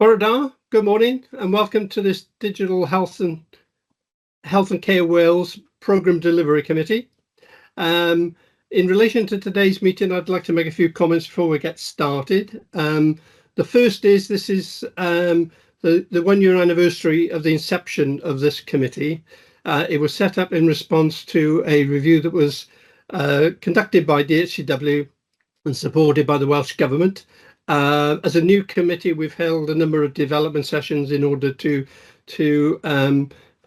Bore da, good morning and welcome to this Digital Health and Care Wales Programme Delivery Committee. In relation to today's meeting, I'd like to make a few comments before we get started. The first is this is the 1 year anniversary of the inception of this committee. It was set up in response to a review that was conducted by DHCW and supported by the Welsh Government. As a new committee, we've held a number of development sessions in order to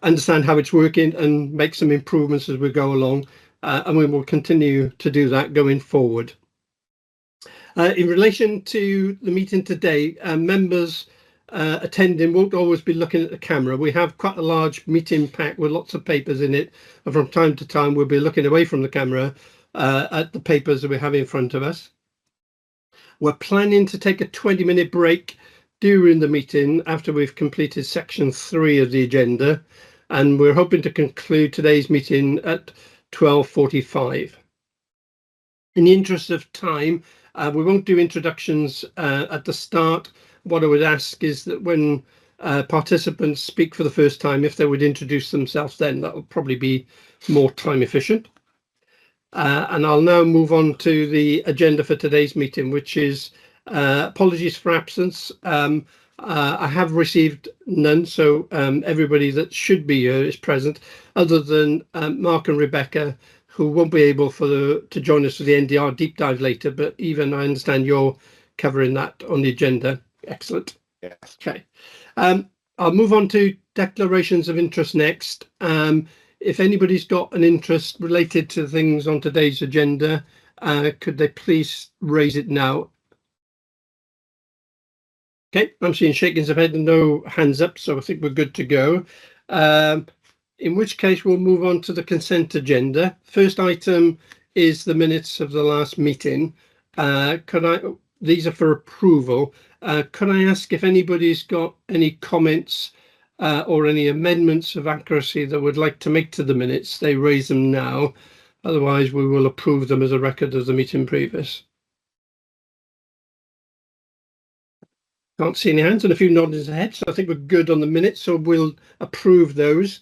understand how it's working and make some improvements as we go along, and we will continue to do that going forward. In relation to the meeting today, members attending won't always be looking at the camera. We have quite a large meeting pack with lots of papers in it, and from time to time we'll be looking away from the camera at the papers that we have in front of us. We're planning to take a 20-minute break during the meeting after we've completed section 3 of the agenda, and we're hoping to conclude today's meeting at 12:45. In the interest of time, we won't do introductions at the start. What I would ask is that when participants speak for the first time, if they would introduce themselves then, that will probably be more time efficient. And I'll now move on to the agenda for today's meeting, which is apologies for absence. I have received none, so everybody that should be here is present, other than Mark and Rebecca, who won't be able to join us for the NDR deep dive later, but even I understand you're covering that on the agenda. Excellent. Yes. Okay. I'll move on to declarations of interest next. If anybody's got an interest related to things on today's agenda, could they please raise it now? Okay, I'm seeing shakings of head and no hands up, so I think we're good to go. In which case we'll move on to the consent agenda. First item is the minutes of the last meeting. These are for approval. Could I ask if anybody's got any comments or any amendments of accuracy that would like to make to the minutes? They raise them now. Otherwise, we will approve them as a record of the meeting previous. Can't see any hands and a few noddings ahead, so I think we're good on the minutes, so we'll approve those.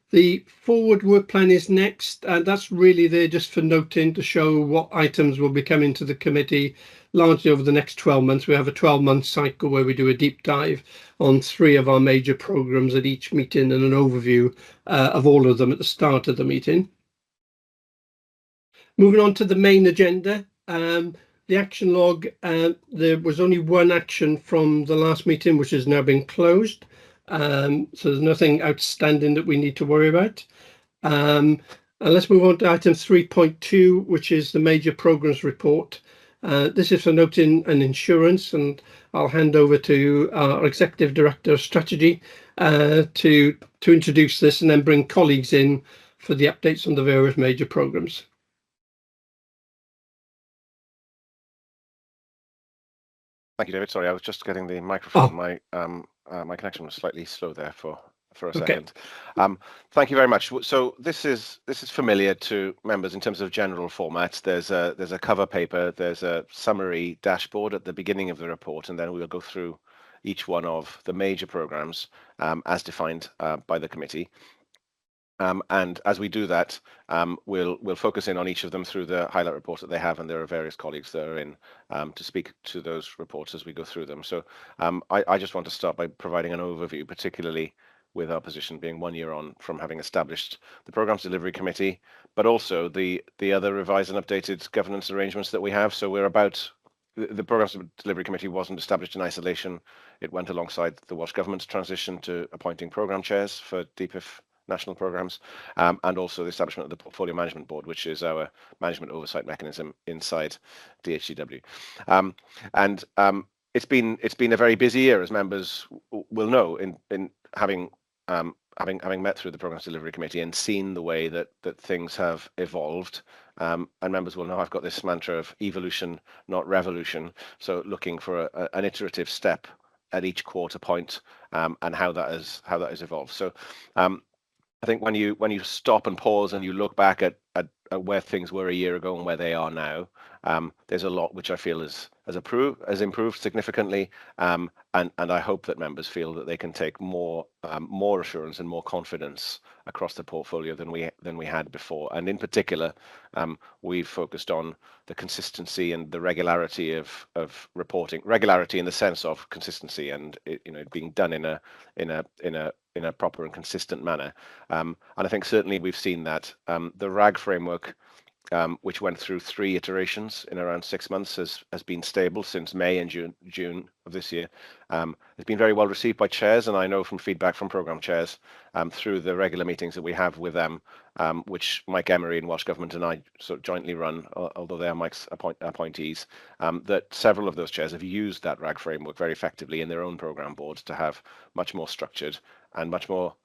The forward work plan is next, and that's really there just for noting to show what items will be coming to the committee largely over the next 12 months. We have a 12-month cycle where we do a deep dive on 3 of our major programs at each meeting and an overview of all of them at the start of the meeting. Moving on to the main agenda, the action log, there was only one action from the last meeting, which has now been closed. So there's nothing outstanding that we need to worry about. And let's move on to item 3.2, which is the major programs report. This is for noting and insurance, and I'll hand over to our Executive Director of Strategy to introduce this and then bring colleagues in for the updates on the various major programs. Thank you, David. Sorry, I was just getting the microphone. Oh. My connection was slightly slow there for a second. Thank you very much. So this is familiar to members in terms of general formats. There's a cover paper, there's a summary dashboard at the beginning of the report, and then we will go through each one of the major programs as defined by the committee. And as we do that, we'll focus in on each of them through the highlight report that they have, and there are various colleagues that are in to speak to those reports as we go through them. So I just want to start by providing an overview, particularly with our position being 1 year on from having established the Programmes Delivery Committee, but also the other revised and updated governance arrangements that we have. So the Programmes Delivery Committee wasn't established in isolation. It went alongside the Welsh Government's transition to appointing programme chairs for DPIF national programs, and also the establishment of the Portfolio Management Board, which is our management oversight mechanism inside DHCW. And it's been a very busy year, as members will know, in having met through the Programmes Delivery Committee and seen the way that things have evolved. And members will know I've got this mantra of evolution, not revolution. So looking for an iterative step at each quarter point, and how that has evolved. So I think when you stop and pause and you look back at where things were a year ago and where they are now. There's a lot which I feel has improved significantly, and I hope that members feel that they can take more assurance and more confidence across the portfolio than we had before. And in particular, we've focused on the consistency and the regularity of reporting, regularity in the sense of consistency and it being done in a proper and consistent manner. And I think certainly we've seen that the RAG framework, which went through 3 iterations in around 6 months, has been stable since May and June of this year. It's been very well received by chairs, and I know from feedback from programme chairs through the regular meetings that we have with them, which Mike Emery in Welsh Government and I sort of jointly run, although they are Mike's appointees, that several of those chairs have used that RAG framework very effectively in their own programme boards to have much more structured and much more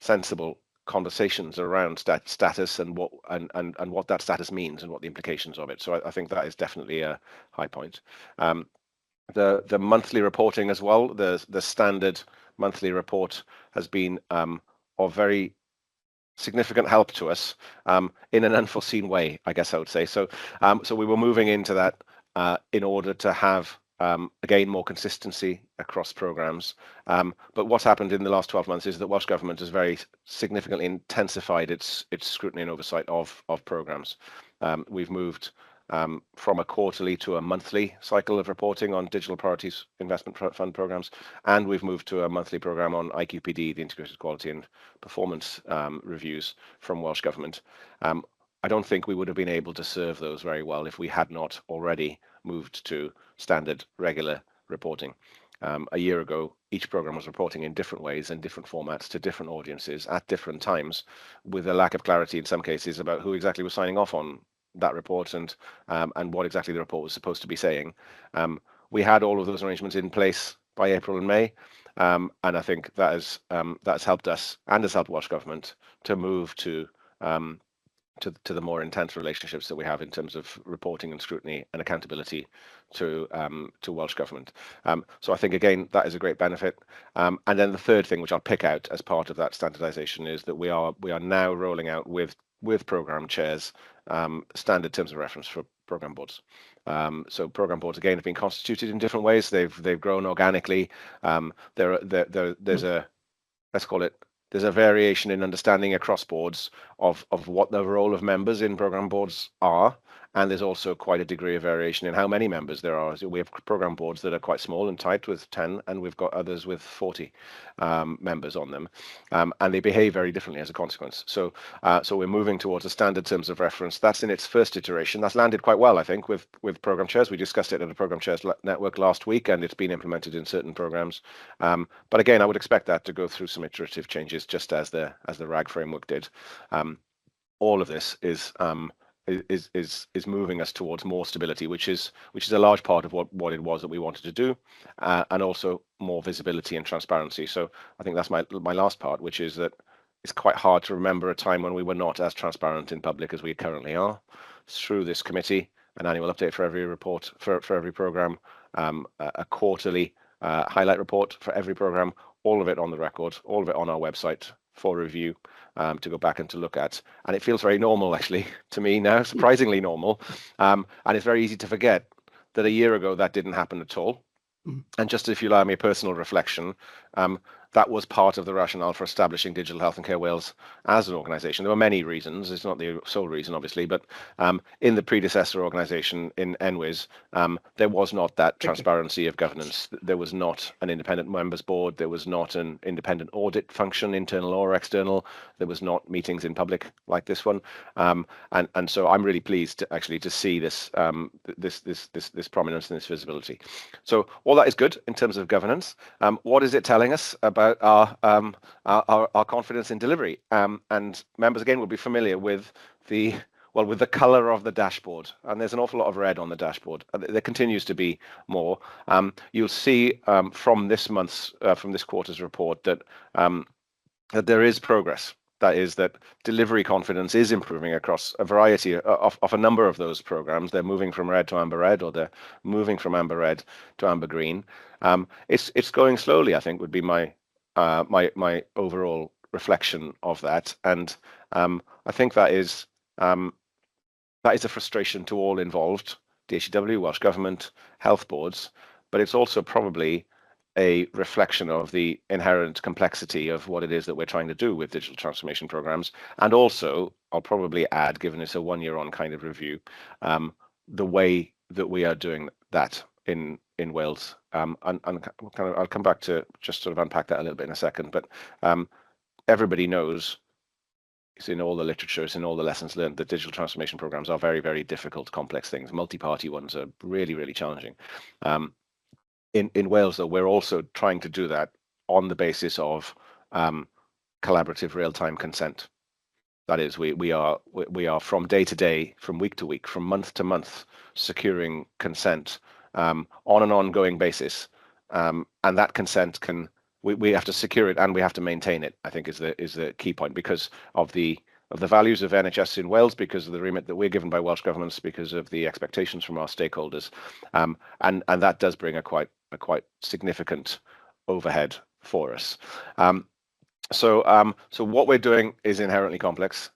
sensible conversations around status and what that status means and what the implications of it. So I think that is definitely a high point. The monthly reporting as well, the standard monthly report has been of very significant help to us in an unforeseen way, I guess I would say. So we were moving into that in order to have again, more consistency across programmes. But what's happened in the last 12 months is that Welsh Government has very significantly intensified its scrutiny and oversight of programmes. We've moved from a quarterly to a monthly cycle of reporting on digital priorities investment fund programmes, and we've moved to a monthly programme on IQPD, the Integrated Quality and Performance Reviews from Welsh Government. I don't think we would have been able to serve those very well if we had not already moved to standard regular reporting. A year ago, each programme was reporting in different ways and different formats to different audiences at different times, with a lack of clarity in some cases about who exactly was signing off on that report and what exactly the report was supposed to be saying. We had all of those arrangements in place by April and May, and I think that's helped us and has helped Welsh Government to move to the more intense relationships that we have in terms of reporting and scrutiny and accountability to Welsh Government. So I think, again, that is a great benefit. And then the third thing, which I'll pick out as part of that standardization, is that we are now rolling out with programme chairs standard terms of reference for programme boards. So programme boards, again, have been constituted in different ways. They've grown organically. There's a, let's call it, there's a variation in understanding across boards of what the role of members in programme boards are, and there's also quite a degree of variation in how many members there are. So we have programme boards that are quite small and tight with 10, and we've got others with 40 members on them, and they behave very differently as a consequence. So we're moving towards a standard terms of reference. That's in its first iteration. That's landed quite well, I think, with programme chairs. We discussed it at a programme chairs network last week, and it's been implemented in certain programmes. But again, I would expect that to go through some iterative changes, just as the RAG framework did. All of this is moving us towards more stability, which is a large part of what it was that we wanted to do, and also more visibility and transparency. So I think that's my last part, which is that it's quite hard to remember a time when we were not as transparent in public as we currently are. Through this committee, an annual update for every report for every programme, a quarterly highlight report for every programme, all of it on the record, all of it on our website for review, to go back and to look at. And it feels very normal, actually, to me now, surprisingly normal. And it's very easy to forget that a year ago that didn't happen at all. And just if you allow me a personal reflection, that was part of the rationale for establishing Digital Health and Care Wales as an organisation. There were many reasons. It's not the sole reason, obviously, but in the predecessor organisation in NWIS, there was not that transparency of governance. There was not an independent members board. There was not an independent audit function, internal or external. There was not meetings in public like this one. And so I'm really pleased to see this this prominence and this visibility. So all that is good in terms of governance. What is it telling us about our confidence in delivery? And members again will be familiar with the color of the dashboard, and there's an awful lot of red on the dashboard. There continues to be more. You'll see from this quarter's report that there is progress. That is, that delivery confidence is improving across a variety of a number of those programs. They're moving from red to amber red, or they're moving from amber red to amber green. It's going slowly, I think, would be my overall reflection of that. And I think that is that is a frustration to all involved, DHEW, Welsh Government, health boards, but it's also probably a reflection of the inherent complexity of what it is that we're trying to do with digital transformation programs. And also, I'll probably add, given it's a 1 year on kind of review, the way that we are doing that in Wales. And I'll come back to just sort of unpack that a little bit in a second, but everybody knows, it's in all the literature, it's in all the lessons learned, that digital transformation programs are very, very difficult, complex things. Multi-party ones are really, really challenging. In Wales, though, we're also trying to do that on the basis of collaborative real-time consent. That is, we are from day to day, from week to week, from month to month, securing consent on an ongoing basis, and that consent we have to secure it and we have to maintain it, I think, is the key point, because of the values of NHS in Wales, because of the remit that we're given by Welsh governments, because of the expectations from our stakeholders, and that does bring a quite significant overhead for us. So what we're doing is inherently complex.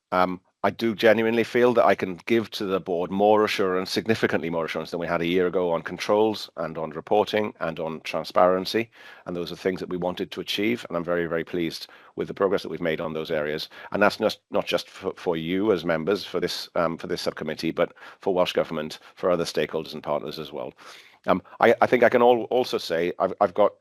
I do genuinely feel that I can give to the board more assurance, significantly more assurance than we had a year ago on controls and on reporting and on transparency. And those are things that we wanted to achieve. And I'm very, very pleased with the progress that we've made on those areas. And that's not just for you as members for this subcommittee, but for Welsh Government, for other stakeholders and partners as well. I think I can also say I've got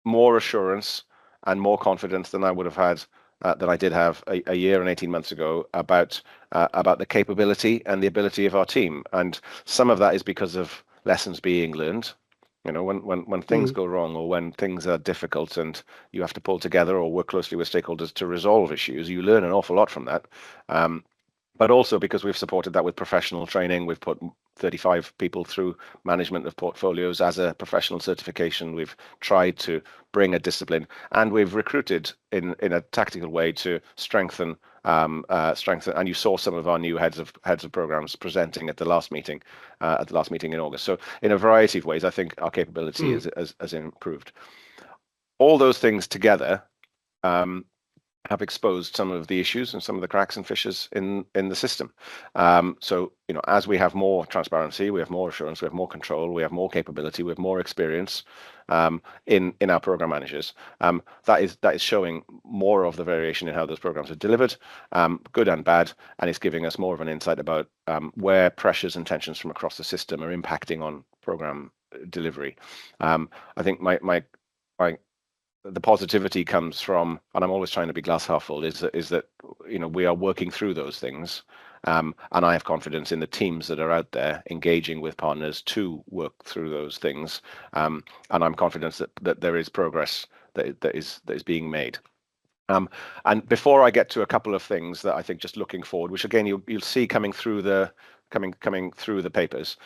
more assurance and more confidence than I would have had, that I did have a year and 18 months ago about the capability and the ability of our team. And some of that is because of lessons being learned. You know, when things go wrong, or when things are difficult and you have to pull together or work closely with stakeholders to resolve issues, you learn an awful lot from that. But also because we've supported that with professional training. We've put 35 people through management of portfolios as a professional certification. We've tried to bring a discipline, and we've recruited in a tactical way to strengthen. And you saw some of our new heads of programs presenting at the last meeting in August. So in a variety of ways, I think our capability has improved. All those things together have exposed some of the issues and some of the cracks and fissures in the system. So, you know, as we have more transparency, we have more assurance, we have more control, we have more capability, we have more experience in our program managers. That is showing more of the variation in how those programs are delivered, good and bad, and it's giving us more of an insight about where pressures and tensions from across the system are impacting on program delivery. I think the positivity comes from, and I'm always trying to be glass half full, is that you know, we are working through those things, and I have confidence in the teams that are out there engaging with partners to work through those things, and I'm confident that there is progress that is being made. And before I get to a couple of things that I think, just looking forward, which again you'll see coming through the papers,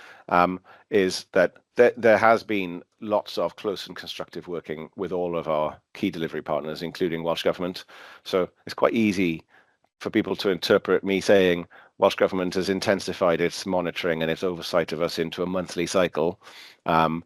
is that there has been lots of close and constructive working with all of our key delivery partners, including Welsh Government. So it's quite easy for people to interpret me saying Welsh Government has intensified its monitoring and its oversight of us into a monthly cycle. And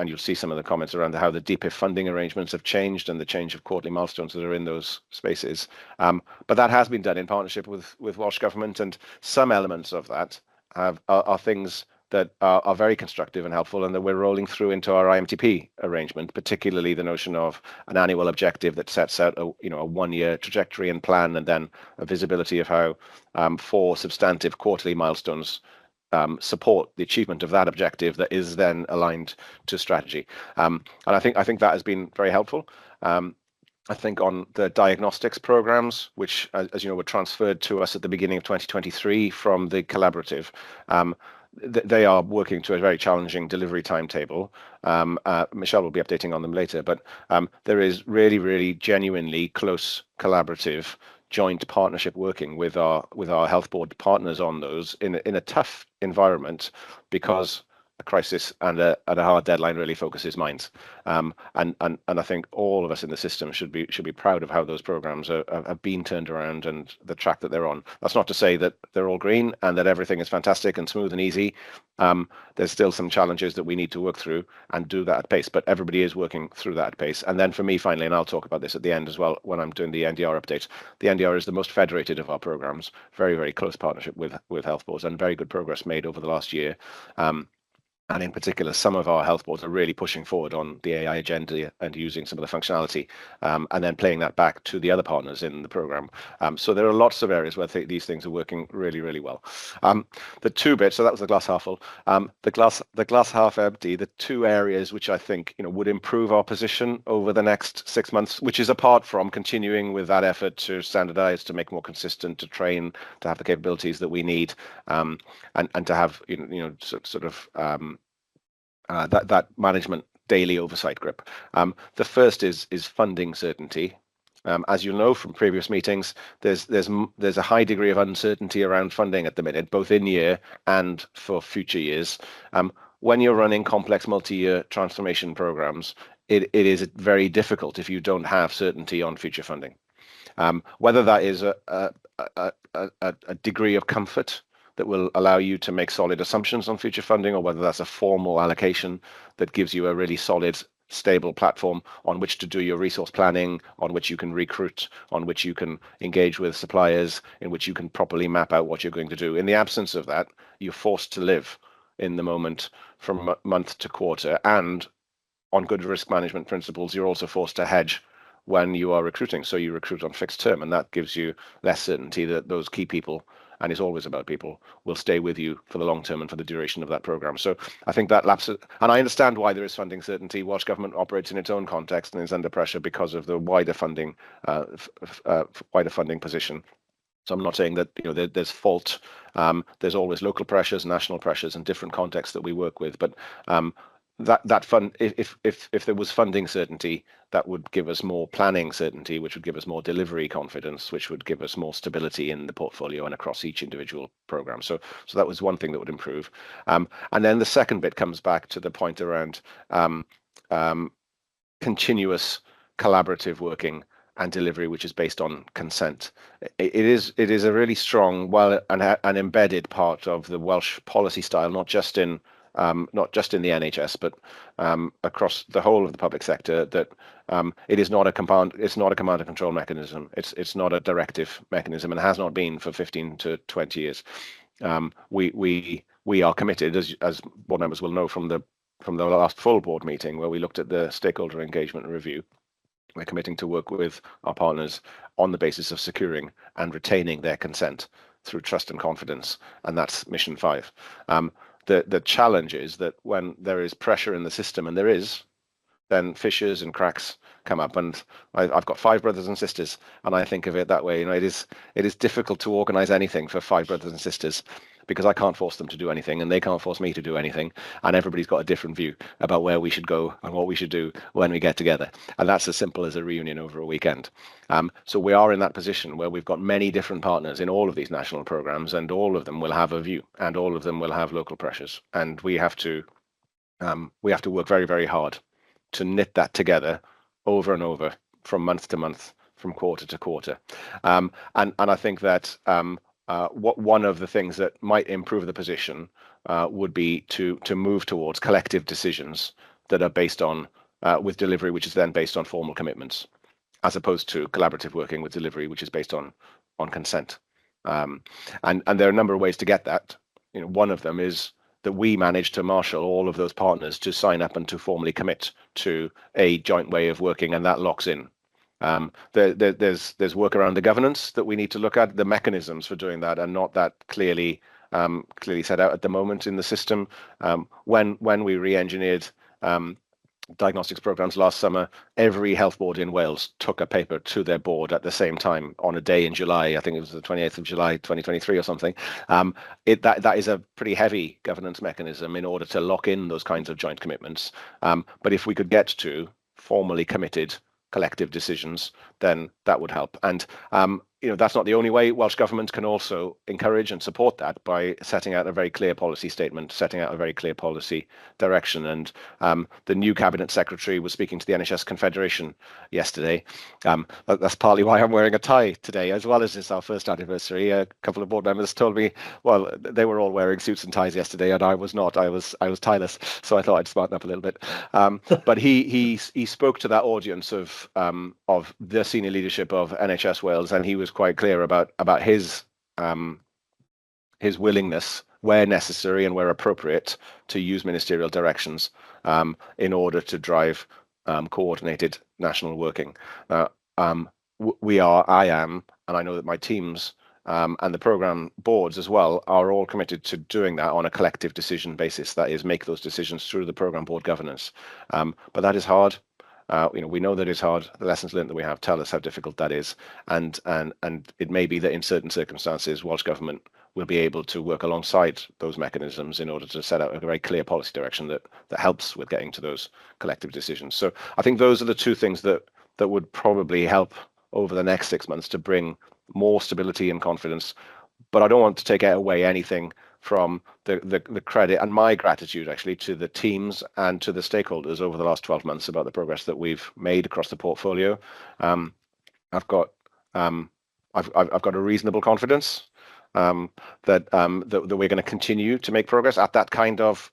you'll see some of the comments around how the DPIF funding arrangements have changed and the change of quarterly milestones that are in those spaces. But that has been done in partnership with Welsh Government, and some elements of that are things that are very constructive and helpful, and that we're rolling through into our IMTP arrangement, particularly the notion of an annual objective that sets out a 1 year trajectory and plan, and then a visibility of how 4 substantive quarterly milestones support the achievement of that objective that is then aligned to strategy. And I think that has been very helpful. I think on the diagnostics programs, which, as you know, were transferred to us at the beginning of 2023 from the collaborative, they are working to a very challenging delivery timetable. Michelle will be updating on them later, but there is really, really genuinely close collaborative joint partnership working with our health board partners on those in a tough environment, because a crisis and a hard deadline really focuses minds. And I think all of us in the system should be proud of how those programs have been turned around and the track that they're on. That's not to say that they're all green and that everything is fantastic and smooth and easy. There's still some challenges that we need to work through and do that at pace, but everybody is working through that at pace. And then for me, finally, and I'll talk about this at the end as well when I'm doing the NDR update, the NDR is the most federated of our programs, very, very close partnership with health boards and very good progress made over the last year. And in particular, some of our health boards are really pushing forward on the AI agenda and using some of the functionality, and then playing that back to the other partners in the program. So there are lots of areas where these things are working really, really well. The two bits, so that was the glass half full. The glass half empty. The two areas which I think would improve our position over the next 6 months, which is apart from continuing with that effort to standardize, to make more consistent, to train, to have the capabilities that we need, and to have that management daily oversight grip. The first is funding certainty. As you know from previous meetings, there's a high degree of uncertainty around funding at the minute, both in year and for future years. When you're running complex multi-year transformation programs, it is very difficult if you don't have certainty on future funding. Whether that is a degree of comfort that will allow you to make solid assumptions on future funding, or whether that's a formal allocation that gives you a really solid, stable platform on which to do your resource planning, on which you can recruit, on which you can engage with suppliers, in which you can properly map out what you're going to do. In the absence of that, you're forced to live in the moment from month to quarter, and on good risk management principles, you're also forced to hedge when you are recruiting. So you recruit on fixed term, and that gives you less certainty that those key people, and it's always about people, will stay with you for the long term and for the duration of that program. So I think that lapses, and I understand why there is funding certainty. Welsh Government operates in its own context and is under pressure because of the wider funding position. So I'm not saying that there's fault. There's always local pressures, national pressures, and different contexts that we work with. But that fund, if there was funding certainty, that would give us more planning certainty, which would give us more delivery confidence, which would give us more stability in the portfolio and across each individual program. So that was one thing that would improve. And then the second bit comes back to the point around continuous collaborative working and delivery, which is based on consent. It is a really strong, an embedded part of the Welsh policy style, not just in the NHS, but across the whole of the public sector. That it is not a command and control mechanism. It's not a directive mechanism, and has not been for 15 to 20 years. We are committed, as board members will know from the last full board meeting where we looked at the stakeholder engagement review. We're committing to work with our partners on the basis of securing and retaining their consent through trust and confidence, and that's mission 5. The challenge is that when there is pressure in the system, and there is, then fissures and cracks come up. And I've got 5 brothers and sisters, and I think of it that way. It is difficult to organize anything for 5 brothers and sisters, because I can't force them to do anything, and they can't force me to do anything, and everybody's got a different view about where we should go and what we should do when we get together. And that's as simple as a reunion over a weekend. So we are in that position where we've got many different partners in all of these national programs, and all of them will have a view, and all of them will have local pressures, and we have to work very, very hard to knit that together over and over, from month to month, from quarter to quarter. And I think that one of the things that might improve the position would be to move towards collective decisions that are based on with delivery, which is then based on formal commitments, as opposed to collaborative working with delivery, which is based on consent. And there are a number of ways to get that. One of them is that we manage to marshal all of those partners to sign up and to formally commit to a joint way of working, and that locks in. There's work around the governance that we need to look at. The mechanisms for doing that are not that clearly set out at the moment in the system. When we re-engineered diagnostics programs last summer, every health board in Wales took a paper to their board at the same time on a day in July. I think it was the 28th of July 2023 or something. That is a pretty heavy governance mechanism in order to lock in those kinds of joint commitments. But if we could get to formally committed collective decisions, then that would help. And that's not the only way. Welsh Government can also encourage and support that by setting out a very clear policy statement, setting out a very clear policy direction. And the new Cabinet Secretary was speaking to the NHS Confederation yesterday. That's partly why I'm wearing a tie today, as well as it's our first anniversary. A couple of board members told me, well, they were all wearing suits and ties yesterday, and I was not. I was tieless, so I thought I'd smarten up a little bit. But he spoke to that audience of the senior leadership of NHS Wales, and he was quite clear about his willingness, where necessary and where appropriate, to use ministerial directions in order to drive coordinated national working. I am, and I know that my teams and the programme boards as well are all committed to doing that on a collective decision basis. That is, make those decisions through the programme board governance. But that is hard. We know that it's hard. The lessons learned that we have tell us how difficult that is, and it may be that in certain circumstances, Welsh Government will be able to work alongside those mechanisms in order to set out a very clear policy direction that helps with getting to those collective decisions. So I think those are the two things that would probably help over the next 6 months to bring more stability and confidence. But I don't want to take away anything from the credit and my gratitude actually to the teams and to the stakeholders over the last 12 months about the progress that we've made across the portfolio. I've got a reasonable confidence that we're going to continue to make progress at that kind of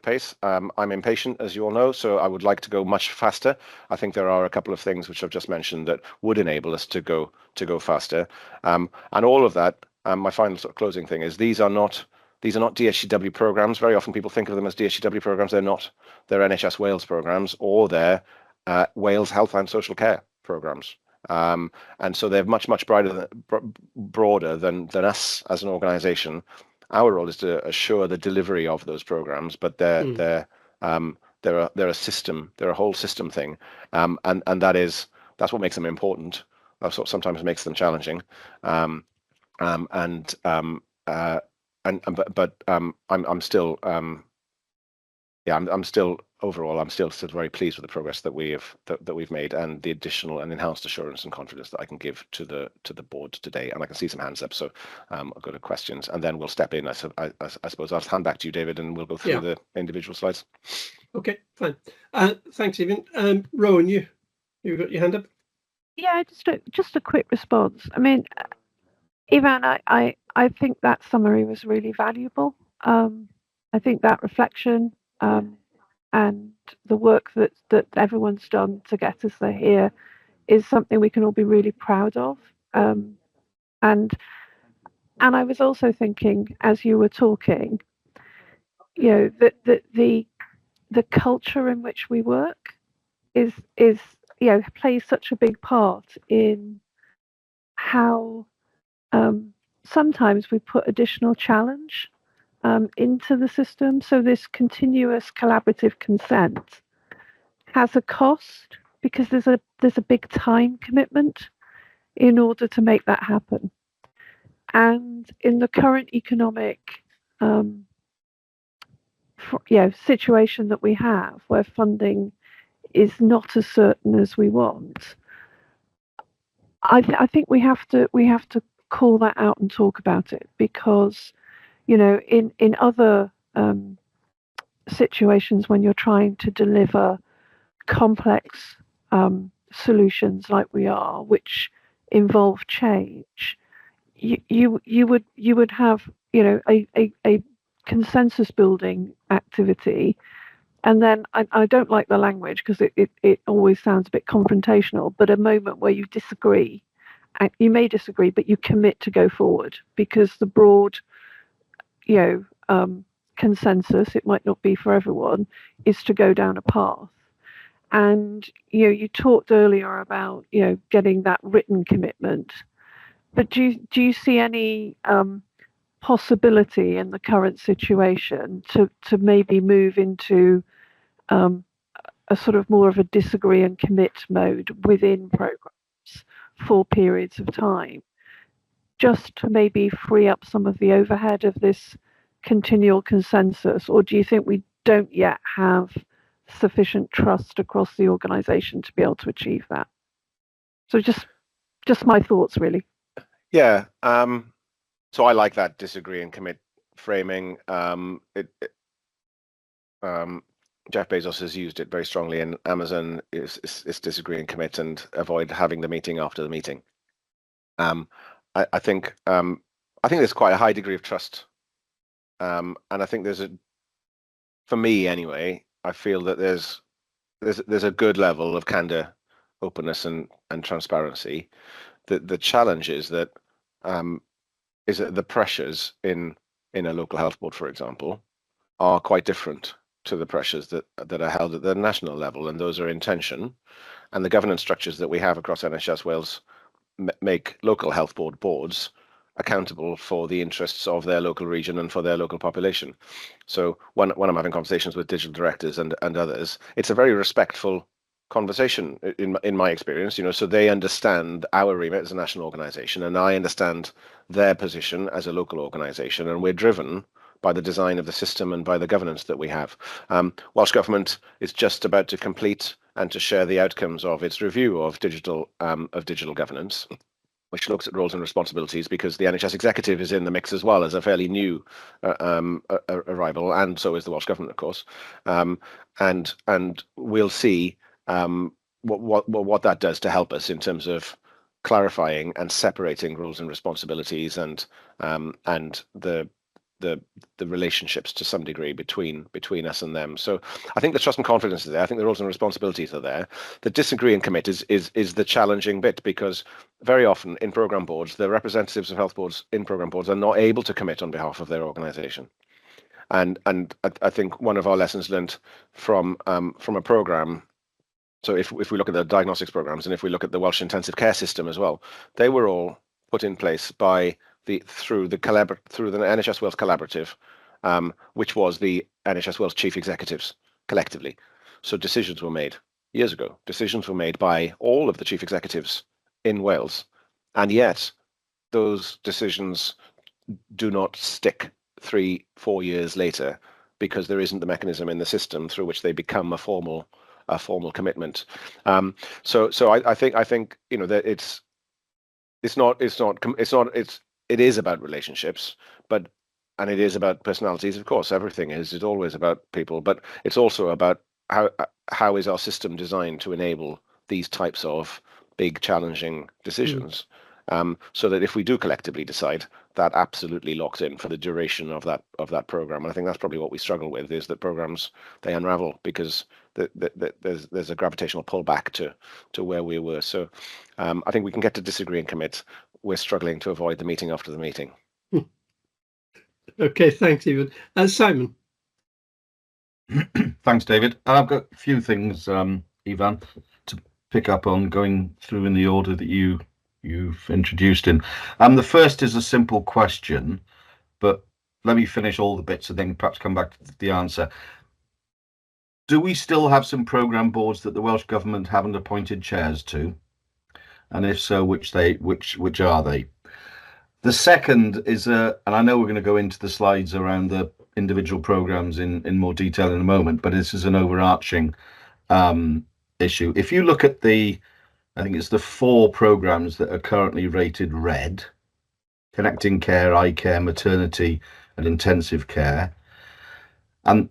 pace. I'm impatient, as you all know, so I would like to go much faster. I think there are a couple of things which I've just mentioned that would enable us to go faster, and all of that. My final sort of closing thing is these are not DHCW programs. Very often people think of them as DHCW programs. They're not. They're NHS Wales programs, or they're Wales Health and Social Care programs. And so they're much broader than us as an organisation. Our role is to assure the delivery of those programs, but they're a system. They're a whole system thing, and that's what makes them important. That's what sometimes makes them challenging. I'm still overall I'm still very pleased with the progress that we've made, and the additional and enhanced assurance and confidence that I can give to the board today. And I can see some hands up, so I'll go to questions, and then we'll step in. I suppose I'll hand back to you, David, and we'll go through the individual slides. Okay, fine. Thanks, Evan. Rowan, you got your hand up? Yeah, just a quick response. I mean, Ivan, I think that summary was really valuable. I think that reflection and the work that everyone's done to get us here is something we can all be really proud of. And I was also thinking, as you were talking, that the culture in which we work is plays such a big part in how sometimes we put additional challenge into the system. So this continuous collaborative consent has a cost, because there's a big time commitment in order to make that happen. And in the current economic situation that we have, where funding is not as certain as we want, I think we have to call that out and talk about it, because in other situations, when you're trying to deliver complex solutions like we are, which involve change, you would have a consensus building activity. And then I don't like the language, because it always sounds a bit confrontational, but a moment where you disagree, and you may disagree, but you commit to go forward, because the broad consensus, it might not be for everyone, is to go down a path. And you talked earlier about getting that written commitment, but do you see any possibility in the current situation to maybe move into a sort of more of a disagree and commit mode within programs for periods of time, just to maybe free up some of the overhead of this continual consensus? Or do you think we don't yet have sufficient trust across the organisation to be able to achieve that? So just my thoughts, really. Yeah. So I like that disagree and commit framing. Jeff Bezos has used it very strongly in Amazon. Is disagree and commit and avoid having the meeting after the meeting. I think there's quite a high degree of trust, and I think for me anyway, I feel that there's a good level of candor, openness, and transparency. The challenge is that the pressures in a local health board, for example, are quite different to the pressures that are held at the national level, and those are in tension. And the governance structures that we have across NHS Wales make local health boards accountable for the interests of their local region and for their local population. So when I'm having conversations with digital directors and others, it's a very respectful conversation in my experience, so they understand our remit as a national organization, and I understand their position as a local organization, and we're driven by the design of the system and by the governance that we have. Welsh Government is just about to complete and to share the outcomes of its review of digital governance, which looks at roles and responsibilities, because the NHS Executive is in the mix as well as a fairly new arrival, and so is the Welsh Government, of course. And we'll see what that does to help us in terms of clarifying and separating roles and responsibilities and the relationships to some degree between us and them. So I think the trust and confidence is there. I think the roles and responsibilities are there. The disagree and commit is the challenging bit, because very often in programme boards, the representatives of health boards in programme boards are not able to commit on behalf of their organisation. And I think one of our lessons learned from a programme, so if we look at the diagnostics programmes, and if we look at the Welsh intensive care system as well, they were all put in place by through the NHS Wales Collaborative, which was the NHS Wales chief executives collectively. So decisions were made years ago. Decisions were made by all of the chief executives in Wales, and yet those decisions do not stick 3-4 years later, because there isn't the mechanism in the system through which they become a formal commitment. So I think that it is about relationships, and it is about personalities. Of course, everything is. It's always about people, but it's also about how is our system designed to enable these types of big, challenging decisions, so that if we do collectively decide, that absolutely locks in for the duration of that program. And I think that's probably what we struggle with, is that programs, they unravel because there's a gravitational pull back to where we were. So I think we can get to disagree and commit. We're struggling to avoid the meeting after the meeting. Okay, thanks, Ivan. Simon. Thanks, David. I've got a few things, Ivan, to pick up on, going through in the order that you've introduced in. The first is a simple question, but let me finish all the bits and then perhaps come back to the answer. Do we still have some programme boards that the Welsh Government haven't appointed chairs to? And if so, which are they? The second is, and I know we're going to go into the slides around the individual programmes in more detail in a moment, but this is an overarching issue. If you look at I think it's the 4 programmes that are currently rated red: connecting care, eye care, maternity, and intensive care. And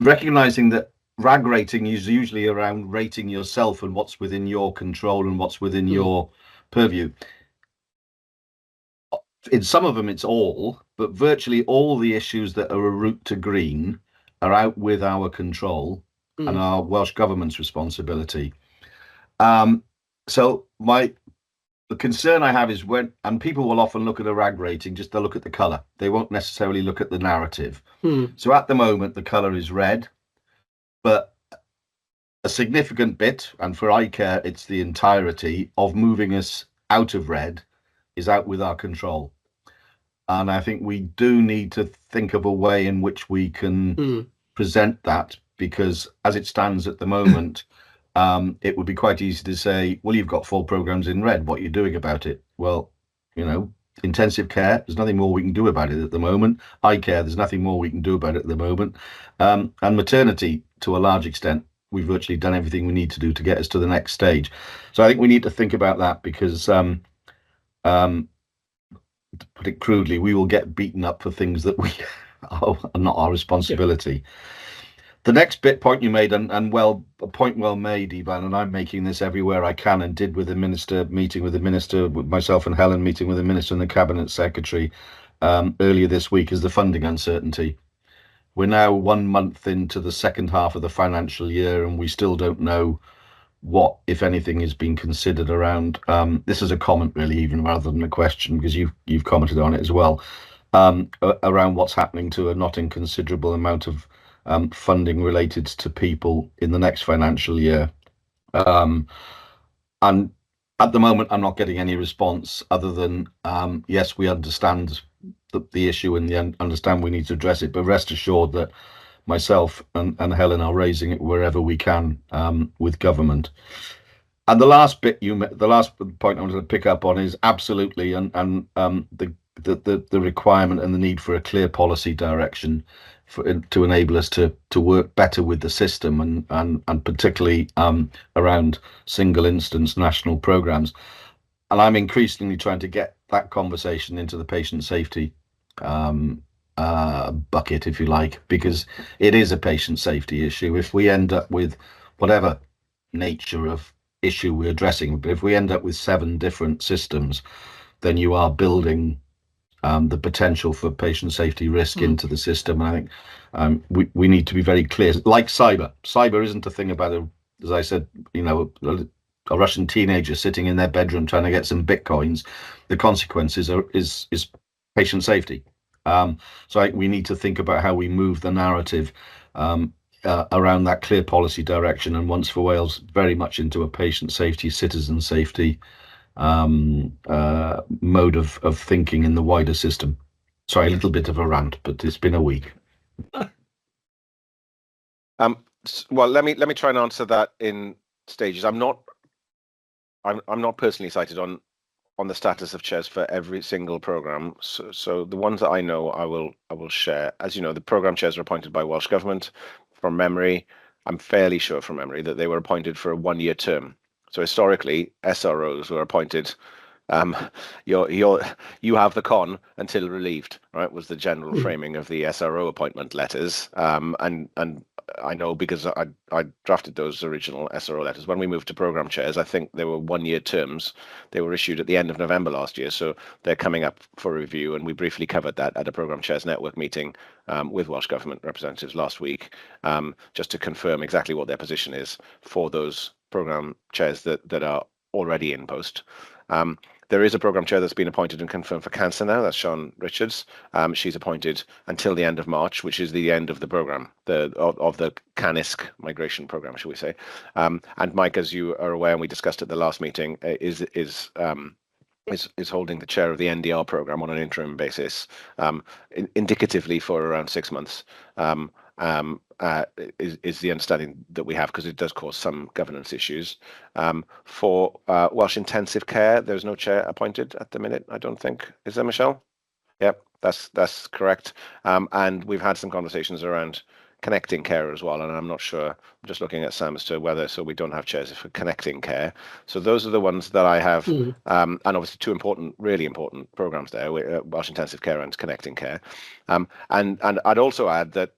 recognising that RAG rating is usually around rating yourself and what's within your control and what's within your purview. In some of them it's all, but virtually all the issues that are a route to green are out with our control and our Welsh Government's responsibility. So the concern I have is and people will often look at a RAG rating, they'll look at the colour. They won't necessarily look at the narrative. So at the moment, the colour is red, but a significant bit, and for eye care, it's the entirety of moving us out of red, is out with our control. And I think we do need to think of a way in which we can present that, because as it stands at the moment, it would be quite easy to say, well, you've got 4 programmes in red, what are you doing about it? Well, intensive care, there's nothing more we can do about it at the moment. Eye care, there's nothing more we can do about it at the moment. And maternity, to a large extent, we've virtually done everything we need to do to get us to the next stage. So I think we need to think about that, because to put it crudely, we will get beaten up for things that we are not our responsibility. Yeah. The next point you made, and a point well made, Ivan, and I'm making this everywhere I can, and did with the minister, meeting with the minister, with myself and Helen meeting with the minister and the cabinet secretary earlier this week, is the funding uncertainty. We're now 1 month into the second half of the financial year, and we still don't know what, if anything, is being considered around. This is a comment, really, even rather than a question, because you've commented on it as well, around what's happening to a not inconsiderable amount of funding related to people in the next financial year. And at the moment, I'm not getting any response other than, yes, we understand the issue and understand we need to address it, but rest assured that myself and Helen are raising it wherever we can with government. And the last point I wanted to pick up on is absolutely, and the requirement and the need for a clear policy direction to enable us to work better with the system, and particularly around single instance national programs. And I'm increasingly trying to get that conversation into the patient safety bucket, if you like, because it is a patient safety issue. If we end up with whatever nature of issue we're addressing, but if we end up with 7 different systems, then you are building the potential for patient safety risk into the system. And I think we need to be very clear. Like cyber isn't a thing about as I said, a Russian teenager sitting in their bedroom trying to get some bitcoins. The consequences is patient safety. So we need to think about how we move the narrative around that clear policy direction, and once for Wales very much into a patient safety, citizen safety mode of thinking in the wider system. Sorry, a little bit of a rant, but it's been a week. Well, let me try and answer that in stages. I'm not personally cited on the status of chairs for every single program. So the ones that I know, I will share. As you know, the program chairs are appointed by Welsh Government. From memory, I'm fairly sure from memory that they were appointed for a 1-year term. So historically, SROs were appointed. You have the con until relieved, right? Was the general framing of the SRO appointment letters. And I know because I drafted those original SRO letters. When we moved to program chairs, I think they were 1-year terms. They were issued at the end of November last year, so they're coming up for review, and we briefly covered that at a program chairs network meeting with Welsh Government representatives last week, just to confirm exactly what their position is for those program chairs that are already in post. There is a program chair that's been appointed and confirmed for cancer now. That's Sian Richards. She's appointed until the end of March, which is the end of the program, of the CANISC migration program, shall we say. And Mike, as you are aware, and we discussed at the last meeting, is holding the chair of the NDR program on an interim basis, indicatively for around 6 months. Is the understanding that we have, because it does cause some governance issues. For Welsh Intensive Care, there's no chair appointed at the minute, I don't think. Is there, Michelle? Yep, that's correct. And we've had some conversations around connecting care as well, and I'm not sure, I'm just looking at Sam as to whether, so we don't have chairs for connecting care. So those are the ones that I have, and obviously 2 really important programs there, Welsh Intensive Care and connecting care. And I'd also add that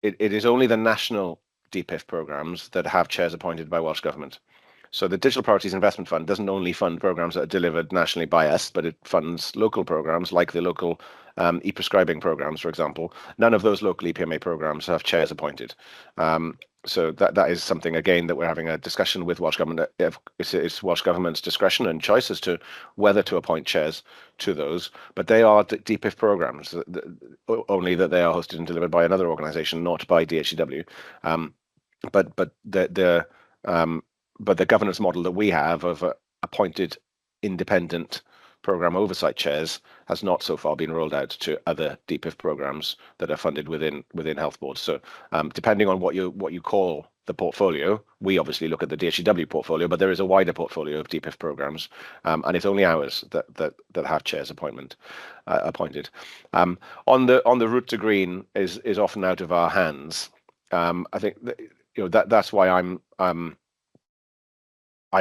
it is only the national DPIF programs that have chairs appointed by Welsh Government. So the Digital Priorities Investment Fund doesn't only fund programs that are delivered nationally by us, but it funds local programs like the local e-prescribing programs, for example. None of those local EPMA programs have chairs appointed. So that is something, again, that we're having a discussion with Welsh Government. It's Welsh Government's discretion and choice as to whether to appoint chairs to those. But they are DPIF programs, only that they are hosted and delivered by another organisation, not by DHCW. But the governance model that we have of appointed independent program oversight chairs has not so far been rolled out to other DPIF programs that are funded within health boards. So depending on what you call the portfolio, we obviously look at the DHCW portfolio, but there is a wider portfolio of DPIF programs, and it's only ours that have chairs appointed. On the route to green is often out of our hands. I think that's why I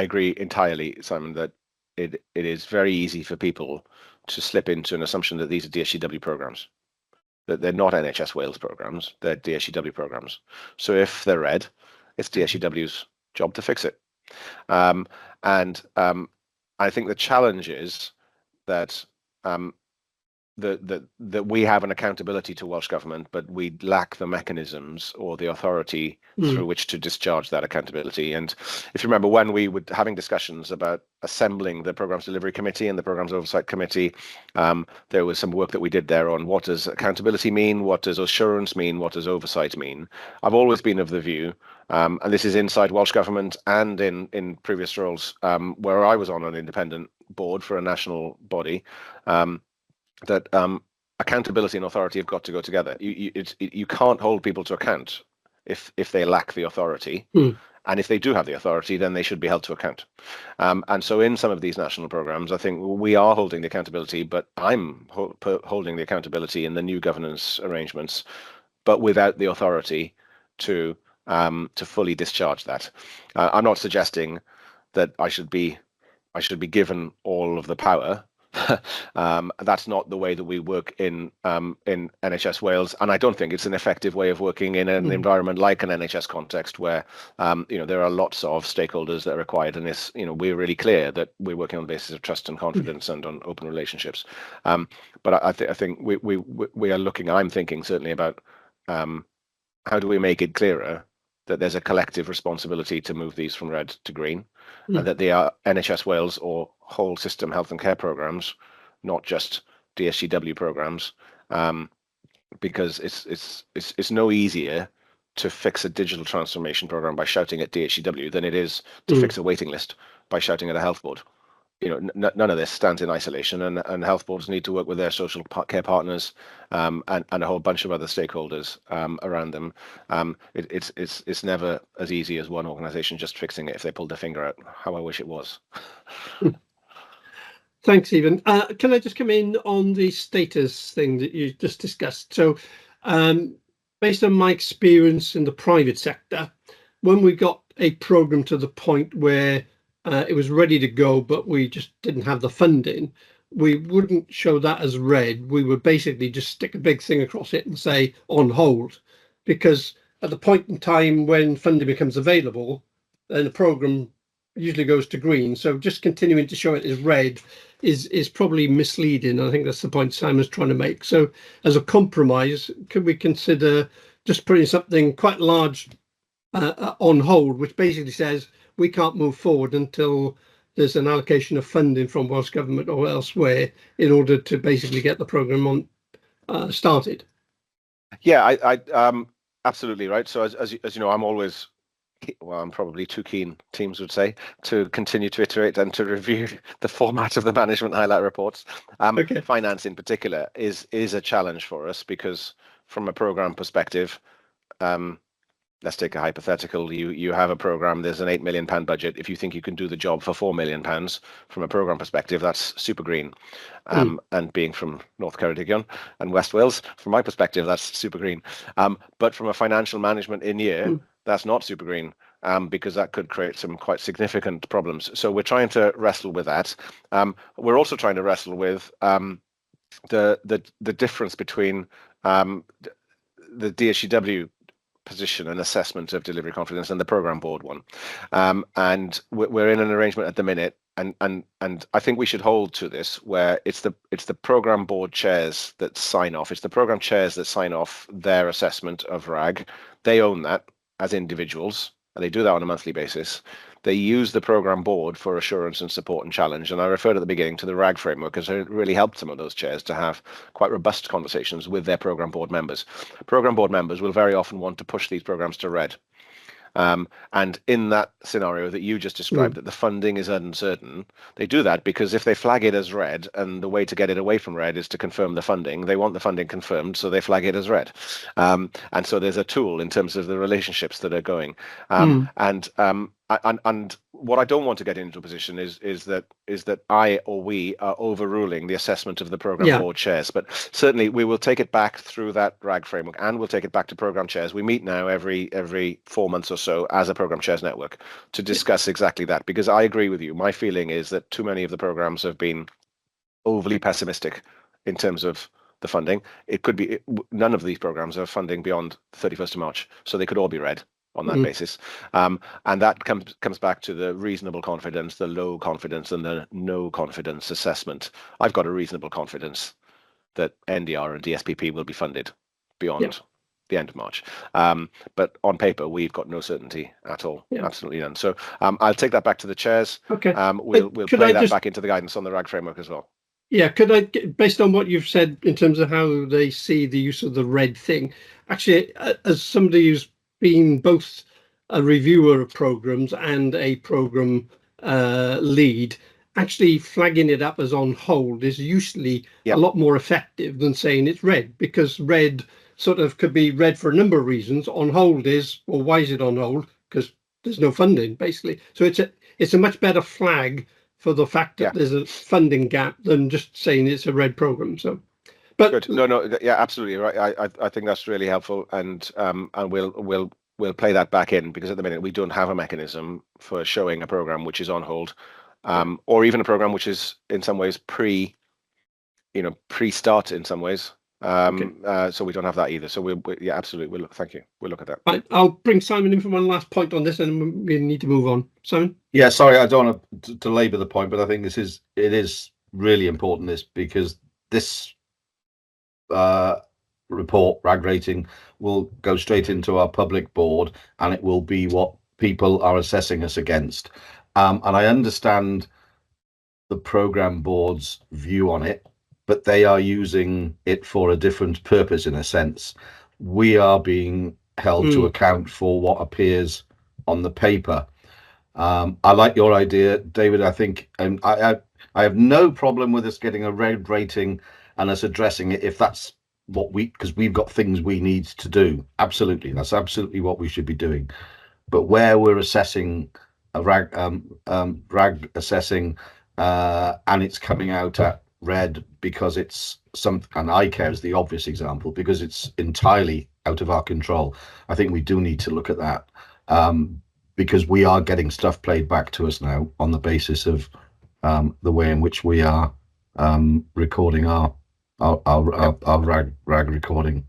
agree entirely, Simon, that it is very easy for people to slip into an assumption that these are DSGW programs, that they're not NHS Wales programs, they're DSGW programs. So if they're red, it's DSGW's job to fix it. I think the challenge is that that we have an accountability to Welsh Government, but we lack the mechanisms or the authority through which to discharge that accountability. And if you remember, when we were having discussions about assembling the Programmes Delivery Committee and the Programmes Oversight Committee, there was some work that we did there on what does accountability mean, what does assurance mean, what does oversight mean. I've always been of the view, and this is inside Welsh Government and in previous roles where I was on an independent board for a national body, that accountability and authority have got to go together. You can't hold people to account if they lack the authority, and if they do have the authority, then they should be held to account. And so in some of these national programs, I think we are holding the accountability, but I'm holding the accountability in the new governance arrangements, but without the authority to fully discharge that. I'm not suggesting that I should be given all of the power. That's not the way that we work in NHS Wales, and I don't think it's an effective way of working in an environment like an NHS context where there are lots of stakeholders that are required, and this we're really clear that we're working on the basis of trust and confidence and on open relationships. But I think we are looking. I'm thinking certainly about how do we make it clearer that there's a collective responsibility to move these from red to green, and that they are NHS Wales or whole system health and care programs, not just DSGW programs, because it's no easier to fix a digital transformation program by shouting at DSGW than it is to fix a waiting list by shouting at a health board. None of this stands in isolation, and health boards need to work with their social care partners and a whole bunch of other stakeholders around them. It's never as easy as one organisation just fixing it if they pulled their finger out. How I wish it was. Thanks, Stephen. Can I just come in on the status thing that you just discussed? So, based on my experience in the private sector, when we got a programme to the point where it was ready to go, but we just didn't have the funding, we wouldn't show that as red. We would basically just stick a big thing across it and say on hold, because at the point in time when funding becomes available, then the programme usually goes to green. So just continuing to show it as red is probably misleading. I think that's the point Simon's trying to make. So as a compromise, could we consider just putting something quite large on hold, which basically says we can't move forward until there's an allocation of funding from Welsh Government or elsewhere in order to basically get the programme on started? Yeah, I absolutely right. So as you know, I'm always, well, I'm probably too keen, teams would say, to continue to iterate and to review the format of the management highlight reports. Okay. Finance in particular is a challenge for us because from a programme perspective, let's take a hypothetical. You have a programme, there's an £8 million budget. If you think you can do the job for £4 million, from a programme perspective, that's super green. And being from North Ceredigion and West Wales, from my perspective, that's super green. But from a financial management in year, that's not super green, because that could create some quite significant problems. So we're trying to wrestle with that. We're also trying to wrestle with the difference between the DSGW position and assessment of delivery confidence and the programme board one, and we're in an arrangement at the minute, and I think we should hold to this, where it's the programme board chairs that sign off. It's the programme chairs that sign off their assessment of RAG. They own that as individuals, and they do that on a monthly basis. They use the programme board for assurance and support and challenge. And I referred at the beginning to the RAG framework, because it really helped some of those chairs to have quite robust conversations with their programme board members. Programme board members will very often want to push these programmes to red. And in that scenario that you just described, that the funding is uncertain, they do that because if they flag it as red, and the way to get it away from red is to confirm the funding, they want the funding confirmed, so they flag it as red. And so there's a tool in terms of the relationships that are going. And what I don't want to get into a position is that I or we are overruling the assessment of the programme board chairs. But certainly we will take it back through that RAG framework, and we'll take it back to programme chairs. We meet now every 4 months or so as a programme chairs network to discuss exactly that, because I agree with you. My feeling is that too many of the programmes have been overly pessimistic in terms of the funding. It could be none of these programs are funding beyond 31st of March, so they could all be red on that basis. And that comes back to the reasonable confidence, the low confidence, and the no confidence assessment. I've got a reasonable confidence that NDR and DSPP will be funded beyond the end of March. But on paper, we've got no certainty at all. Absolutely none. So I'll take that back to the chairs. Okay. We'll play that back into the guidance on the RAG framework as well. Yeah, could I, based on what you've said in terms of how they see the use of the red thing, actually, as somebody who's been both a reviewer of programs and a program lead, actually flagging it up as on hold is usually a lot more effective than saying it's red, because red sort of could be red for a number of reasons. On hold is, well, why is it on hold? Because there's no funding, basically. So it's a much better flag for the fact that there's a funding gap than just saying it's a red program. So, but good. No, yeah, absolutely right. I think that's really helpful, and we'll play that back in, because at the minute we don't have a mechanism for showing a program which is on hold, or even a program which is in some ways pre-start in some ways. So we don't have that either. So we absolutely. Thank you. We'll look at that. Right, I'll bring Simon in for one last point on this, and we need to move on. Simon? Yeah, sorry, I don't want to labour the point, but I think it is really important, this, because this report, RAG rating, will go straight into our public board, and it will be what people are assessing us against. And I understand the programme board's view on it, but they are using it for a different purpose, in a sense. We are being held to account for what appears on the paper. I like your idea, David. I think I have no problem with us getting a red rating and us addressing it, if that's what because we've got things we need to do. Absolutely, that's absolutely what we should be doing. But where we're assessing a RAG assessing, and it's coming out at red because it's something, and iCare is the obvious example, because it's entirely out of our control. I think we do need to look at that, because we are getting stuff played back to us now on the basis of the way in which we are recording our RAG recording.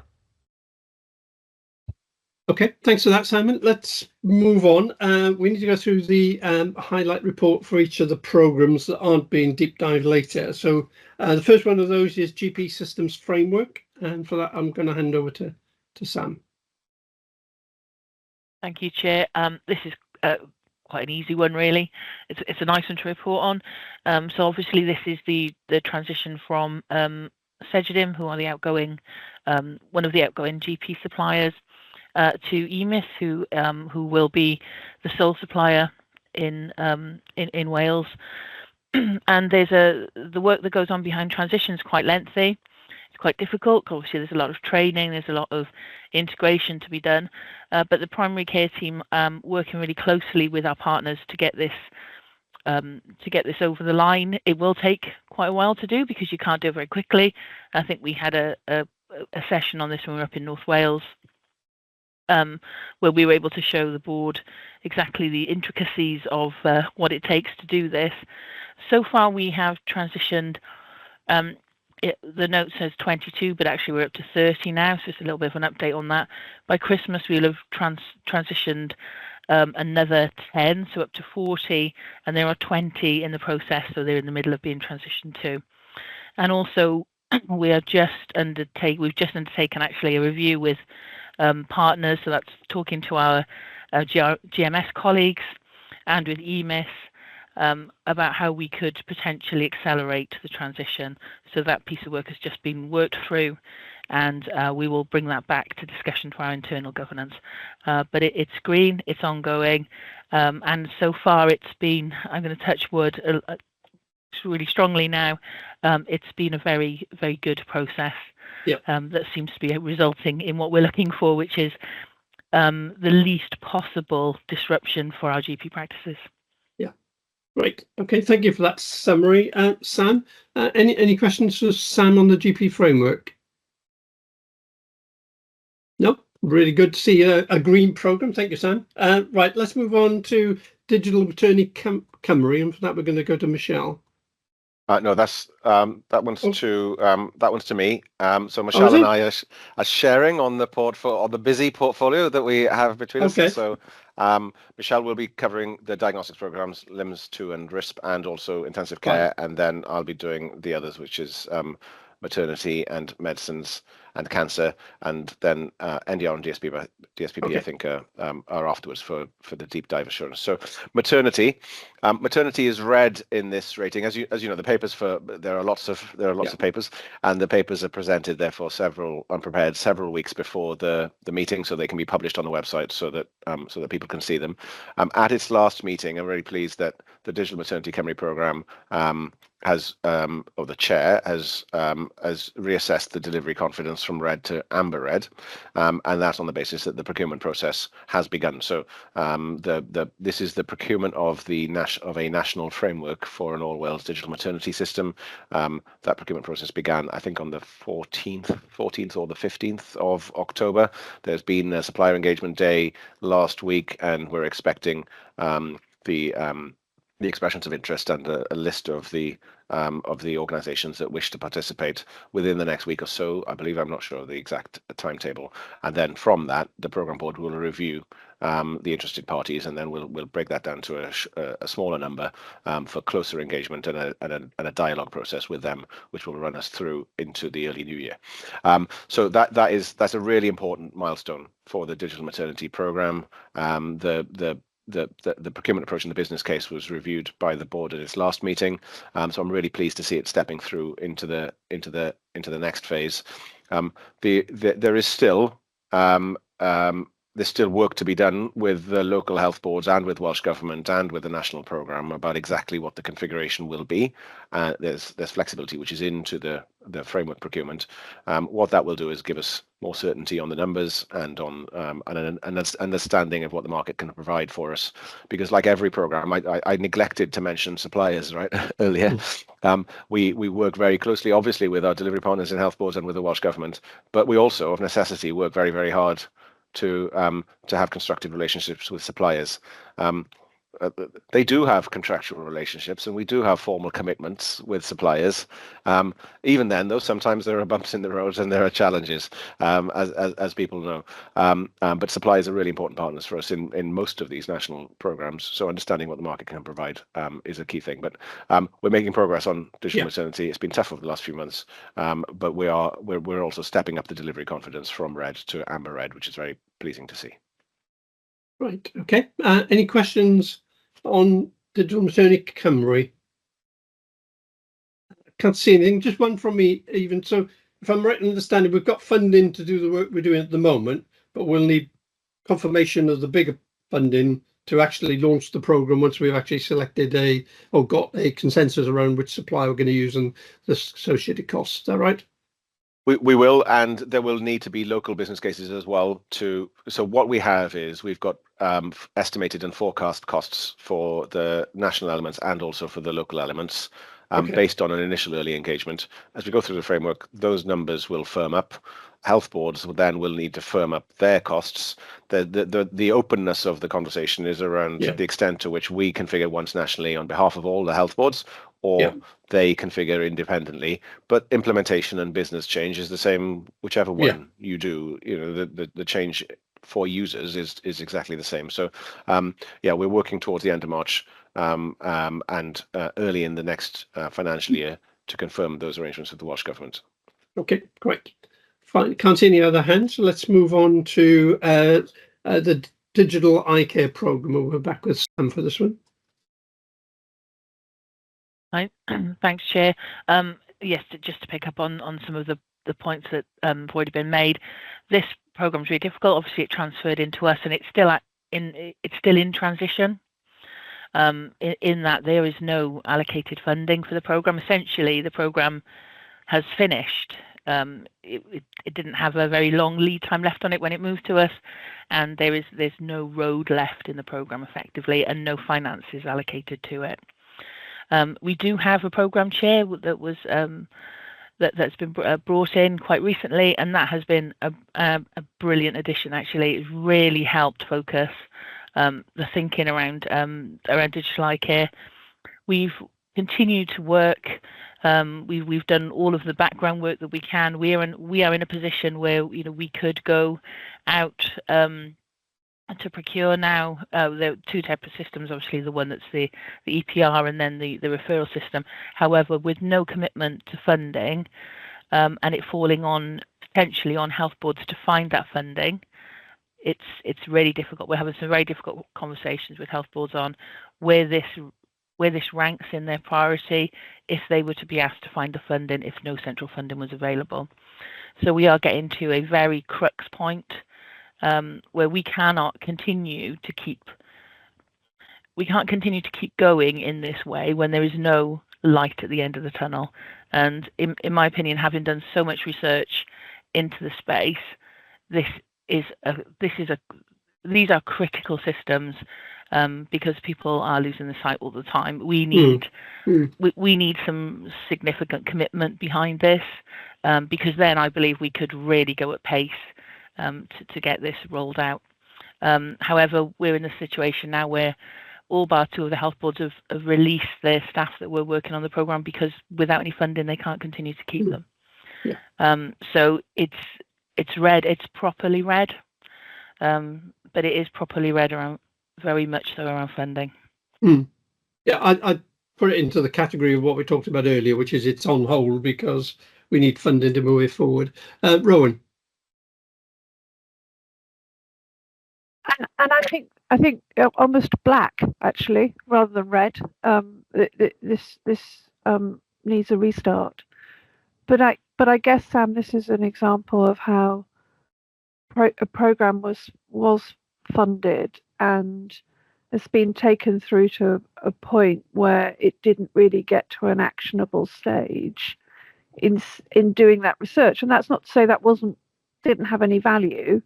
Okay, thanks for that, Simon. Let's move on. We need to go through the highlight report for each of the programs that aren't being deep dived later. So the first one of those is GP Systems Framework, and for that I'm going to hand over to Sam. Thank you, Chair. This is quite an easy one, really. It's a nice one to report on. So obviously this is the transition from Cegedim, who are the outgoing one of the outgoing GP suppliers, to EMIS, who will be the sole supplier in Wales. And there's the work that goes on behind transition is quite lengthy. It's quite difficult. Obviously, there's a lot of training. There's a lot of integration to be done. But the primary care team working really closely with our partners to get this over the line. It will take quite a while to do, because you can't do it very quickly. I think we had a session on this when we were up in North Wales, where we were able to show the board exactly the intricacies of what it takes to do this. So far, we have transitioned. The note says 22, but actually we're up to 30 now, so it's a little bit of an update on that. By Christmas, we'll have transitioned another 10, so up to 40, and there are 20 in the process, so they're in the middle of being transitioned too. And also, we've just undertaken actually a review with partners, so that's talking to our GMS colleagues and with EMIS about how we could potentially accelerate the transition. So that piece of work has just been worked through, and we will bring that back to discussion for our internal governance. But it's green, it's ongoing, and so far it's been, I'm going to touch wood really strongly now, it's been a very, very good process. Yep. That seems to be resulting in what we're looking for, which is the least possible disruption for our GP practices. Yeah, right. Okay, thank you for that summary, Sam. Any questions for Sam on the GP framework? No, really good to see a green program. Thank you, Sam. Right, let's move on to Digital Attorney Cymru, and for that we're going to go to Michelle. No, that's that one's to me. So is Michelle and it? I are sharing on the busy portfolio that we have between us. Okay. So Michelle will be covering the diagnostics programs, LIMS 2 and RISP, and also intensive care, and then I'll be doing the others, which is maternity and medicines and cancer, and then NDR and DSPP I think are afterwards for the deep dive assurance. So maternity is read in this rating, as you know, the papers there are lots of papers, and the papers are presented therefore prepared several weeks before the meeting, so they can be published on the website so that people can see them. At its last meeting, I'm very pleased that the Digital Maternity Cymru programme or the chair has reassessed the delivery confidence from red to amber red, and that's on the basis that the procurement process has begun. So this is the procurement of a national framework for an all-Wales digital maternity system. That procurement process began, I think, on the 14th or the 15th of October. There's been a supplier engagement day last week, and we're expecting the expressions of interest and a list of the organisations that wish to participate within the next week or so. I believe, I'm not sure of the exact timetable, and then from that, the programme board will review the interested parties, and then we'll break that down to a smaller number for closer engagement and a dialogue process with them, which will run us through into the early new year. So that's a really important milestone for the digital maternity programme. The procurement approach in the business case was reviewed by the board at its last meeting, so I'm really pleased to see it stepping through into the next phase. There's still work to be done with the local health boards and with Welsh Government and with the national programme about exactly what the configuration will be. There's flexibility which is into the framework procurement. What that will do is give us more certainty on the numbers and on an understanding of what the market can provide for us. Because like every programme, I neglected to mention suppliers earlier. We work very closely, obviously, with our delivery partners in health boards and with the Welsh Government, but we also, of necessity, work very, very hard to have constructive relationships with suppliers. They do have contractual relationships, and we do have formal commitments with suppliers. Even then, though, sometimes there are bumps in the road and there are challenges, as people know. But suppliers are really important partners for us in most of these national programs. So understanding what the market can provide is a key thing. But we're making progress on digital maternity. It's been tough over the last few months, but we're also stepping up the delivery confidence from red to amber red, which is very pleasing to see. Right. Okay. Any questions on Digital Maternity Cymru? Can't see anything. Just one from me, even. So, if I'm right in understanding, we've got funding to do the work we're doing at the moment, but we'll need confirmation of the bigger funding to actually launch the program once we've actually selected or got a consensus around which supplier we're going to use and the associated costs. Is that right? We will, and there will need to be local business cases as well. So what we have is we've got estimated and forecast costs for the national elements and also for the local elements, based on an initial early engagement. As we go through the framework, those numbers will firm up. Health boards will need to firm up their costs. The openness of the conversation is around the extent to which we configure once nationally on behalf of all the health boards, or they configure independently. But implementation and business change is the same, whichever one you do. You know, the change for users is exactly the same. So we're working towards the end of March and early in the next financial year to confirm those arrangements with the Welsh Government. Okay, great. Fine. Can't see any other hands. So let's move on to the digital eye care programme. We're back with Sam for this one. Hi. Thanks, Chair. Yes, just to pick up on some of the points that have already been made. This programme is really difficult. Obviously, it transferred into us, and it's still in transition. In that there is no allocated funding for the programme. Essentially, the programme has finished. It didn't have a very long lead time left on it when it moved to us, and there's no road left in the programme effectively, and no finances allocated to it. We do have a programme chair that was that's been brought in quite recently, and that has been a brilliant addition. Actually, it's really helped focus the thinking around digital eye care. We've continue to work. We've done all of the background work that we can. We are in a position where we could go out to procure now. There are two types of systems. Obviously, the one that's the EPR and then the referral system. However, with no commitment to funding, and it falling on potentially on health boards to find that funding, it's really difficult. We're having some very difficult conversations with health boards on where this ranks in their priority if they were to be asked to find the funding if no central funding was available. So we are getting to a very crux point where we cannot continue to keep going in this way when there is no light at the end of the tunnel. And in my opinion, having done so much research into the space, these are critical systems. Because people are losing the sight all the time. We need some significant commitment behind this, because then I believe we could really go at pace to get this rolled out. However, we're in a situation now where all bar two of the health boards have released their staff that were working on the programme because without any funding they can't continue to keep them. Yeah. So it's red, it's properly red, but it is properly red around, very much so, around funding. Yeah, I'd put it into the category of what we talked about earlier, which is it's on hold because we need funding to move it forward. Rowan. And I think almost black actually, rather than red. This needs a restart. But I guess, Sam, this is an example of how a program was funded and has been taken through to a point where it didn't really get to an actionable stage in doing that research. And that's not to say that didn't have any value,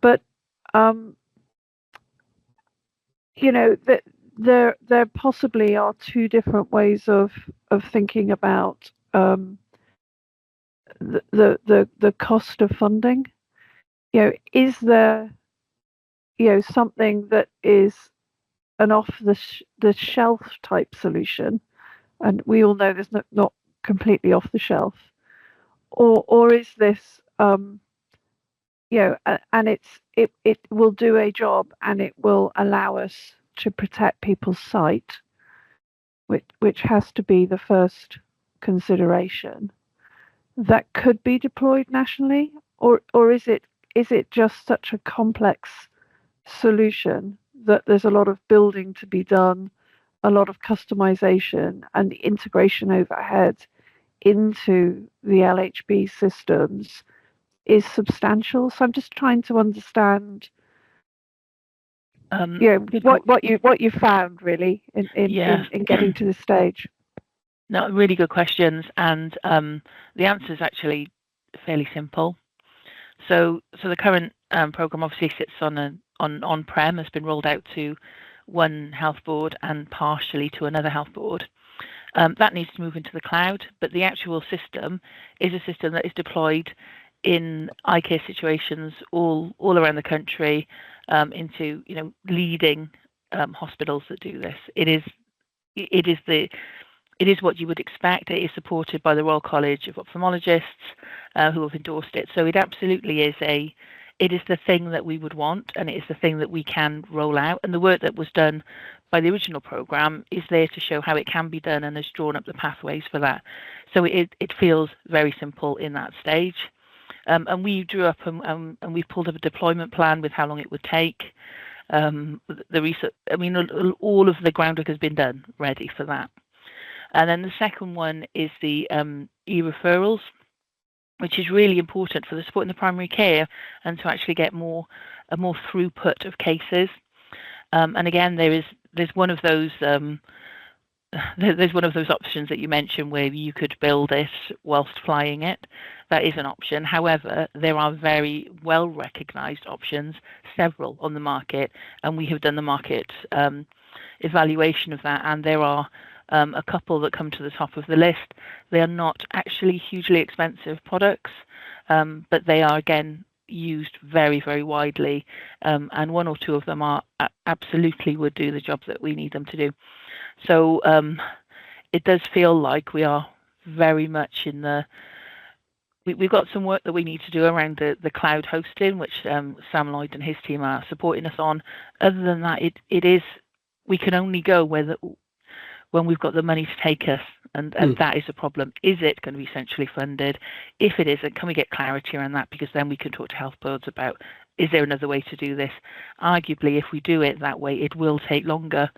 but that there possibly are two different ways of thinking about the cost of funding. Is there something that is an off the shelf type solution, and we all know there's not completely off the shelf, or is this and it will do a job and it will allow us to protect people's sight, which has to be the first consideration, that could be deployed nationally, or is it just such a complex solution that there's a lot of building to be done, a lot of customization, and the integration overhead into the LHB systems is substantial? So I'm just trying to understand what you found really in getting to this stage. No, really good questions, and the answer is actually fairly simple. So the current program obviously sits on-prem, has been rolled out to one health board and partially to another health board. That needs to move into the cloud, but the actual system is a system that is deployed in eye care situations all around the country, into leading hospitals that do this. It is what you would expect. It is supported by the Royal College of Ophthalmologists, who have endorsed it. So it absolutely is the thing that we would want, and it is the thing that we can roll out. And the work that was done by the original programme is there to show how it can be done and has drawn up the pathways for that. So it feels very simple in that stage. And we drew up and we've pulled up a deployment plan with how long it would take. The research, all of the groundwork has been done ready for that. And then the second one is the e-referrals, which is really important for the support in the primary care and to actually get a more throughput of cases. And again, there's one of those there's one of those options that you mentioned where you could bill this whilst flying it. That is an option. However, there are very well recognised options, several on the market, and we have done the market evaluation of that, and there are a couple that come to the top of the list. They are not actually hugely expensive products, but they are, again, used very, very widely, and one or two of them are absolutely would do the job that we need them to do. So it does feel like we are very much in the. We've got some work that we need to do around the cloud hosting, which Sam Lloyd and his team are supporting us on. Other than that, it is, we can only go when we've got the money to take us, and that is a problem. Is it going to be centrally funded? If it isn't, can we get clarity around that? Because then we can talk to health boards about, is there another way to do this? Arguably, if we do it that way, it will take longer,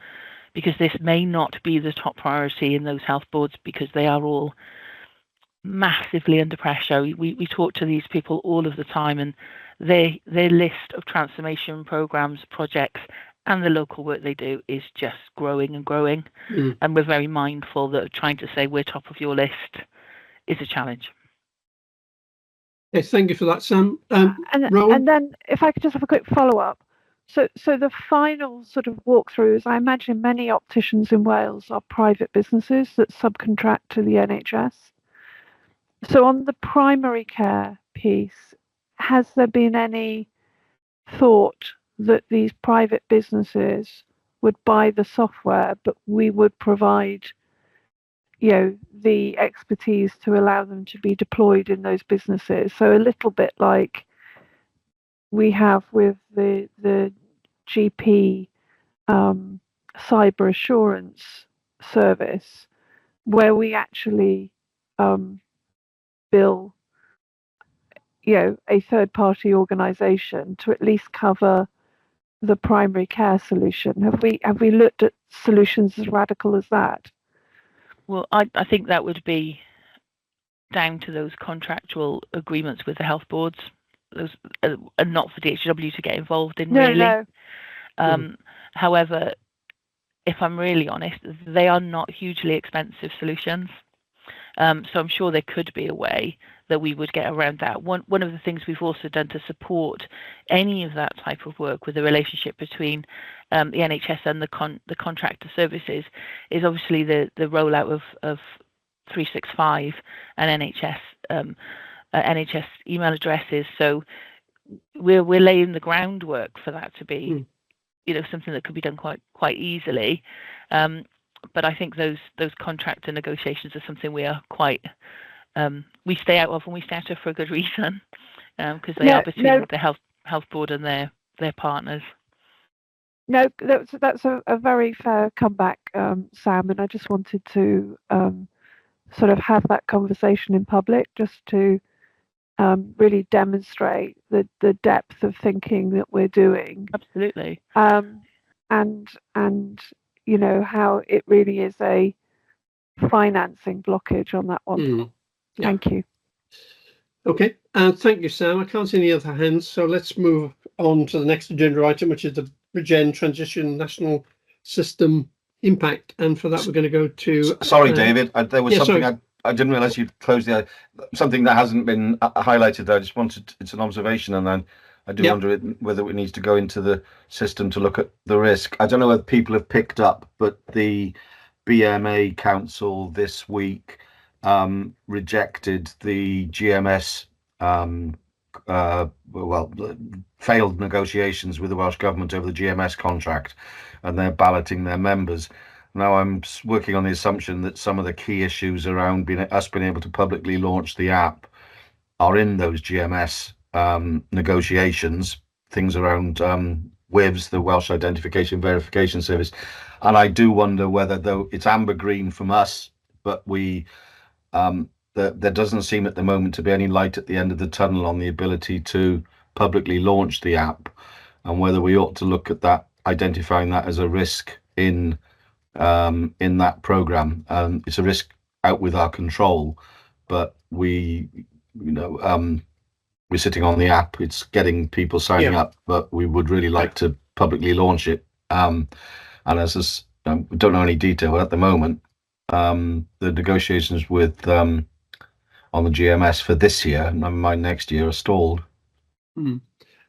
because this may not be the top priority in those health boards, because they are all massively under pressure. We talk to these people all of the time, and their list of transformation programs, projects, and the local work they do is just growing and growing. And we're very mindful that trying to say we're top of your list is a challenge. Yes, thank you for that, Sam. And then if I could just have a quick follow-up. So the final sort of walkthrough is, I imagine many opticians in Wales are private businesses that subcontract to the NHS. So on the primary care piece, has there been any thought that these private businesses would buy the software, but we would provide, the expertise to allow them to be deployed in those businesses? So a little bit like we have with the GP cyber assurance service, where we actually bill a third-party organization to at least cover the primary care solution. Have we looked at solutions as radical as that? Well, I think that would be down to those contractual agreements with the health boards, those and not for DHW to get involved in, really. No. However, if I'm really honest, they are not hugely expensive solutions. So I'm sure there could be a way that we would get around that. One of the things we've also done to support any of that type of work with the relationship between the NHS and the contractor services is obviously the rollout of 365 and NHS email addresses. So we're laying the groundwork for that to be something that could be done quite easily. But I think those contractor negotiations are something we are quite we stay out of, and we stay out of for a good reason, because they are between the health board and their partners. No, that's a very fair comeback, Sam, and I just wanted to sort of have that conversation in public, just to really demonstrate the depth of thinking that we're doing. Absolutely. And how it really is a financing blockage on that one. Yeah. Thank you. Okay, thank you, Sam. I can't see any other hands, so let's move on to the next agenda item, which is the Bridgend Transition National System Impact. And for that, we're going to go to... Sorry, David, there was something sorry. I didn't realise you'd closed something that hasn't been highlighted there. I just wanted, it's an observation, and then I do wonder whether it needs to go into the system to look at the risk. I don't know whether people have picked up, but the BMA Council this week rejected the GMS failed negotiations with the Welsh Government over the GMS contract, and they're balloting their members. Now I'm working on the assumption that some of the key issues around being able to publicly launch the app are in those GMS negotiations, things around WIVS, the Welsh Identification Verification Service. And I do wonder whether, though it's amber green from us, but there doesn't seem at the moment to be any light at the end of the tunnel on the ability to publicly launch the app, and whether we ought to look at that, identifying that as a risk in that program. It's a risk out with our control, but we're sitting on the app. It's getting people signing up, but we would really like to publicly launch it. And as we don't know any detail at the moment. The negotiations with on the GMS for this year and my next year are stalled.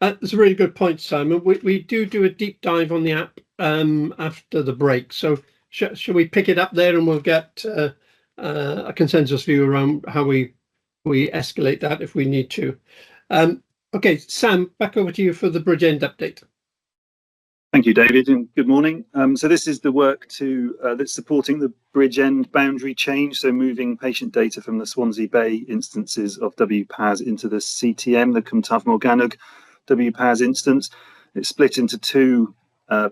That's a really good point, Simon. We do a deep dive on the app after the break. So shall we pick it up there, and we'll get a consensus view around how we escalate that if we need to. Okay, Sam, back over to you for the Bridgend update. Thank you, David, and good morning. So this is the work that's supporting the bridge end boundary change, so moving patient data from the Swansea Bay instances of WPAS into the CTM, the Cwmtaf Morgannwg WPAS instance. It's split into two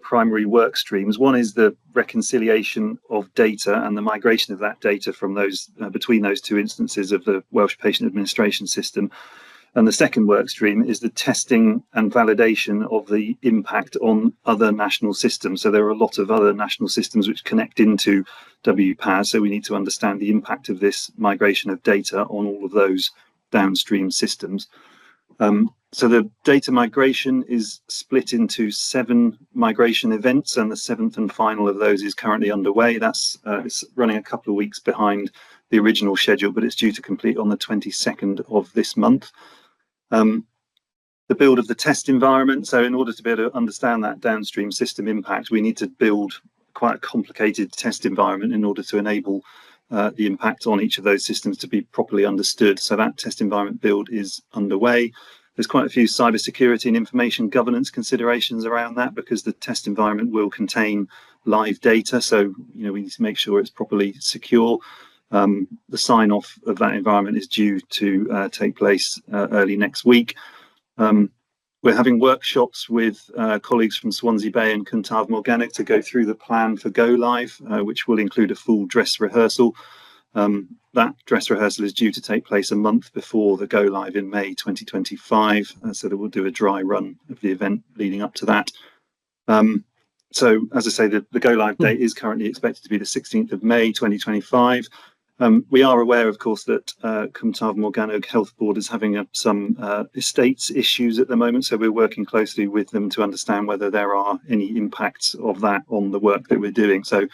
primary work streams. One is the reconciliation of data and the migration of that data from those between those two instances of the Welsh Patient Administration System. And the second work stream is the testing and validation of the impact on other national systems. So there are a lot of other national systems which connect into WPAS. So we need to understand the impact of this migration of data on all of those downstream systems. So the data migration is split into 7 migration events, and the 7th and final of those is currently underway. That's it's running a couple of weeks behind the original schedule, but it's due to complete on the 22nd of this month. The build of the test environment. So in order to be able to understand that downstream system impact, we need to build quite a complicated test environment in order to enable the impact on each of those systems to be properly understood. So that test environment build is underway. There's quite a few cybersecurity and information governance considerations around that, because the test environment will contain live data. So, we need to make sure it's properly secure. The sign off of that environment is due to take place early next week. We're having workshops with colleagues from Swansea Bay and Cwmtaf Morgannwg to go through the plan for go live, which will include a full dress rehearsal. That dress rehearsal is due to take place a month before the go live in May 2025, so that we'll do a dry run of the event leading up to that. So as I say, the go live date is currently expected to be the 16th of May 2025. We are aware, of course, that Cwmtaf Morgannwg Health Board is having some estates issues at the moment, so we're working closely with them to understand whether there are any impacts of that on the work that we're doing. So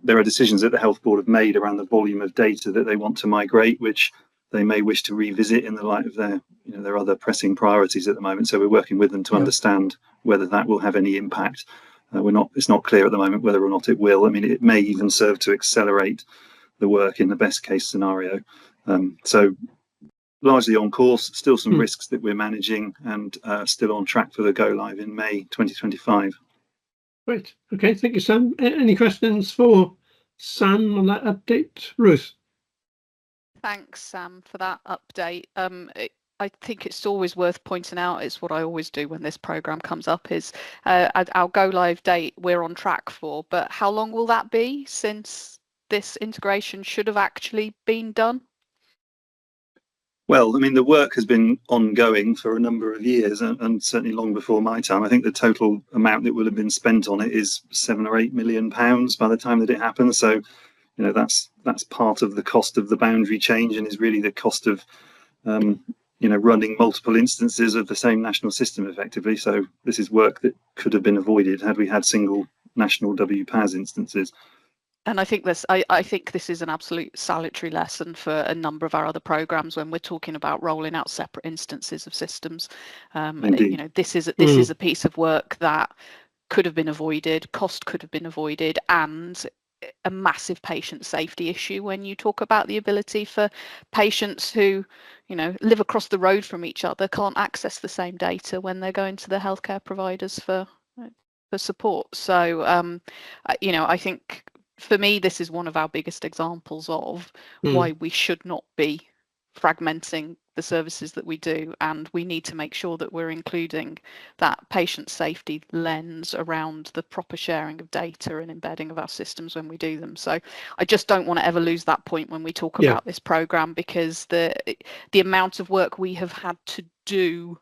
there are decisions that the Health Board have made around the volume of data that they want to migrate, which they may wish to revisit in the light of their other pressing priorities at the moment. So we're working with them to understand whether that will have any impact. It's not clear at the moment whether or not it will. I mean, it may even serve to accelerate the work in the best case scenario. So largely on course, still some risks that we're managing, and still on track for the go live in May 2025. Great. Okay, thank you, Sam. Any questions for Sam on that update? Ruth? Thanks, Sam, for that update. I think it's always worth pointing out, it's what I always do when this programme comes up, is our go live date we're on track for, but how long will that be since this integration should have actually been done? Well, I mean, the work has been ongoing for a number of years, and certainly long before my time. I think the total amount that will have been spent on it is £7 or £8 million by the time that it happens. So, that's part of the cost of the boundary change, and is really the cost of running multiple instances of the same national system effectively. So this is work that could have been avoided had we had single national WPAS instances. And I think this is an absolute salutary lesson for a number of our other programs when we're talking about rolling out separate instances of systems. This is a piece of work that could have been avoided, cost could have been avoided, and a massive patient safety issue when you talk about the ability for patients who live across the road from each other, can't access the same data when they're going to the healthcare providers for support. So I think for me, this is one of our biggest examples of why we should not be fragmenting the services that we do, and we need to make sure that we're including that patient safety lens around the proper sharing of data and embedding of our systems when we do them. So I just don't want to ever lose that point when we talk about this program, because the amount of work we have had to do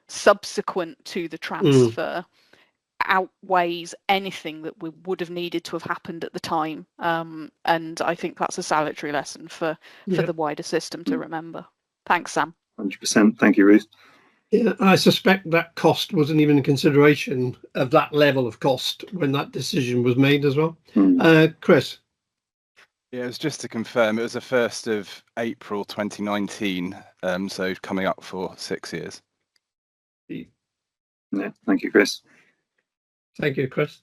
subsequent to the transfer outweighs anything that we would have needed to have happened at the time, and I think that's a salutary lesson for the wider system to remember. Thanks, Sam. 100%. Thank you, Ruth. Yeah, I suspect that cost wasn't even a consideration of that level of cost when that decision was made as well. Chris? Yeah, it was just to confirm, it was the 1st of April 2019, so coming up for 6 years. Yeah, thank you, Chris. Thank you, Chris.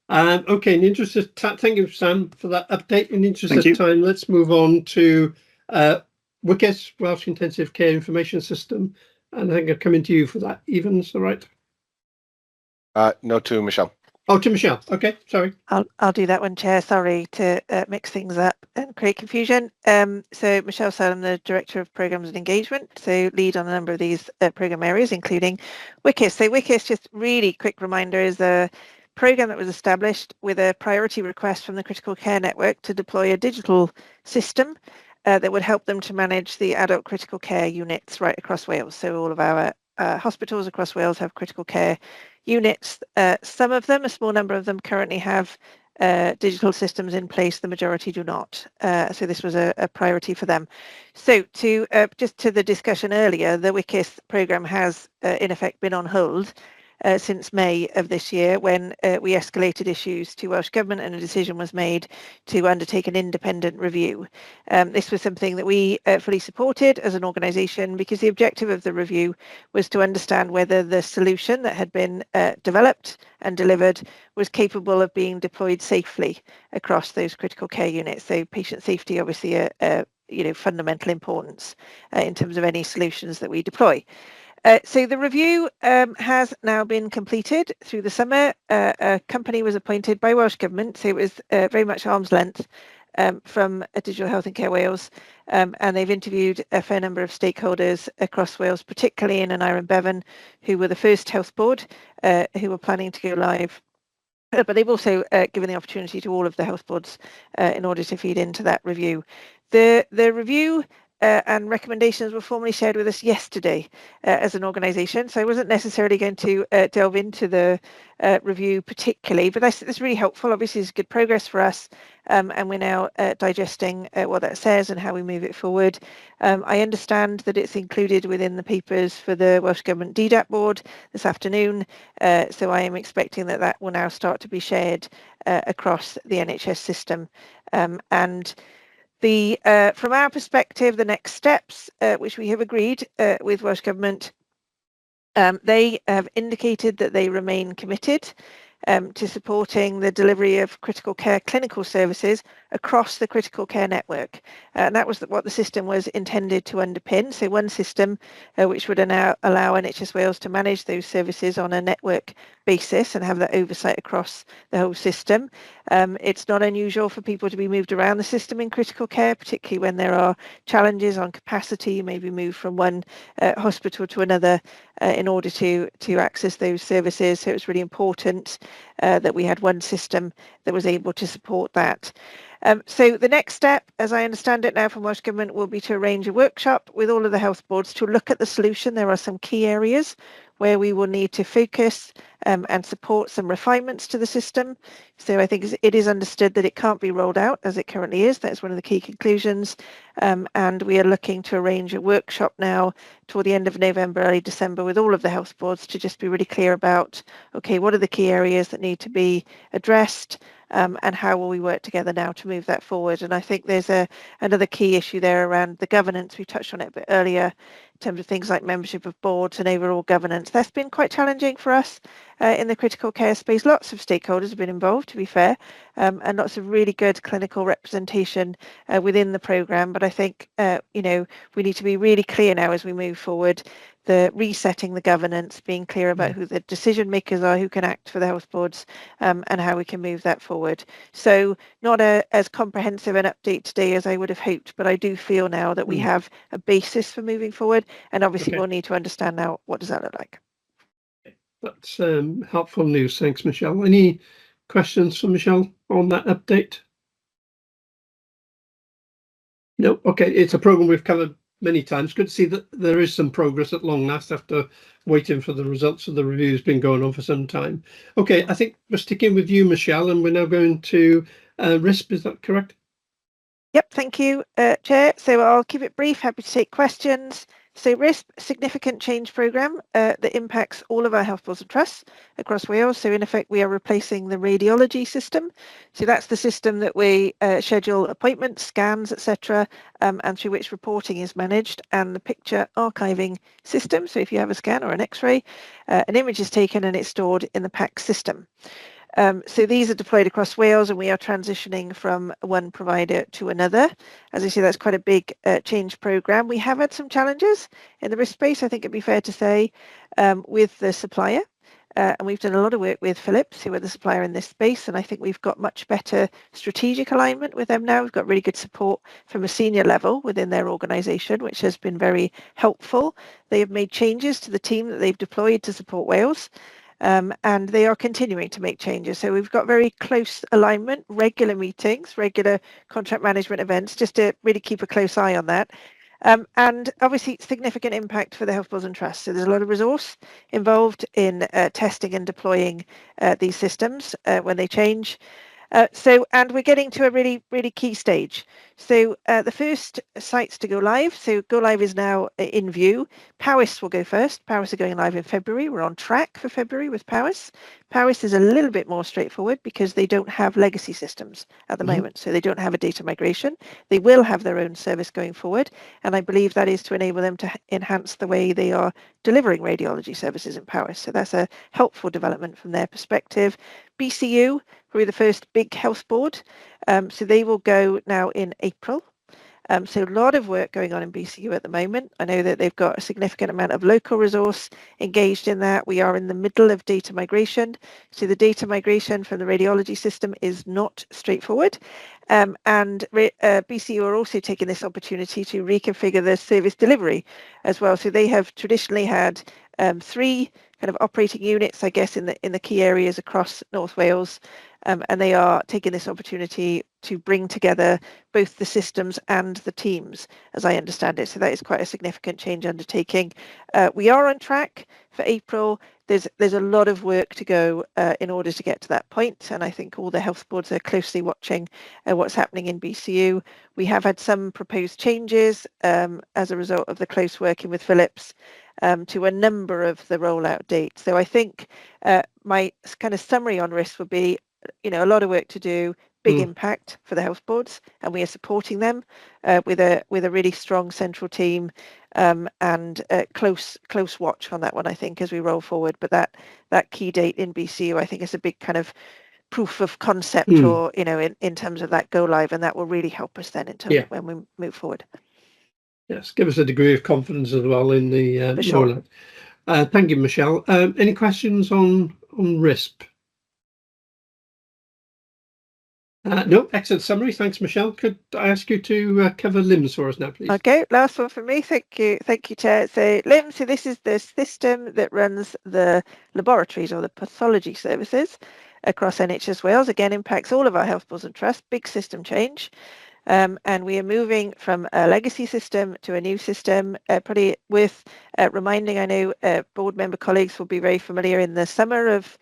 Okay, in the interest of time, thank you, Sam, for that update. In the interest of time, let's move on to WCIS, Welsh Intensive Care Information System, and I think I'll come into you for that. Even, is that right? No, to Michelle. Oh, to Michelle. Okay, sorry. I'll do that one, Chair. Sorry to mix things up and create confusion. So Michelle Salem, the Director of Programmes and Engagement, so lead on a number of these programme areas, including WICIS. So WICIS, just really quick reminder, is a programme that was established with a priority request from the Critical Care Network to deploy a digital system that would help them to manage the adult critical care units right across Wales. So all of our hospitals across Wales have critical care units. Some of them, a small number of them, currently have digital systems in place. The majority do not. So this was a priority for them. So to just to the discussion earlier, the WICIS programme has in effect been on hold since May of this year, when we escalated issues to Welsh Government and a decision was made to undertake an independent review. This was something that we fully supported as an organisation, because the objective of the review was to understand whether the solution that had been developed and delivered was capable of being deployed safely across those critical care units. So patient safety, obviously, fundamental importance in terms of any solutions that we deploy. So the review has now been completed through the summer. A company was appointed by Welsh Government, so it was very much arm's length from Digital Health and Care Wales, and they've interviewed a fair number of stakeholders across Wales, particularly in Aneurin Bevan, who were the first health board who were planning to go live. But they've also given the opportunity to all of the health boards in order to feed into that review. The review and recommendations were formally shared with us yesterday as an organisation. So I wasn't necessarily going to delve into the review particularly, but that's really helpful. Obviously, it's good progress for us, and we're now digesting what that says and how we move it forward. I understand that it's included within the papers for the Welsh Government DDAP board this afternoon, so I am expecting that will now start to be shared across the NHS system. And from our perspective, the next steps, which we have agreed with Welsh Government, they have indicated that they remain committed to supporting the delivery of critical care clinical services across the critical care network. And that was what the system was intended to underpin. So one system which would now allow NHS Wales to manage those services on a network basis and have that oversight across the whole system. It's not unusual for people to be moved around the system in critical care, particularly when there are challenges on capacity, maybe move from one hospital to another in order to access those services. So it's really important that we had one system that was able to support that. So the next step, as I understand it now from Welsh Government, will be to arrange a workshop with all of the health boards to look at the solution. There are some key areas where we will need to focus and support some refinements to the system. So I think it is understood that it can't be rolled out as it currently is. That's one of the key conclusions. And we are looking to arrange a workshop now toward the end of November, early December, with all of the health boards to just be really clear about, okay, what are the key areas that need to be addressed? And how will we work together now to move that forward? And I think there's another key issue there around the governance. We touched on it a bit earlier in terms of things like membership of boards and overall governance. That's been quite challenging for us in the critical care space. Lots of stakeholders have been involved, to be fair, and lots of really good clinical representation within the programme. But I think, we need to be really clear now as we move forward, the resetting the governance, being clear about who the decision makers are, who can act for the health boards, and how we can move that forward. So not as comprehensive an update today as I would have hoped, but I do feel now that we have a basis for moving forward, and obviously we'll need to understand now, what does that look like? That's helpful news. Thanks, Michelle. Any questions for Michelle on that update? No. Okay, it's a programme we've covered many times. Good to see that there is some progress at long last after waiting for the results of the review. Has been going on for some time. Okay, I think we're sticking with you, Michelle, and we're now going to RISP. Is that correct? Yep, thank you, Chair. So I'll keep it brief. Happy to take questions. So RISP, significant change programme that impacts all of our health boards and trusts across Wales. So in effect, we are replacing the radiology system. So that's the system that we schedule appointments, scans, etc., and through which reporting is managed, and the picture archiving system. So if you have a scan or an X-ray, an image is taken and it's stored in the PACS system. So these are deployed across Wales, and we are transitioning from one provider to another. As I say, that's quite a big change programme. We have had some challenges in the RISP space, I think it'd be fair to say, with the supplier. and we've done a lot of work with Philips, who are the supplier in this space, and I think we've got much better strategic alignment with them now. We've got really good support from a senior level within their organisation, which has been very helpful. They have made changes to the team that they've deployed to support Wales. And they are continuing to make changes. So we've got very close alignment, regular meetings, regular contract management events, just to really keep a close eye on that. And obviously significant impact for the health boards and trusts. So there's a lot of resource involved in testing and deploying these systems when they change. And we're getting to a really, really key stage. So the first sites to go live. So go live is now in view. Powys will go first. Powys are going live in February. We're on track for February with Powys. Powys is a little bit more straightforward because they don't have legacy systems at the moment. So they don't have a data migration. They will have their own service going forward. And I believe that is to enable them to enhance the way they are delivering radiology services in Powys. So that's a helpful development from their perspective. BCU, probably the first big health board. So they will go now in April. So a lot of work going on in BCU at the moment. I know that they've got a significant amount of local resource engaged in that. We are in the middle of data migration. So the data migration from the radiology system is not straightforward. And BCU are also taking this opportunity to reconfigure their service delivery as well. So they have traditionally had 3 kind of operating units, I guess, in the key areas across North Wales. And they are taking this opportunity to bring together both the systems and the teams, as I understand it. So that is quite a significant change undertaking. We are on track for April. There's a lot of work to go in order to get to that point, and I think all the health boards are closely watching what's happening in BCU. We have had some proposed changes as a result of the close working with Philips to a number of the rollout dates. So I think my kind of summary on risk would be, a lot of work to do, big impact for the health boards, and we are supporting them with a really strong central team and close watch on that one, I think, as we roll forward. But that key date in BCU, I think, is a big kind of proof of concept, or in terms of that go live, and that will really help us then in terms of when we move forward. Yes, give us a degree of confidence as well in the rollout. Thank you, Michelle. Any questions on RISP? No, excellent summary. Thanks, Michelle. Could I ask you to cover LIMS for us now, please? Okay, last one for me. Thank you, Chair. So LIMS, so this is the system that runs the laboratories or the pathology services across NHS Wales. Again, impacts all of our health boards and trusts. Big system change. And we are moving from a legacy system to a new system. Probably worth reminding, I know board member colleagues will be very familiar, in the summer of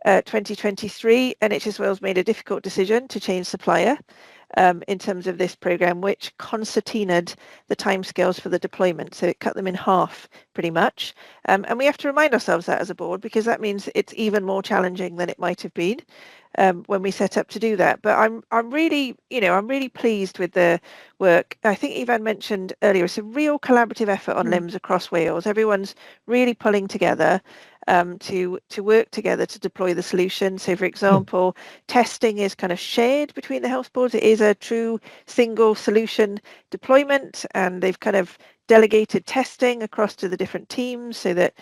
2023, NHS Wales made a difficult decision to change supplier in terms of this programme, which concertinaed the timescales for the deployment. So it cut them in half pretty much. And we have to remind ourselves that as a board, because that means it's even more challenging than it might have been when we set up to do that. But I'm really pleased with the work. I think Ivan mentioned earlier, it's a real collaborative effort on LIMS across Wales. Everyone's really pulling together to work together to deploy the solution. So, for example, testing is kind of shared between the health boards. It is a true single solution deployment, and they've kind of delegated testing across to the different teams so that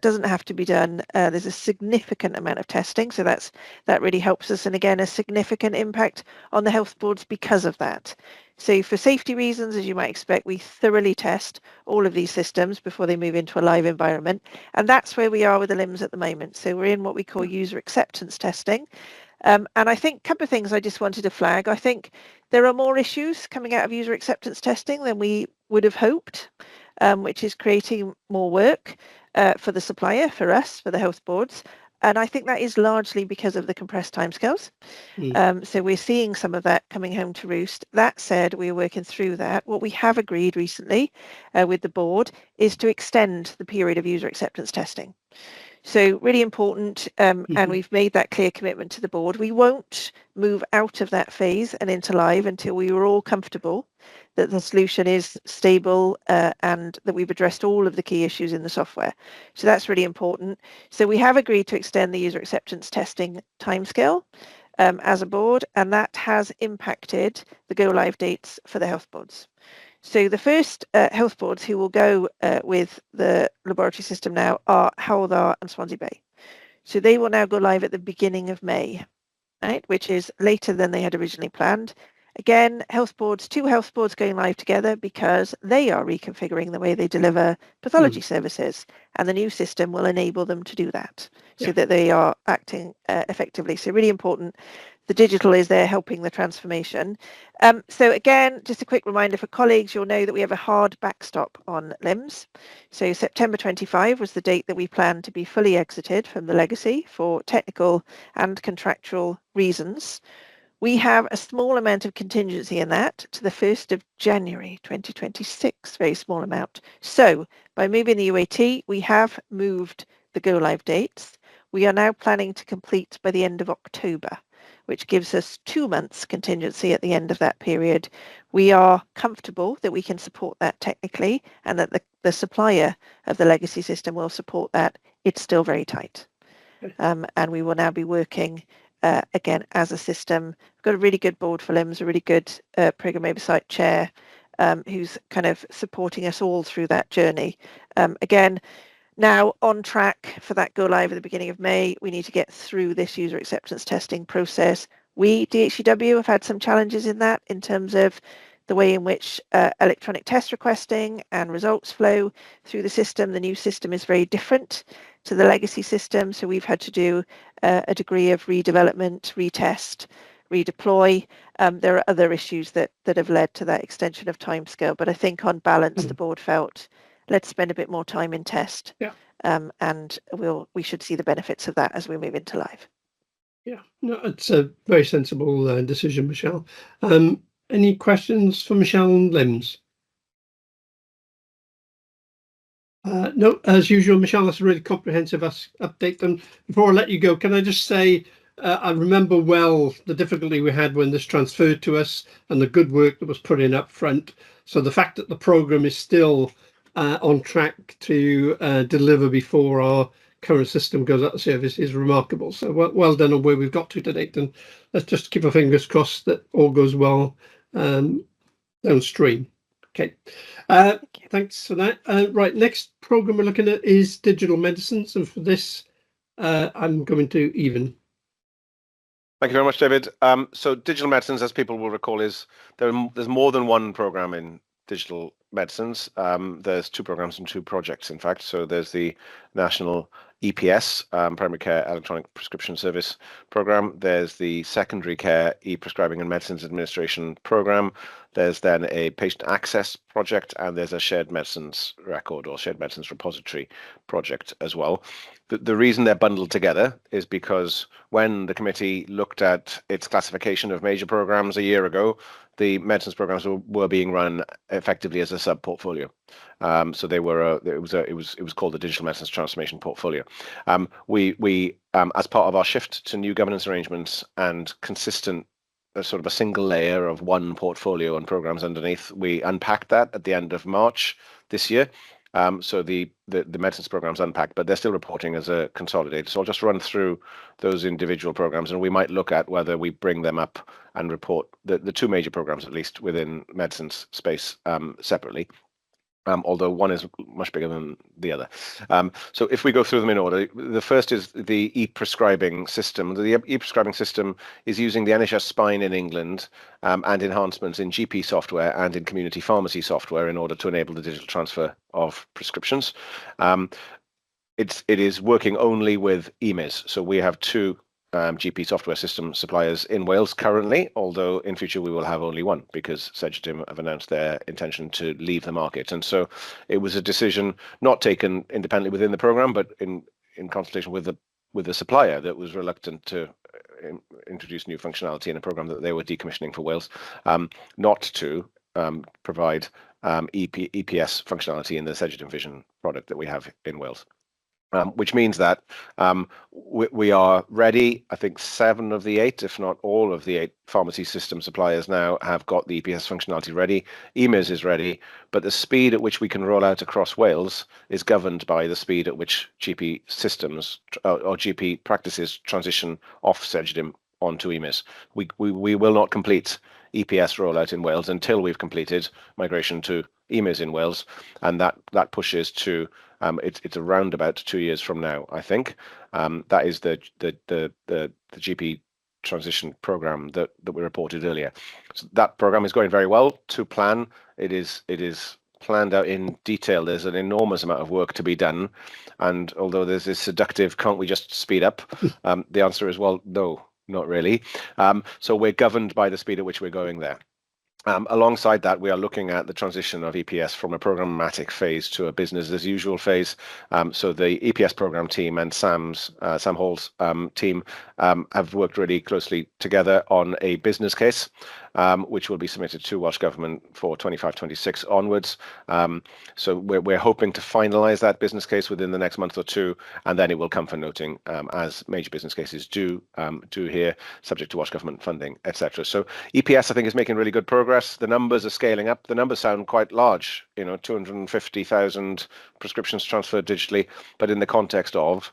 doesn't have to be done. There's a significant amount of testing, so that really helps us, and again, a significant impact on the health boards because of that. So for safety reasons, as you might expect, we thoroughly test all of these systems before they move into a live environment, and that's where we are with the LIMS at the moment. So we're in what we call user acceptance testing. And I think a couple of things I just wanted to flag. I think there are more issues coming out of user acceptance testing than we would have hoped, which is creating more work for the supplier, for us, for the health boards. And I think that is largely because of the compressed timescales. So we're seeing some of that coming home to roost. That said, we're working through that. What we have agreed recently with the board is to extend the period of user acceptance testing. So really important, and we've made that clear commitment to the board. We won't move out of that phase and into live until we were all comfortable that the solution is stable and that we've addressed all of the key issues in the software. So that's really important. So we have agreed to extend the user acceptance testing timescale as a board, and that has impacted the go live dates for the health boards. So the first health boards who will go with the laboratory system now are Hywel Dda and Swansea Bay. So they will now go live at the beginning of May, right, which is later than they had originally planned. Again, two health boards going live together because they are reconfiguring the way they deliver pathology services, and the new system will enable them to do that so that they are acting effectively. So really important. The digital is there helping the transformation. So again, just a quick reminder for colleagues, you'll know that we have a hard backstop on LIMS. So September 25 was the date that we planned to be fully exited from the legacy for technical and contractual reasons. We have a small amount of contingency in that to the 1st of January 2026, very small amount. So by moving the UAT, we have moved the go live dates. We are now planning to complete by the end of October, which gives us 2 months contingency at the end of that period. We are comfortable that we can support that technically and that the supplier of the legacy system will support that. It's still very tight. And we will now be working again as a system. We've got a really good board for LIMS, a really good program oversight chair who's kind of supporting us all through that journey. Again, now on track for that go live at the beginning of May. We need to get through this user acceptance testing process. We, DHCW, have had some challenges in that in terms of the way in which electronic test requesting and results flow through the system. The new system is very different to the legacy system, so we've had to do a degree of redevelopment, retest, redeploy. There are other issues that have led to that extension of timescale, but I think on balance the board felt let's spend a bit more time in test, and we should see the benefits of that as we move into live. Yeah, no, it's a very sensible decision, Michelle. Any questions for Michelle on LIMS? No, as usual, Michelle, that's a really comprehensive update. And before I let you go, can I just say, I remember well the difficulty we had when this transferred to us and the good work that was put in up front. So the fact that the programme is still on track to deliver before our current system goes out of service is remarkable. So well done on where we've got to date. And let's just keep our fingers crossed that all goes well downstream. Okay, thanks for that. Right, next program we're looking at is digital medicines, and for this I'm going to Evan. Thank you very much, David. So digital medicines, as people will recall, there's more than one program in digital medicines. There's 2 programs and 2 projects, in fact. So there's the National EPS, Primary Care Electronic Prescription Service program. There's the Secondary Care E-Prescribing and Medicines Administration program. There's then a patient access project, and there's a shared medicines record or shared medicines repository project as well. The reason they're bundled together is because when the committee looked at its classification of major programs a year ago, the medicines programs were being run effectively as a sub-portfolio. So they were it was called the Digital Medicines Transformation Portfolio. We as part of our shift to new governance arrangements and consistent sort of a single layer of one portfolio and programs underneath, we unpacked that at the end of March this year. So the medicines programs unpacked, but they're still reporting as a consolidated. So I'll just run through those individual programs, and we might look at whether we bring them up and report the 2 major programs, at least within medicines space, separately. Although one is much bigger than the other. So if we go through them in order, the first is the e-prescribing system. The e-prescribing system is using the NHS Spine in England and enhancements in GP software and in community pharmacy software in order to enable the digital transfer of prescriptions. It is working only with EMIS. So we have 2 GP software system suppliers in Wales currently, although in future we will have only one because Cegedim have announced their intention to leave the market. And so it was a decision not taken independently within the program, but in consultation with the supplier that was reluctant to introduce new functionality in a program that they were decommissioning for Wales, not to provide EPS functionality in the Cegedim Vision product that we have in Wales. Which means that we are ready. I think 7 of the 8, if not all of the 8 pharmacy system suppliers now have got the EPS functionality ready. EMIS is ready, but the speed at which we can roll out across Wales is governed by the speed at which GP systems or GP practices transition off Cegedim onto EMIS. We will not complete EPS rollout in Wales until we've completed migration to EMAs in Wales, and that pushes to it's around about 2 years from now, I think. That is the GP transition program that we reported earlier. So that program is going very well to plan. It is planned out in detail. There's an enormous amount of work to be done, and although there's this seductive, can't we just speed up? The answer is, well, no, not really. So we're governed by the speed at which we're going there. Alongside that, we are looking at the transition of EPS from a programmatic phase to a business as usual phase. So the EPS program team and Sam Hall's team have worked really closely together on a business case, which will be submitted to Welsh Government for 25-26 onwards. So we're hoping to finalise that business case within the next month or two, and then it will come for noting as major business cases do here, subject to Welsh Government funding, etc. So EPS, I think, is making really good progress. The numbers are scaling up. The numbers sound quite large, 250,000 prescriptions transferred digitally, but in the context of,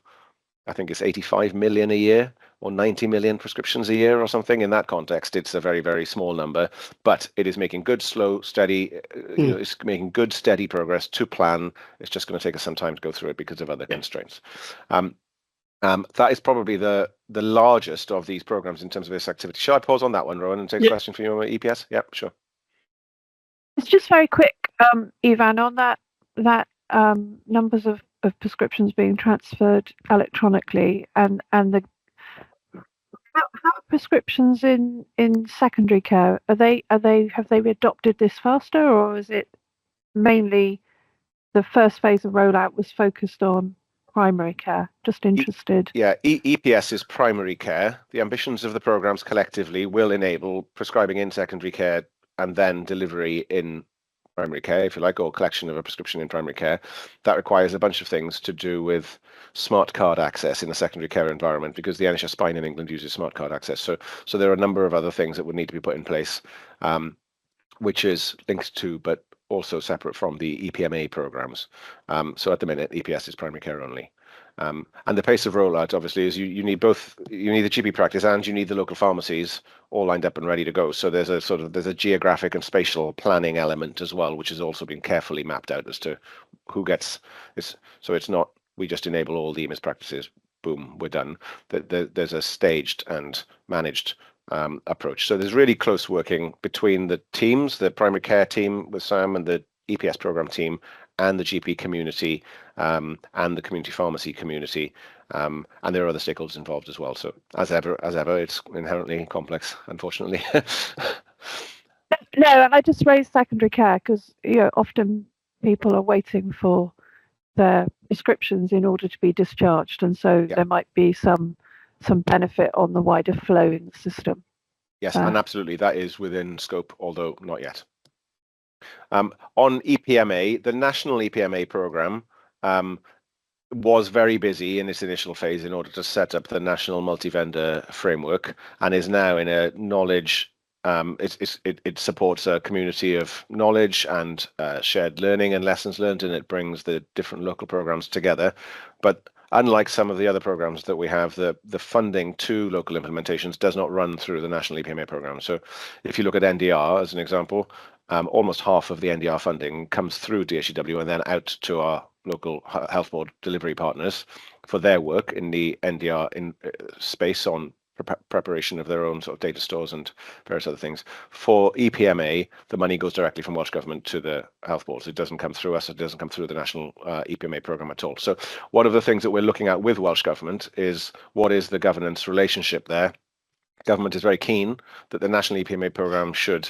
I think it's 85 million a year or 90 million prescriptions a year or something. In that context, it's a very, very small number, but it is making good, slow, steady, it's making good, steady progress to plan. It's just going to take us some time to go through it because of other constraints. That is probably the largest of these programs in terms of its activity. Shall I pause on that one, Rowan, and take a question for you on EPS? Yeah, sure. It's just very quick, Ivan, on that numbers of prescriptions being transferred electronically, and the how are prescriptions in secondary care? Have they adopted this faster, or is it mainly the first phase of rollout was focused on primary care? Just interested. EPS is primary care. The ambitions of the programs collectively will enable prescribing in secondary care and then delivery in primary care, if you like, or collection of a prescription in primary care. That requires a bunch of things to do with smart card access in a secondary care environment, because the NHS Spine in England uses smart card access. So there are a number of other things that would need to be put in place, which is linked to, but also separate from, the EPMA programs. So at the minute, EPS is primary care only. And the pace of rollout, obviously, is you need both. You need the GP practice and you need the local pharmacies all lined up and ready to go. So there's a geographic and spatial planning element as well, which has also been carefully mapped out as to who gets this. So it's not we just enable all the EMIS practices, boom, we're done. There's a staged and managed approach. So there's really close working between the teams, the primary care team with Sam and the EPS program team, and the GP community and the community pharmacy community, and there are other stakeholders involved as well. So as ever, it's inherently complex, unfortunately. No, and I just raised secondary care because often people are waiting for their prescriptions in order to be discharged, and so there might be some benefit on the wider flow in the system. Yes, and absolutely, that is within scope, although not yet. On EPMA, the national EPMA program was very busy in its initial phase in order to set up the national multi-vendor framework, and is now in a knowledge. It supports a community of knowledge and shared learning and lessons learned, and it brings the different local programs together. But unlike some of the other programs that we have, the funding to local implementations does not run through the national EPMA program. So if you look at NDR as an example, almost half of the NDR funding comes through DHEW and then out to our local health board delivery partners for their work in the NDR space on preparation of their own sort of data stores and various other things. For EPMA, the money goes directly from Welsh Government to the health boards. It doesn't come through us. It doesn't come through the national EPMA program at all. So one of the things that we're looking at with Welsh Government is what is the governance relationship there. Government is very keen that the national EPMA program should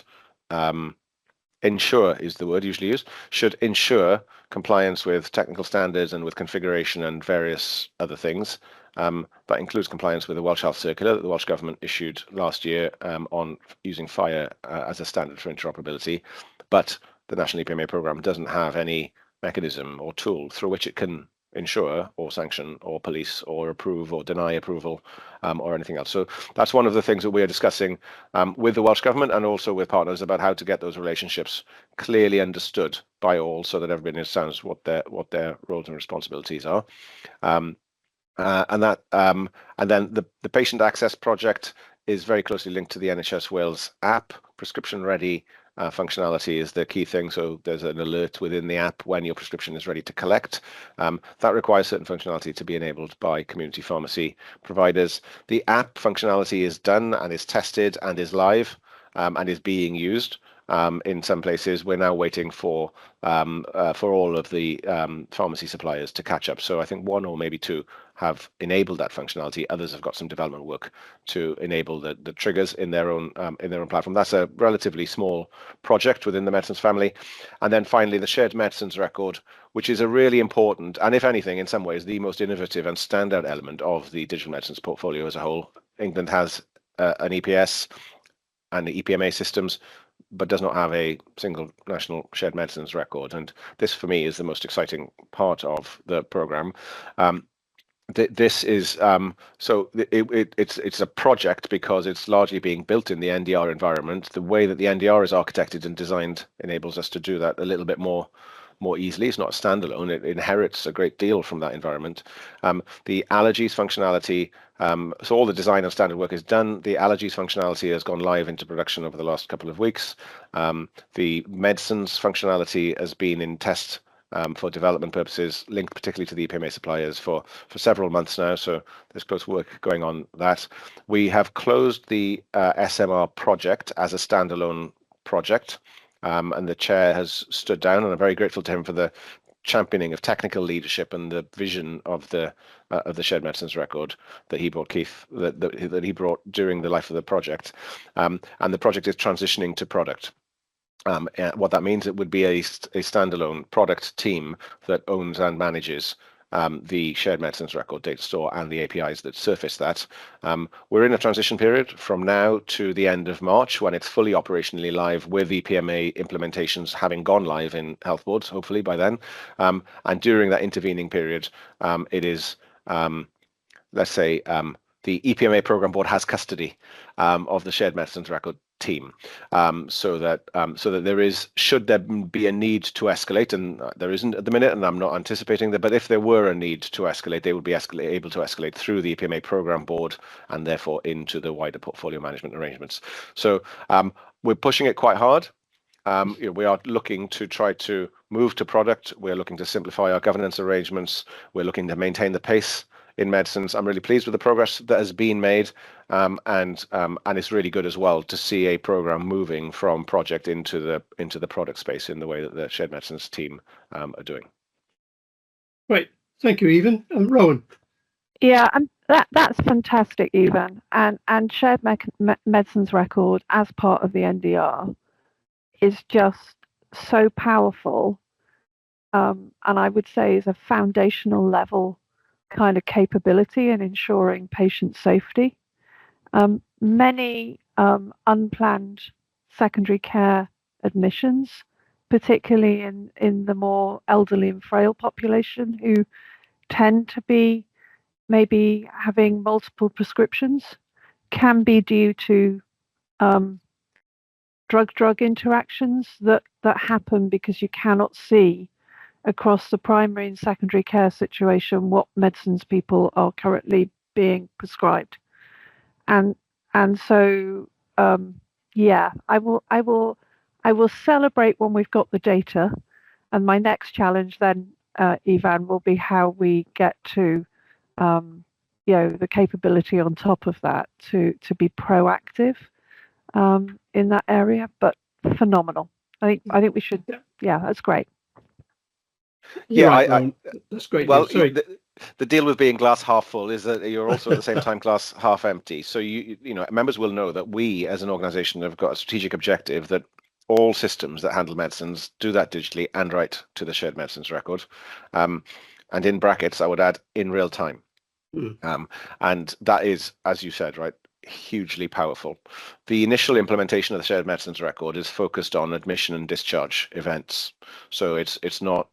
ensure, is the word usually used, should ensure compliance with technical standards and with configuration and various other things. That includes compliance with the Welsh Health Circular that the Welsh Government issued last year on using FHIR as a standard for interoperability. But the National EPMA programme doesn't have any mechanism or tool through which it can ensure or sanction or police or approve or deny approval or anything else. So that's one of the things that we are discussing with the Welsh Government and also with partners about how to get those relationships clearly understood by all, so that everybody understands what their roles and responsibilities are. And then the patient access project is very closely linked to the NHS Wales app, prescription ready functionality is the key thing. So there's an alert within the app when your prescription is ready to collect. That requires certain functionality to be enabled by community pharmacy providers. The app functionality is done and is tested and is live and is being used. In some places, we're now waiting for all of the pharmacy suppliers to catch up. So I think one or maybe two have enabled that functionality. Others have got some development work to enable the triggers in their own platform. That's a relatively small project within the medicines family. And then finally, the shared medicines record, which is a really important, and if anything, in some ways, the most innovative and standout element of the digital medicines portfolio as a whole. England has an EPS and the EPMA systems, but does not have a single national shared medicines record. And this, for me, is the most exciting part of the programme. This is it's a project because it's largely being built in the NDR environment. The way that the NDR is architected and designed enables us to do that a little bit more easily. It's not a standalone. It inherits a great deal from that environment. The allergies functionality, so all the design and standard work is done. The allergies functionality has gone live into production over the last couple of weeks. The medicines functionality has been in test for development purposes, linked particularly to the EPMA suppliers for several months now. So there's close work going on that. We have closed the SMR project as a standalone project. And the chair has stood down, and I'm very grateful to him for the championing of technical leadership and the vision of the shared medicines record that he brought, Keith, that he brought during the life of the project. And the project is transitioning to product. What that means, it would be a standalone product team that owns and manages the shared medicines record data store and the APIs that surface that. We're in a transition period from now to the end of March, when it's fully operationally live, with EPMA implementations having gone live in health boards, hopefully by then. And during that intervening period, it is, let's say, the EPMA program board has custody of the shared medicines record team, so that there is, should there be a need to escalate, and there isn't at the minute, and I'm not anticipating that, but if there were a need to escalate, they would be able to escalate through the EPMA program board and therefore into the wider portfolio management arrangements. So we're pushing it quite hard. We are looking to try to move to product. We're looking to simplify our governance arrangements. We're looking to maintain the pace in medicines. I'm really pleased with the progress that has been made, and it's really good as well to see a program moving from project into the product space in the way that the shared medicines team are doing. Right, thank you, Evan. Rowan. Yeah, and that's fantastic, Evan. And shared medicines record as part of the NDR is just so powerful, and I would say is a foundational level kind of capability in ensuring patient safety. Many unplanned secondary care admissions, particularly in the more elderly and frail population, who tend to be maybe having multiple prescriptions, can be due to drug-drug interactions that happen because you cannot see across the primary and secondary care situation what medicines people are currently being prescribed. And so yeah, I will celebrate when we've got the data. And my next challenge then, Evan, will be how we get to the capability on top of that to be proactive in that area. But phenomenal. I think we should. Yeah, that's great. Yeah, that's great. Well, the deal with being glass half full is that you're also at the same time glass half empty. So you know, members will know that we as an organisation have got a strategic objective that all systems that handle medicines do that digitally and write to the shared medicines record. And in brackets, I would add in real time. And that is, as you said, right, hugely powerful. The initial implementation of the shared medicines record is focused on admission and discharge events. So it's not,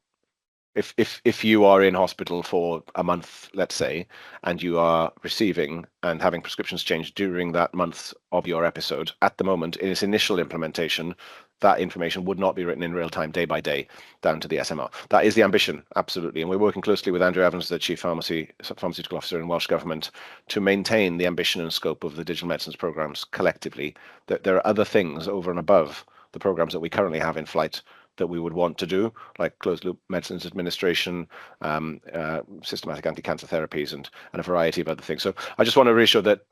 if you are in hospital for a month, let's say, and you are receiving and having prescriptions changed during that month of your episode, at the moment in its initial implementation, that information would not be written in real time, day by day, down to the SMR. That is the ambition, absolutely. And we're working closely with Andrew Evans, the Chief Pharmaceutical Officer in Welsh Government, to maintain the ambition and scope of the digital medicines programs collectively. That there are other things over and above the programs that we currently have in flight that we would want to do, like closed loop medicines administration, systematic anti-cancer therapies, and a variety of other things. So I just want to reassure that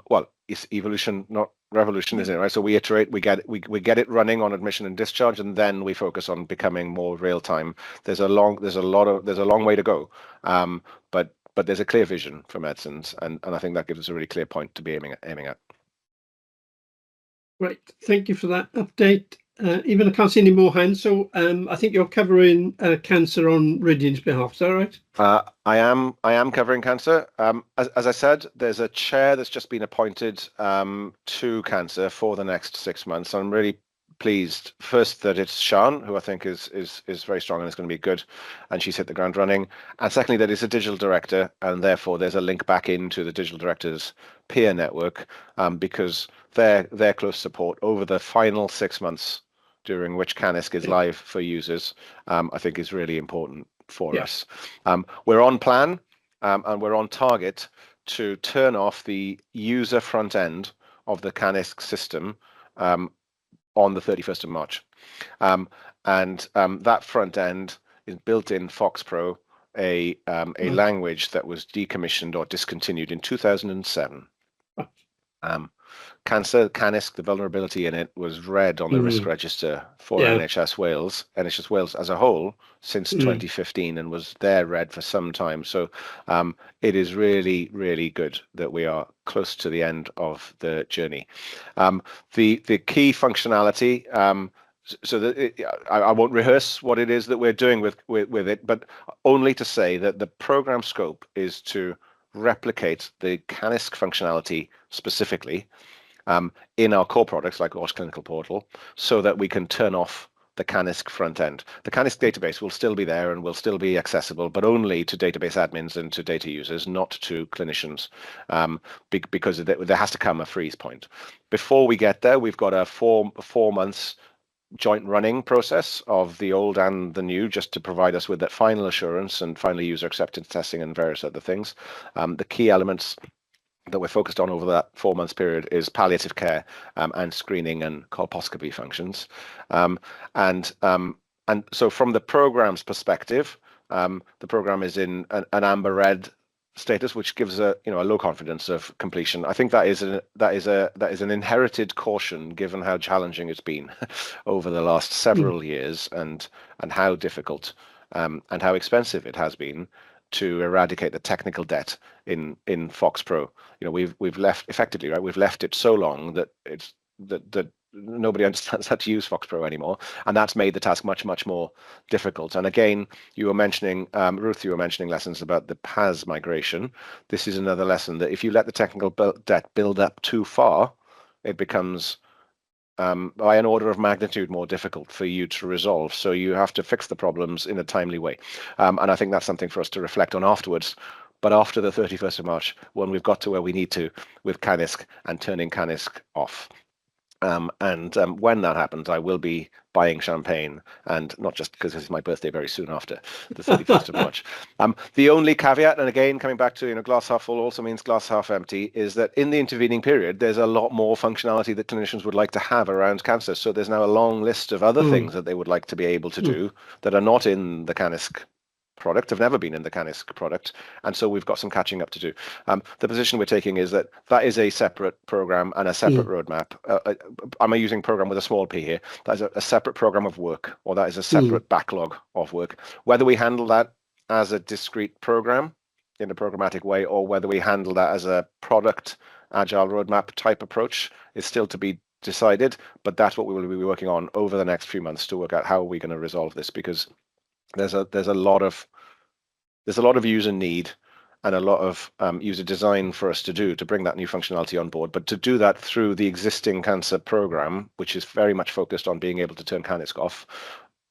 well, it's evolution, not revolution, isn't it? Right. So we iterate, we get it running on admission and discharge, and then we focus on becoming more real time. There's a long way to go, but there's a clear vision for medicines, and I think that gives us a really clear point to be aiming at. Right, thank you for that update. Even I can't see any more hands, so I think you're covering cancer on Ridian's behalf. Is that right? I am covering cancer. As I said, there's a chair that's just been appointed to cancer for the next 6 months. I'm really pleased first that it's Sian, who I think is very strong and is going to be good, and she's hit the ground running. And secondly, that it's a digital director, and therefore there's a link back into the digital directors peer network, because their close support over the final 6 months during which CANISC is live for users, I think is really important for us. We're on plan and we're on target to turn off the user front end of the CANISC system on the 31st of March. That front end is built in FoxPro, a language that was decommissioned or discontinued in 2007. CANISC, the vulnerability in it was read on the risk register for NHS Wales as a whole since 2015, and was there read for some time. So it is really, really good that we are close to the end of the journey. The key functionality, so that I won't rehearse what it is that we're doing with it, but only to say that the program scope is to replicate the CANISC functionality specifically in our core products like Watch Clinical Portal, so that we can turn off the CANISC front end. The CANISC database will still be there and will still be accessible, but only to database admins and to data users, not to clinicians, because there has to come a freeze point. Before we get there, we've got a four months joint running process of the old and the new, just to provide us with that final assurance and final user acceptance testing and various other things. The key elements that we're focused on over that 4 months period is palliative care and screening and colposcopy functions. And so from the program's perspective, the program is in an amber red status, which gives a low confidence of completion. I think that is an inherited caution, given how challenging it's been over the last several years, and how difficult and how expensive it has been to eradicate the technical debt in FoxPro. We've left it so long that that nobody understands how to use FoxPro anymore, and that's made the task much more difficult. And again, you were mentioning, Ruth, lessons about the PAS migration. This is another lesson that if you let the technical debt build up too far, it becomes by an order of magnitude more difficult for you to resolve. So you have to fix the problems in a timely way. And I think that's something for us to reflect on afterwards. But after the 31st of March, when we've got to where we need to with CANISC and turning CANISC off. When that happens, I will be buying champagne, and not just because this is my birthday very soon after the 31st of March. The only caveat, and again, coming back to glass half full also means glass half empty, is that in the intervening period, there's a lot more functionality that clinicians would like to have around cancer. So there's now a long list of other things that they would like to be able to do that are not in the CANISC product, have never been in the CANISC product, and so we've got some catching up to do. The position we're taking is that is a separate program and a separate roadmap. I'm using program with a small p here. That is a separate program of work, or that is a separate backlog of work. Whether we handle that as a discrete program in a programmatic way, or whether we handle that as a product agile roadmap type approach is still to be decided, but that's what we will be working on over the next few months to work out how are we going to resolve this, because there's a lot of user need and a lot of user design for us to do to bring that new functionality on board. But to do that through the existing cancer program, which is very much focused on being able to turn CANISC off,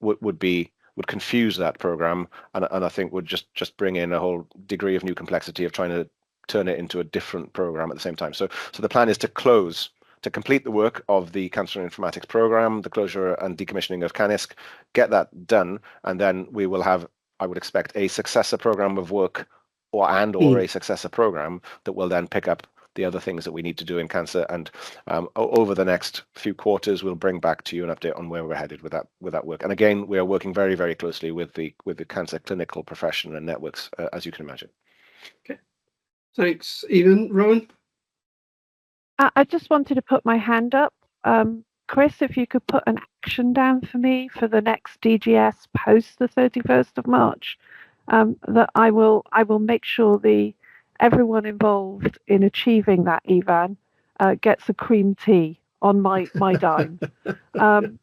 would confuse that program, and I think would just bring in a whole degree of new complexity of trying to turn it into a different program at the same time. So the plan is to complete the work of the cancer informatics program, the closure and decommissioning of CANISC, get that done, and then we will have, I would expect, a successor program of work or a successor program that will then pick up the other things that we need to do in cancer. And over the next few quarters, we'll bring back to you an update on where we're headed with that work. And again, we are working very, very closely with the cancer clinical profession and networks, as you can imagine. Okay, thanks, Ian. Rowan? I just wanted to put my hand up. Chris, if you could put an action down for me for the next DGS post the 31st of March, that I will make sure everyone involved in achieving that, Ivan, gets a cream tea on my dime. And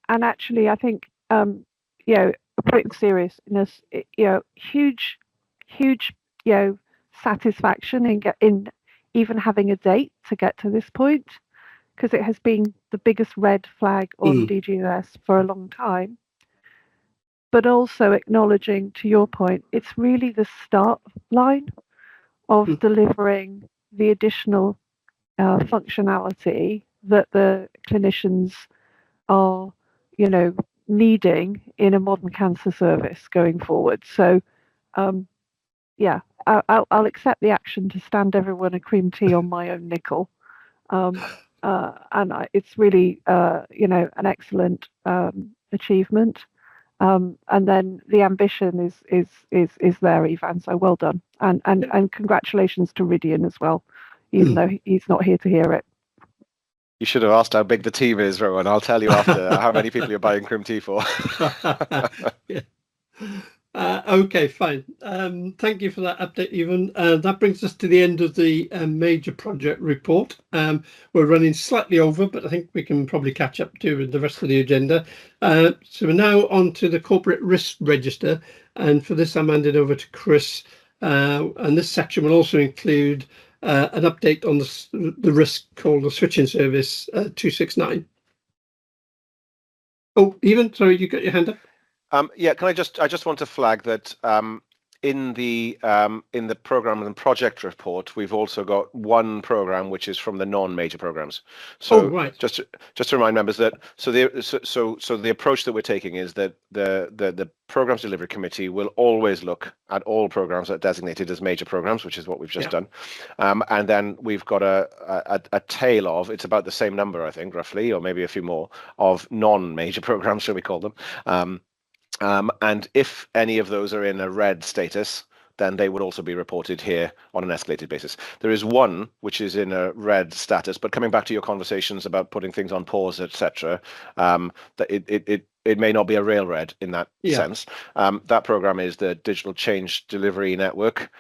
actually, I think in seriousness, huge satisfaction in even having a date to get to this point, because it has been the biggest red flag on DGS for a long time. But also acknowledging, to your point, it's really the start line of delivering the additional functionality that the clinicians are, needing in a modern cancer service going forward. So, I'll accept the action to stand everyone a cream tea on my own nickel. And it's really, an excellent achievement. And then the ambition is there, Ivan. So well done, and congratulations to Rydian as well, even though he's not here to hear it. You should have asked how big the team is, Rowan. I'll tell you after how many people you're buying cream tea for. Yeah. Okay, fine. Thank you for that update, Ivan. That brings us to the end of the major project report. We're running slightly over, but I think we can probably catch up to the rest of the agenda. So we're now on to the corporate risk register. And for this, I'm handed over to Chris. And this section will also include an update on the risk called the switching service 269. Oh, Ivan, sorry, you got your hand up. Yeah, I just want to flag that in the program and project report, we've also got one program which is from the non-major programs. So right. just to remind members that the approach that we're taking is that the programs delivery committee will always look at all programs that are designated as major programs, which is what we've just done. And then we've got a tail of, it's about the same number, I think, roughly, or maybe a few more, of non-major programs, shall we call them. And if any of those are in a red status, then they would also be reported here on an escalated basis. There is one which is in a red status, but coming back to your conversations about putting things on pause, etc., that it may not be a real red in that sense. That program is the Digital Change Delivery Network.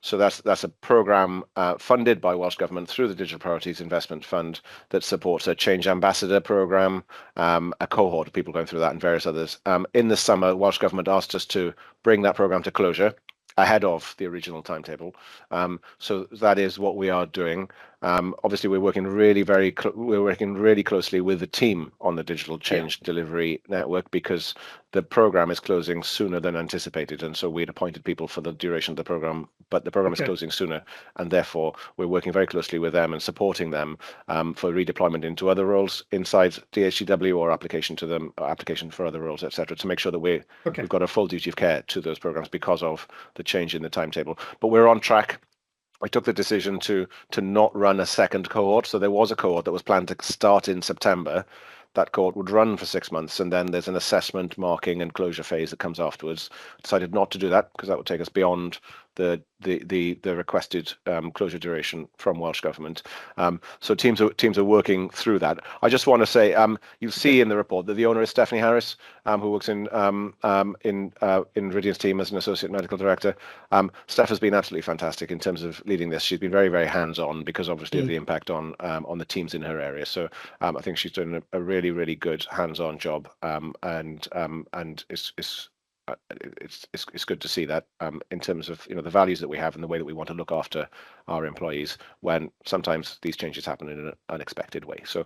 So that's a program funded by Welsh Government through the Digital Priorities Investment Fund that supports a Change Ambassador program, a cohort of people going through that, and various others. In the summer, Welsh Government asked us to bring that program to closure ahead of the original timetable. So that is what we are doing. Obviously, we're working really closely with the team on the Digital Change Delivery Network, because the program is closing sooner than anticipated, and so we'd appointed people for the duration of the program, but the program is closing sooner, and therefore we're working very closely with them and supporting them for redeployment into other roles inside DHCW, or application for other roles, etc., to make sure that we've got a full duty of care to those programs because of the change in the timetable. But we're on track. I took the decision to not run a second cohort. So there was a cohort that was planned to start in September. That cohort would run for 6 months, and then there's an assessment, marking, and closure phase that comes afterwards. Decided not to do that because that would take us beyond the requested closure duration from Welsh Government. So teams are working through that. I just want to say, you'll see in the report that the owner is Stephanie Harris, who works in Rydian's team as an associate medical director. Steph has been absolutely fantastic in terms of leading this. She's been very, very hands-on because obviously of the impact on the teams in her area. So I think she's doing a really, really good hands-on job, and it's good to see that in terms of the values that we have and the way that we want to look after our employees when sometimes these changes happen in an unexpected way. So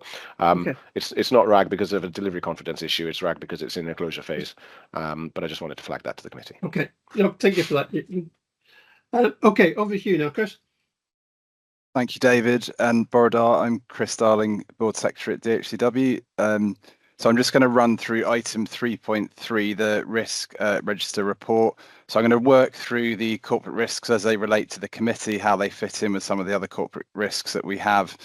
it's not RAG because of a delivery confidence issue. It's RAG because it's in a closure phase. But I just wanted to flag that to the committee. Okay, no, thank you for that. Okay, over to you now, Chris. Thank you, David and Borodar. I'm Chris Darling, Board Secretary at DHCW. So I'm just going to run through item 3.3, the risk register report. So I'm going to work through the corporate risks as they relate to the committee, how they fit in with some of the other corporate risks that we have.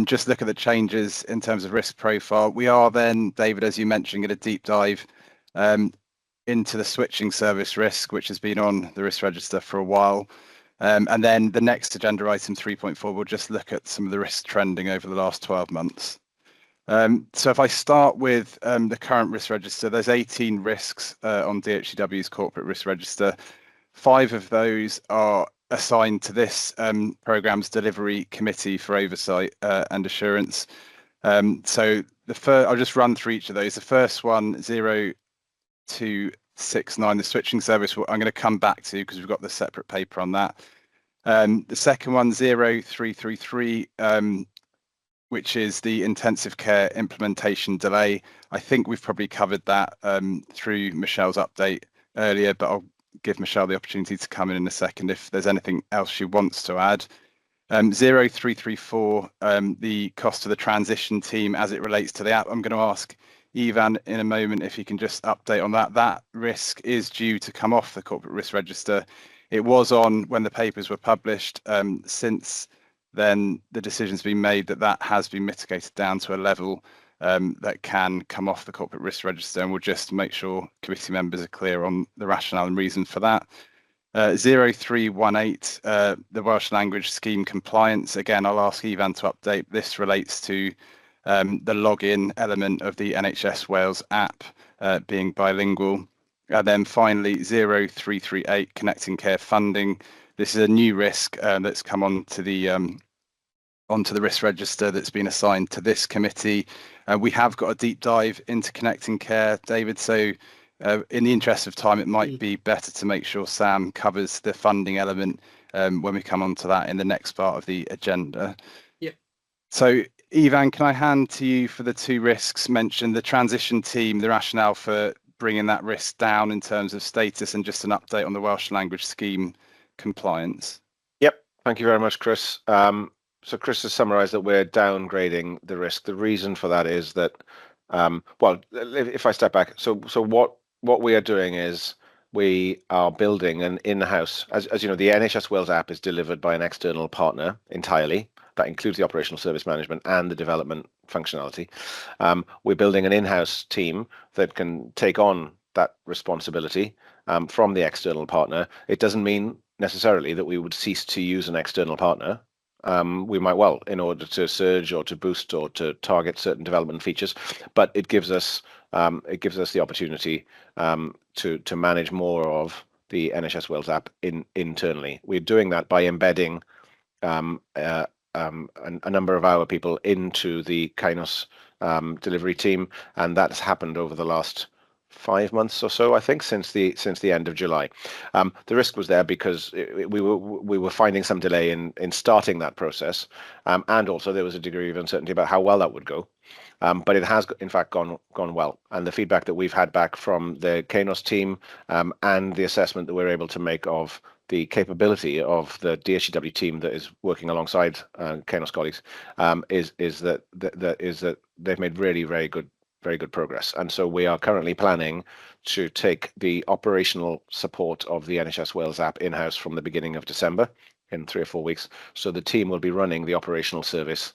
Just look at the changes in terms of risk profile. We are then, David, as you mentioned, going to deep dive into the switching service risk, which has been on the risk register for a while. And then the next agenda item 3.4 will just look at some of the risk trending over the last 12 months. So if I start with the current risk register, there's 18 risks on DHCW's corporate risk register. 5 of those are assigned to this programme's delivery committee for oversight and assurance. So I'll just run through each of those. The first one, 0269, the switching service, I'm going to come back to because we've got the separate paper on that. The second one, 0333, which is the intensive care implementation delay. I think we've probably covered that through Michelle's update earlier, but I'll give Michelle the opportunity to come in a second if there's anything else she wants to add. 0334, the cost of the transition team as it relates to the app. I'm going to ask Ivan in a moment if he can just update on that. That risk is due to come off the corporate risk register. It was on when the papers were published. Since then, the decision's been made that has been mitigated down to a level that can come off the corporate risk register, and we'll just make sure committee members are clear on the rationale and reason for that. 0318, the Welsh language scheme compliance. Again, I'll ask Ivan to update. This relates to the login element of the NHS Wales app being bilingual. And then finally, 0338, connecting care funding. This is a new risk that's come onto the risk register that's been assigned to this committee. We have got a deep dive into connecting care, David. So in the interest of time, it might be better to make sure Sam covers the funding element when we come on to that in the next part of the agenda. Yep. So Ivan, can I hand to you for the 2 risks mentioned, the transition team, the rationale for bringing that risk down in terms of status, and just an update on the Welsh language scheme compliance? Yep, thank you very much, Chris. So Chris has summarised that we're downgrading the risk. The reason for that is that, well, if I step back, so what we are doing is we are building an in-house, as you know, the NHS Wales app is delivered by an external partner entirely. That includes the operational service management and the development functionality. We're building an in-house team that can take on that responsibility from the external partner. It doesn't mean necessarily that we would cease to use an external partner. We might well, in order to surge or to boost or to target certain development features, but it gives us the opportunity to manage more of the NHS Wales app internally. We're doing that by embedding a number of our people into the Kainos delivery team, and that's happened over the last 5 months or so, I think, since the end of July. The risk was there because we were finding some delay in starting that process, and also there was a degree of uncertainty about how well that would go. But it has in fact gone well, and the feedback that we've had back from the Kainos team and the assessment that we're able to make of the capability of the DHCW team that is working alongside Kainos colleagues is that they've made really very good progress. And so we are currently planning to take the operational support of the NHS Wales app in-house from the beginning of December, in 3 or 4 weeks. So the team will be running the operational service,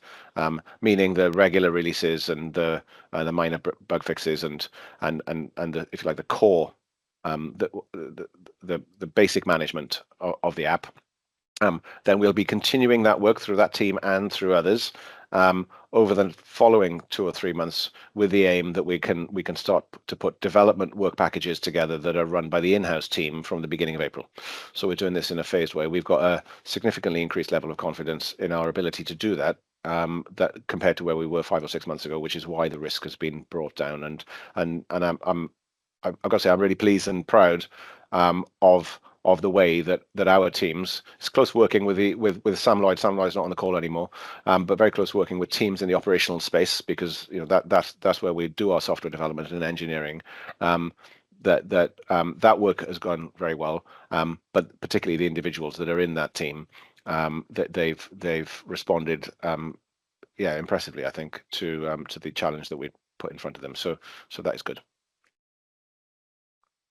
meaning the regular releases and the minor bug fixes and the, if you like, the core, the basic management of the app. Then we'll be continuing that work through that team and through others over the following 2 or 3 months, with the aim that we can start to put development work packages together that are run by the in-house team from the beginning of April. So we're doing this in a phased way. We've got a significantly increased level of confidence in our ability to do that, that compared to where we were 5 or 6 months ago, which is why the risk has been brought down. And I've got to say, I'm really pleased and proud of the way that our teams, it's close working with Sam Lloyd. Sam Lloyd's not on the call anymore, but very close working with teams in the operational space, because you know that's where we do our software development and engineering. That work has gone very well, but particularly the individuals that are in that team, that they've responded, impressively, I think, to the challenge that put in front of them. So that is good.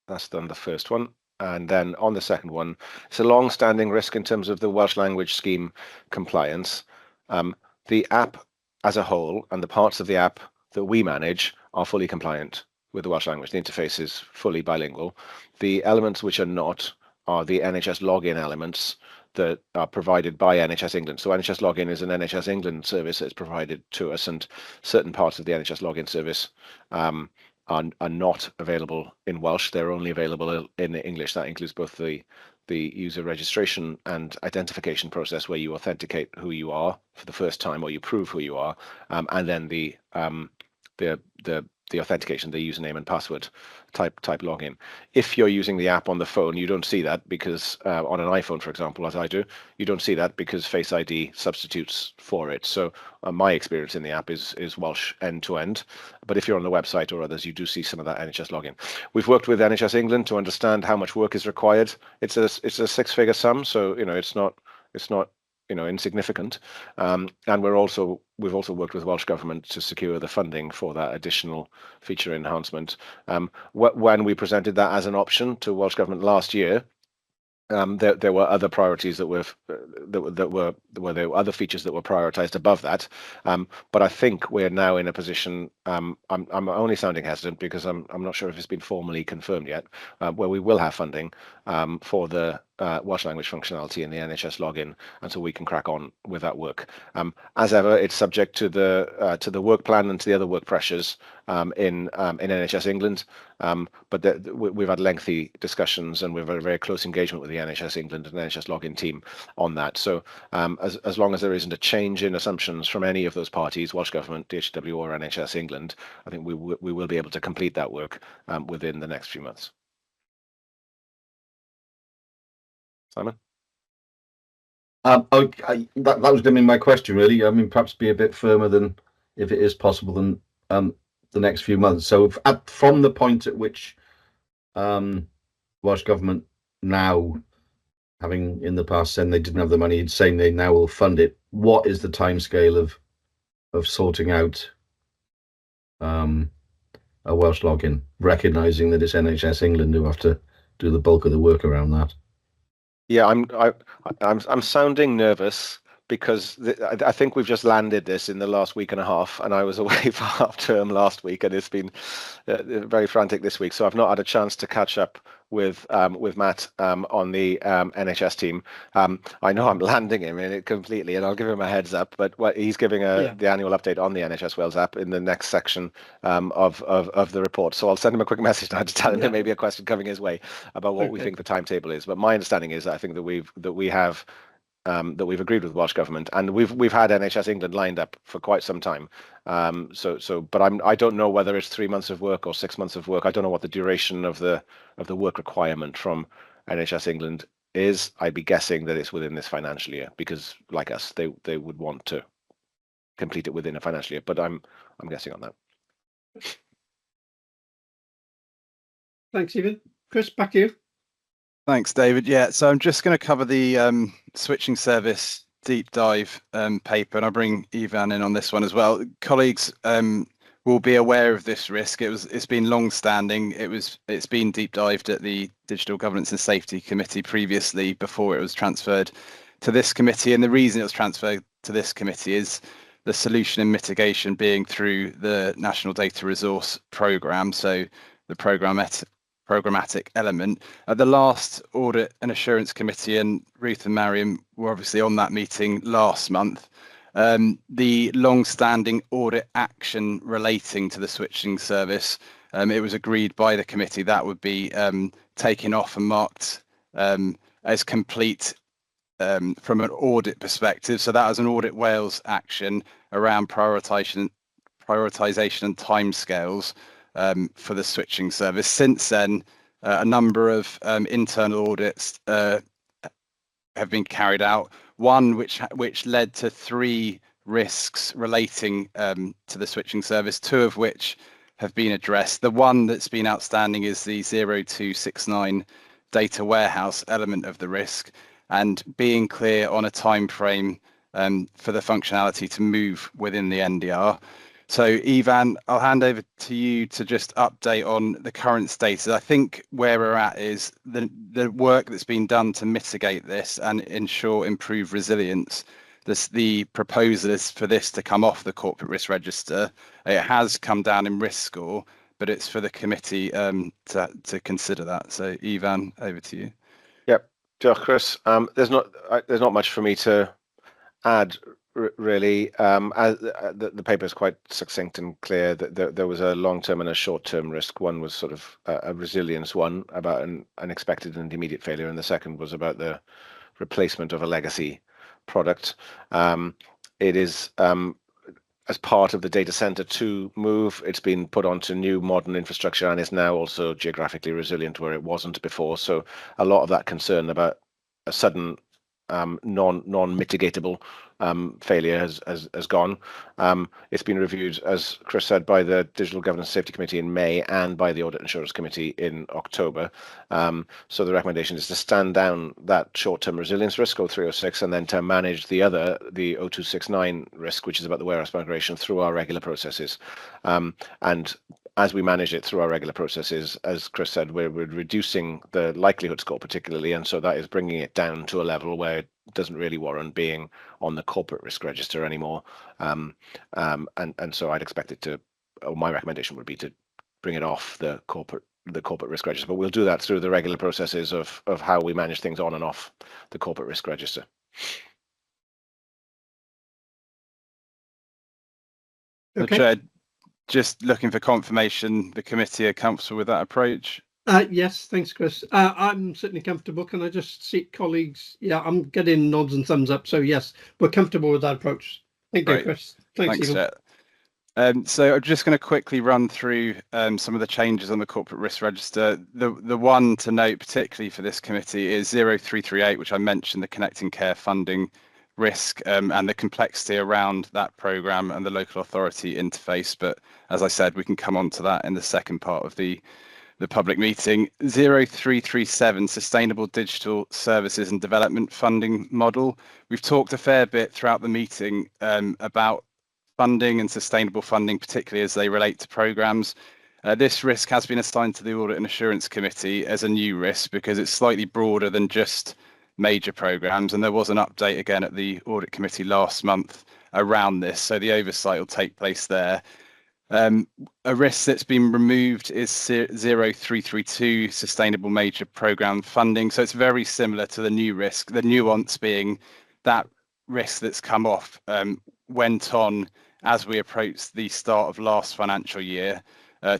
That's done the first one. And then on the second one, it's a long-standing risk in terms of the Welsh language scheme compliance. The app as a whole and the parts of the app that we manage are fully compliant with the Welsh language. The interface is fully bilingual. The elements which are not are the NHS login elements that are provided by NHS England. So NHS login is an NHS England service that's provided to us, and certain parts of the NHS login service are not available in Welsh. They're only available in English. That includes both the user registration and identification process, where you authenticate who you are for the first time, or you prove who you are, and then the authentication, the username and password type login. If you're using the app on the phone, you don't see that, because on an iPhone, for example, as I do, you don't see that because Face ID substitutes for it. So my experience in the app is Welsh end to end. But if you're on the website or others, you do see some of that NHS login. We've worked with NHS England to understand how much work is required. It's a six-figure sum, so it's not insignificant. And we've also worked with Welsh Government to secure the funding for that additional feature enhancement. When we presented that as an option to Welsh Government last year, there were other priorities there were other features that were prioritized above that. But I think we're now in a position, I'm only sounding hesitant because I'm not sure if it's been formally confirmed yet, where we will have funding for the Welsh language functionality in the NHS login, and so we can crack on with that work. As ever, it's subject to the work plan and to the other work pressures in NHS England. But we've had lengthy discussions, and we've had a very close engagement with the NHS England and NHS login team on that. So as long as there isn't a change in assumptions from any of those parties, Welsh Government, DHW or NHS England, I think we will be able to complete that work within the next few months. Simon? That was going to be my question, really. I mean, perhaps be a bit firmer than, if it is possible, than the next few months. So from the point at which Welsh Government, now, having in the past said they didn't have the money, saying they now will fund it, what is the timescale of sorting out a Welsh login, recognising that it's NHS England who have to do the bulk of the work around that? Yeah, I'm sounding nervous because I think we've just landed this in the last week and a half, and I was away for half term last week, and it's been very frantic this week. So I've not had a chance to catch up with Matt on the NHS team. I know I'm landing him in it completely, and I'll give him a heads up. But he's giving the annual update on the NHS Wales app in the next section of the report. So I'll send him a quick message now to tell him there may be a question coming his way about what we think the timetable is. But my understanding is that I think that we've agreed with Welsh Government, and we've had NHS England lined up for quite some time. But I don't know whether it's 3 months of work or 6 months of work. I don't know what the duration of the work requirement from NHS England is. I'd be guessing that it's within this financial year, because like us, they would want to complete it within a financial year. But I'm guessing on that. Thanks, Stephen. Chris, back to you. Thanks, David. Yeah, so I'm just going to cover the switching service deep dive paper, and I'll bring Ivan in on this one as well. Colleagues will be aware of this risk. It's been long standing. It's been deep dived at the Digital Governance and Safety Committee previously, before it was transferred to this committee. And the reason it was transferred to this committee is the solution and mitigation being through the National Data Resource Programme, so the programmatic element. At the last Audit and Assurance Committee, and Ruth and Mariam were obviously on that meeting last month, the long-standing audit action relating to the switching service, it was agreed by the committee that would be taken off and marked as complete from an audit perspective. So that was an Audit Wales action around prioritisation and timescales for the switching service. Since then, a number of internal audits have been carried out. One which led to 3 risks relating to the switching service, 2 of which have been addressed. The one that's been outstanding is the 0269 data warehouse element of the risk, and being clear on a time frame for the functionality to move within the NDR. So Ivan, I'll hand over to you to just update on the current status. I think where we're at is the work that's been done to mitigate this and ensure improved resilience. The proposal is for this to come off the corporate risk register. It has come down in risk score, but it's for the committee to consider that. So Ivan, over to you. Yep, Chris. There's not much for me to add really. The paper is quite succinct and clear that there was a long-term and a short-term risk. One was sort of a resilience one about an unexpected and immediate failure, and the second was about the replacement of a legacy product. It is as part of the data center 2 move, it's been put onto new modern infrastructure and is now also geographically resilient where it wasn't before. So a lot of that concern about a sudden non-mitigatable failure has gone. It's been reviewed, as Chris said, by the Digital Governance Safety Committee in May and by the Audit Insurance Committee in October. So the recommendation is to stand down that short-term resilience risk, 0306, and then to manage the 0269 risk, which is about the warehouse migration, through our regular processes. And as we manage it through our regular processes, as Chris said, we're reducing the likelihood score particularly, and so that is bringing it down to a level where it doesn't really warrant being on the corporate risk register anymore. And so I'd expect it to, or my recommendation would be to bring it off the corporate risk register. But we'll do that through the regular processes of how we manage things on and off the corporate risk register. Okay. Just looking for confirmation, the committee are comfortable with that approach? Yes, thanks, Chris. I'm certainly comfortable. Can I just seek colleagues? Yeah, I'm getting nods and thumbs up. So yes, we're comfortable with that approach. Thank you, Chris. Thanks Chair. So I'm just going to quickly run through some of the changes on the corporate risk register. The one to note particularly for this committee is 0338, which I mentioned, the Connecting Care funding risk and the complexity around that programme and the local authority interface. But as I said, we can come on to that in the second part of the public meeting. 0337, Sustainable Digital Services and Development Funding Model. We've talked a fair bit throughout the meeting about funding and sustainable funding, particularly as they relate to programmes. This risk has been assigned to the Audit and Assurance Committee as a new risk because it's slightly broader than just major programmes, and there was an update again at the Audit Committee last month around this, so the oversight will take place there. A risk that's been removed is 0332, Sustainable Major Programme Funding, so it's very similar to the new risk, the nuance being that risk that's come off went on as we approached the start of last financial year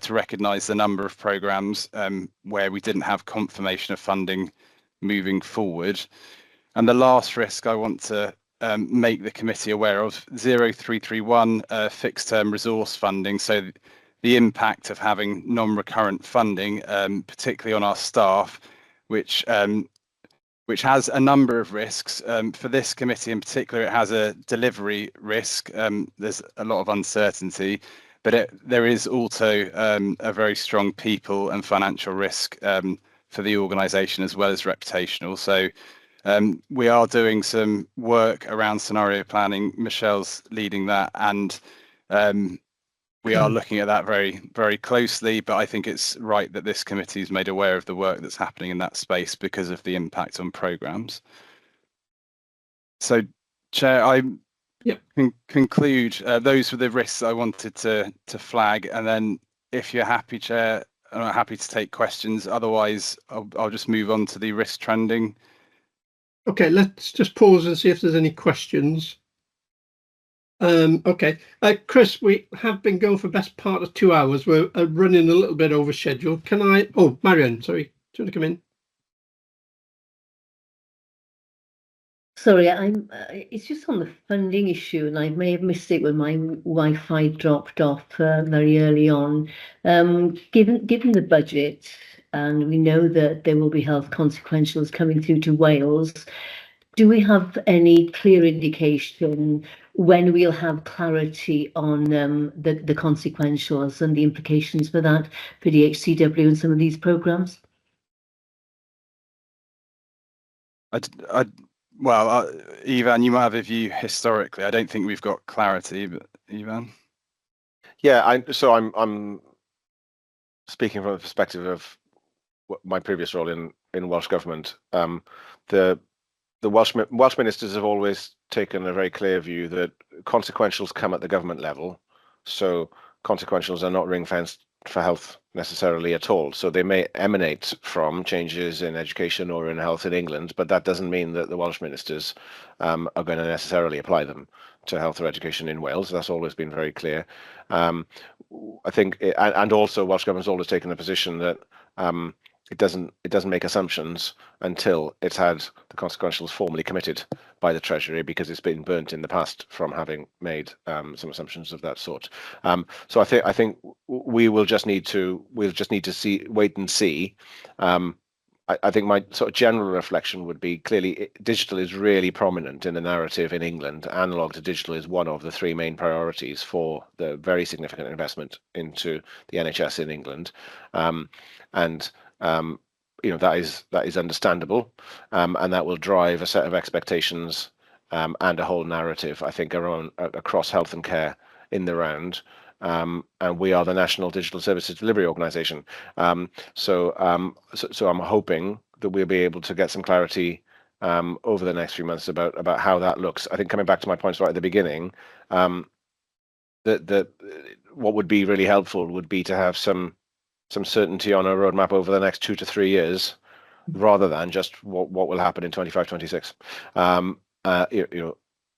to recognise the number of programmes where we didn't have confirmation of funding moving forward. And the last risk I want to make the committee aware of, 0331, fixed term resource funding. So the impact of having non-recurrent funding, particularly on our staff, which has a number of risks. For this committee in particular, it has a delivery risk. There's a lot of uncertainty, but there is also a very strong people and financial risk for the organisation as well as reputational. So we are doing some work around scenario planning. Michelle's leading that, and we are looking at that very, very closely, but I think it's right that this committee is made aware of the work that's happening in that space because of the impact on programmes. So, Chair, I can conclude. Those were the risks I wanted to flag, and then if you're happy, Chair, I'm happy to take questions. Otherwise, I'll just move on to the risk trending. Okay, let's just pause and see if there's any questions. Okay, Chris, we have been going for best part of 2 hours. We're running a little bit over schedule. Can I? Oh, Marion, sorry, do you want to come in? Sorry, it's just on the funding issue, and I may have missed it when my Wi-Fi dropped off very early on. Given the budget, and we know that there will be health consequentials coming through to Wales, do we have any clear indication when we'll have clarity on the consequentials and the implications for that for the HCW and some of these programmes? Well, Ivan, you might have a view historically. I don't think we've got clarity, but Ivan? Yeah, I'm speaking from the perspective of my previous role in Welsh government. The Welsh ministers have always taken a very clear view that consequentials come at the government level, so consequentials are not ring-fenced for health necessarily at all. So they may emanate from changes in education or in health in England, but that doesn't mean that the Welsh ministers are going to necessarily apply them to health or education in Wales. That's always been very clear. I think, and also Welsh government's always taken the position that it doesn't make assumptions until it's had the consequentials formally committed by the Treasury, because it's been burnt in the past from having made some assumptions of that sort. So I think we'll just need to wait and see. I think my sort of general reflection would be, clearly digital is really prominent in the narrative in England. Analog to digital is one of the three main priorities for the very significant investment into the NHS in England, and that is understandable, and that will drive a set of expectations and a whole narrative, I think, across health and care in the round. And we are the National Digital Services Delivery Organisation. So I'm hoping that we'll be able to get some clarity over the next few months about how that looks. I think, coming back to my points right at the beginning, that what would be really helpful would be to have some certainty on a roadmap over the next 2 to 3 years, rather than just what will happen in 25-26.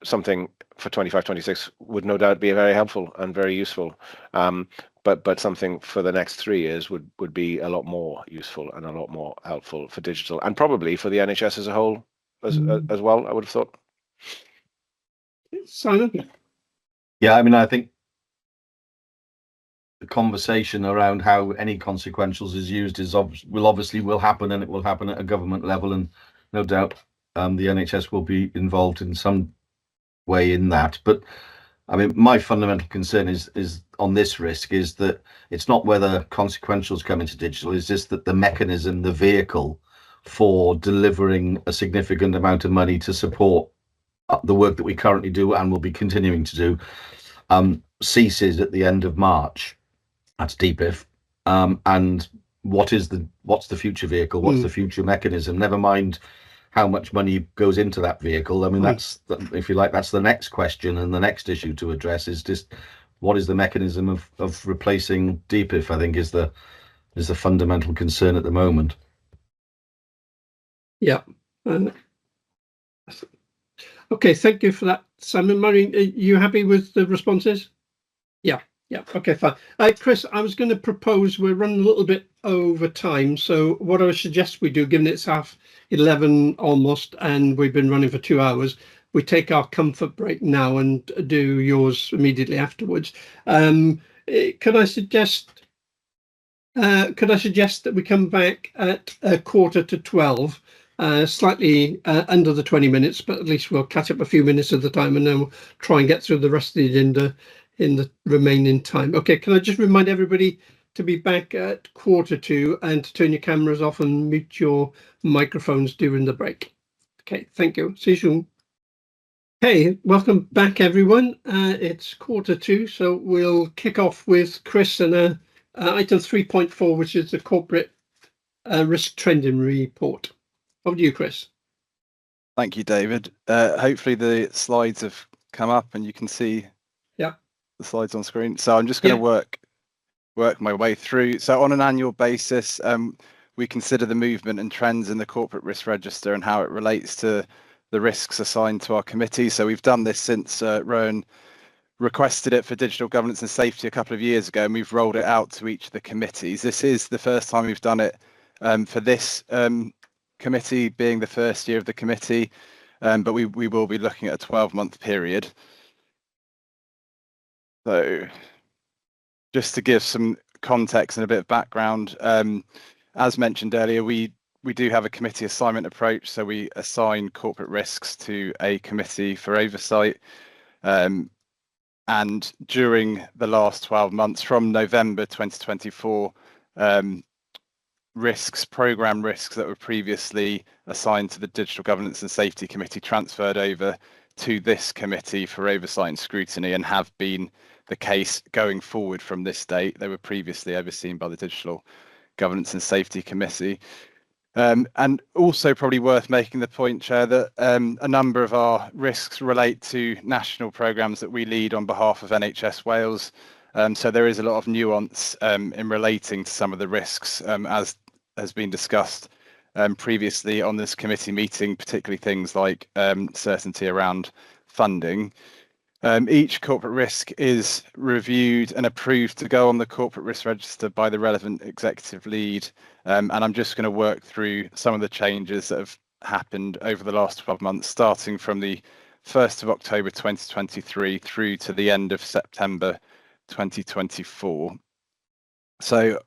Something for 25-26 would no doubt be very helpful and very useful, but something for the next 3 years would be a lot more useful and a lot more helpful for digital, and probably for the NHS as a whole as well, I would have thought. Simon? Yeah, I mean, I think the conversation around how any consequentials is used will happen, and it will happen at a government level, and no doubt the NHS will be involved in some way in that. But I mean, my fundamental concern is on this risk is that it's not whether consequentials come into digital, it's just that the mechanism, the vehicle for delivering a significant amount of money to support the work that we currently do and will be continuing to do ceases at the end of March. That's DPIF. And what's the future vehicle? What's the future mechanism? Never mind how much money goes into that vehicle. I mean, that's, if you like, that's the next question, and the next issue to address is just what is the mechanism of replacing DPIF, I think is the fundamental concern at the moment. Yeah. Okay, thank you for that, Simon. Maureen, are you happy with the responses? Yeah. Okay, fine. Chris, I was going to propose, we're running a little bit over time, so what I would suggest we do, given it's 11:30 almost, and we've been running for 2 hours, we take our comfort break now and do yours immediately afterwards. Could I suggest that we come back at 11:45? Slightly under the 20 minutes, but at least we'll catch up a few minutes at the time, and then we'll try and get through the rest of the agenda in the remaining time. Okay, can I just remind everybody to be back at 1:45 and to turn your cameras off and mute your microphones during the break. Okay, thank you. See you soon. Hey, welcome back, everyone. It's 1:45, so we'll kick off with Chris and item 3.4, which is the corporate risk trending report. Over to you, Chris. Thank you, David. Hopefully the slides have come up and you can see the slides on screen. So I'm just going to work my way through. So on an annual basis, we consider the movement and trends in the corporate risk register and how it relates to the risks assigned to our committee. So we've done this since Rowan requested it for digital governance and safety a couple of years ago, and we've rolled it out to each of the committees. This is the first time we've done it for this committee, being the first year of the committee, but we will be looking at a 12-month period. So just to give some context and a bit of background, as mentioned earlier, we do have a committee assignment approach. So we assign corporate risks to a committee for oversight. And during the last 12 months, from November 2024, program risks that were previously assigned to the Digital Governance and Safety Committee transferred over to this committee for oversight and scrutiny, and have been the case going forward from this date. They were previously overseen by the Digital Governance and Safety Committee. And also probably worth making the point, Chair, that a number of our risks relate to national programmes that we lead on behalf of NHS Wales. So there is a lot of nuance in relating to some of the risks, as has been discussed previously on this committee meeting, particularly things like certainty around funding. Each corporate risk is reviewed and approved to go on the corporate risk register by the relevant executive lead. And I'm just going to work through some of the changes that have happened over the last 12 months, starting from the 1st of October 2023 through to the end of September 2024. So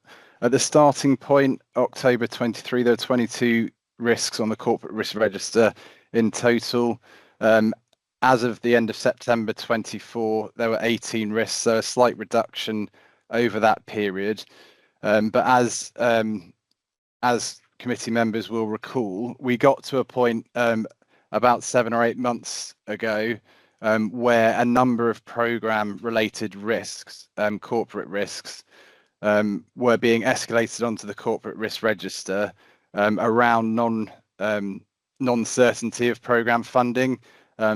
at the starting point, October 23, there are 22 risks on the corporate risk register in total. As of the end of September 24, there were 18 risks, so a slight reduction over that period. But as committee members will recall, we got to a point about 7 or 8 months ago where a number of programme-related risks, corporate risks, were being escalated onto the corporate risk register around non-certainty of programme funding.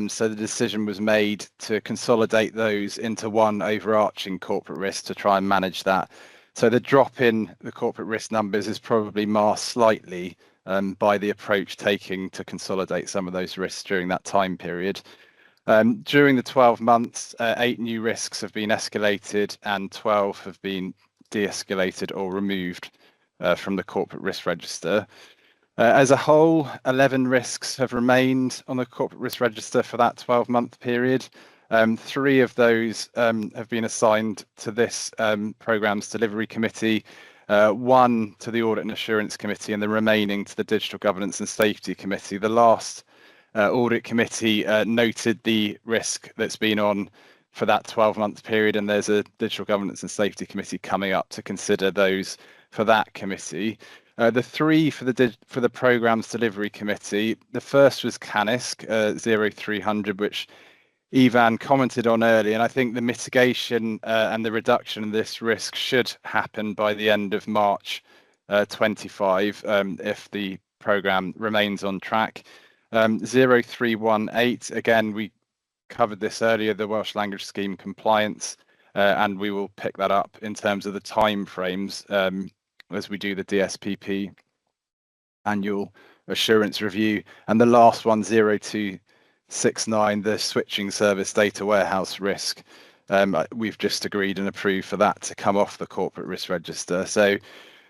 So the decision was made to consolidate those into one overarching corporate risk to try and manage that. So the drop in the corporate risk numbers is probably masked slightly by the approach taking to consolidate some of those risks during that time period. During the 12 months, 8 new risks have been escalated and 12 have been de-escalated or removed from the corporate risk register. As a whole, 11 risks have remained on the corporate risk register for that 12-month period. 3 of those have been assigned to this programme's delivery committee, 1 to the Audit and Assurance Committee, and the remaining to the Digital Governance and Safety Committee. The last Audit Committee noted the risk that's been on for that 12-month period, and there's a Digital Governance and Safety Committee coming up to consider those for that committee. The 3 for the programme's delivery committee, the first was CANISC 0300, which Ivan commented on earlier, and I think the mitigation and the reduction in this risk should happen by the end of March 25 if the programme remains on track. 0318, again, we covered this earlier, the Welsh Language Scheme compliance, and we will pick that up in terms of the time frames as we do the DSPP annual assurance review. And the last one, 0269, the switching service data warehouse risk. We've just agreed and approved for that to come off the corporate risk register. So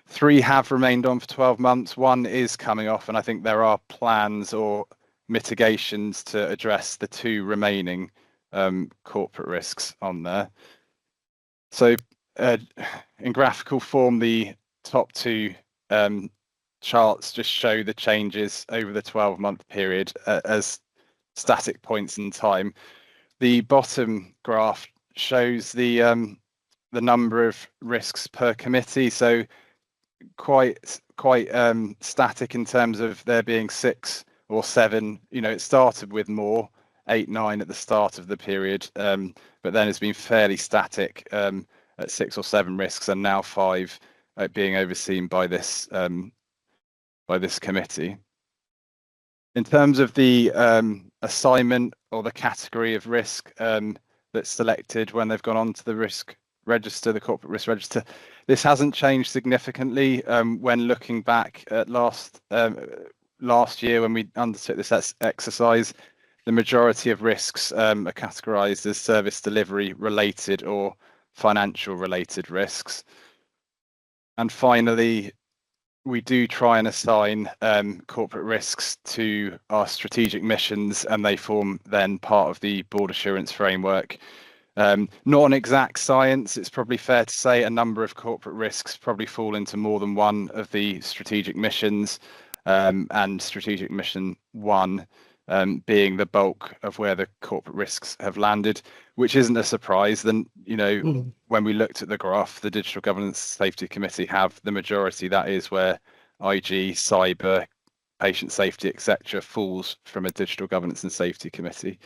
3 have remained on for 12 months. 1 is coming off, and I think there are plans or mitigations to address the 2 remaining corporate risks on there. So in graphical form, the top 2 charts just show the changes over the 12-month period as static points in time. The bottom graph shows the number of risks per committee, so quite static in terms of there being 6 or 7. You know, it started with more, 8, 9 at the start of the period, but then it's been fairly static at 6 or 7 risks, and now 5 being overseen by this committee. In terms of the assignment or the category of risk that's selected when they've gone on to the risk register, the corporate risk register, this hasn't changed significantly when looking back at last year when we undertook this exercise. The majority of risks are categorized as service delivery related or financial related risks. And finally, we do try and assign corporate risks to our strategic missions, and they form then part of the board assurance framework. Not an exact science, it's probably fair to say a number of corporate risks probably fall into more than one of the strategic missions, and strategic mission 1 being the bulk of where the corporate risks have landed, which isn't a surprise. Then, you know, when we looked at the graph, the Digital Governance Safety Committee have the majority. That is where IG, cyber, patient safety, etc. falls from a Digital Governance and Safety Committee.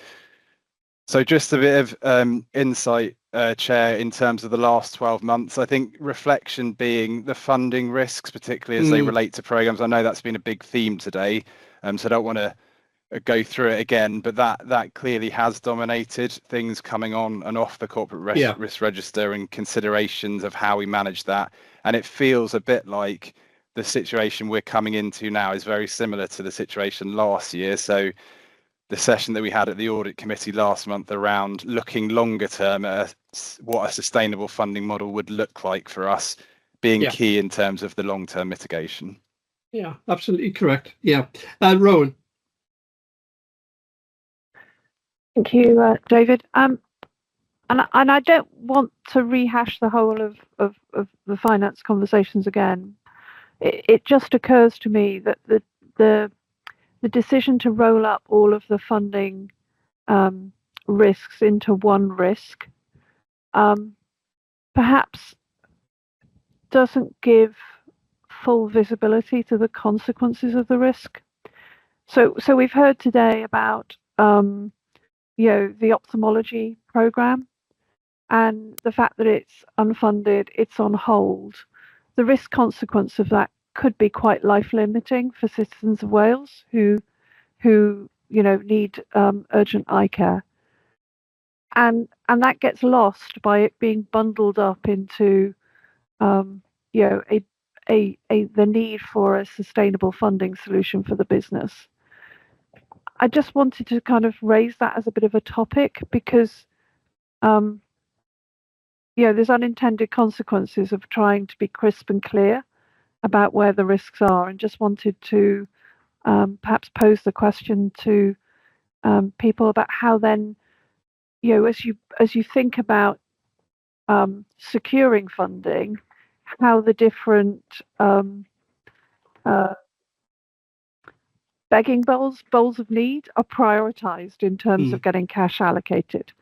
So just a bit of insight, Chair, in terms of the last 12 months. I think reflection being the funding risks, particularly as they relate to programmes. I know that's been a big theme today, so I don't want to go through it again, but that clearly has dominated things coming on and off the corporate risk register and considerations of how we manage that. And it feels a bit like the situation we're coming into now is very similar to the situation last year. So the session that we had at the audit committee last month around looking longer term at what a sustainable funding model would look like for us being key in terms of the long-term mitigation. Yeah, absolutely correct. Yeah. Rowan. Thank you, David. And I don't want to rehash the whole of the finance conversations again. It just occurs to me that the decision to roll up all of the funding risks into one risk perhaps doesn't give full visibility to the consequences of the risk. So we've heard today about the ophthalmology program and the fact that it's unfunded, it's on hold. The risk consequence of that could be quite life limiting for citizens of Wales who need urgent eye care, and that gets lost by it being bundled up into the need for a sustainable funding solution for the business. I just wanted to kind of raise that as a bit of a topic because there's unintended consequences of trying to be crisp and clear about where the risks are, and just wanted to perhaps pose the question to people about how then, as you think about securing funding, how the different begging bowls of need are prioritized in terms of getting cash allocated.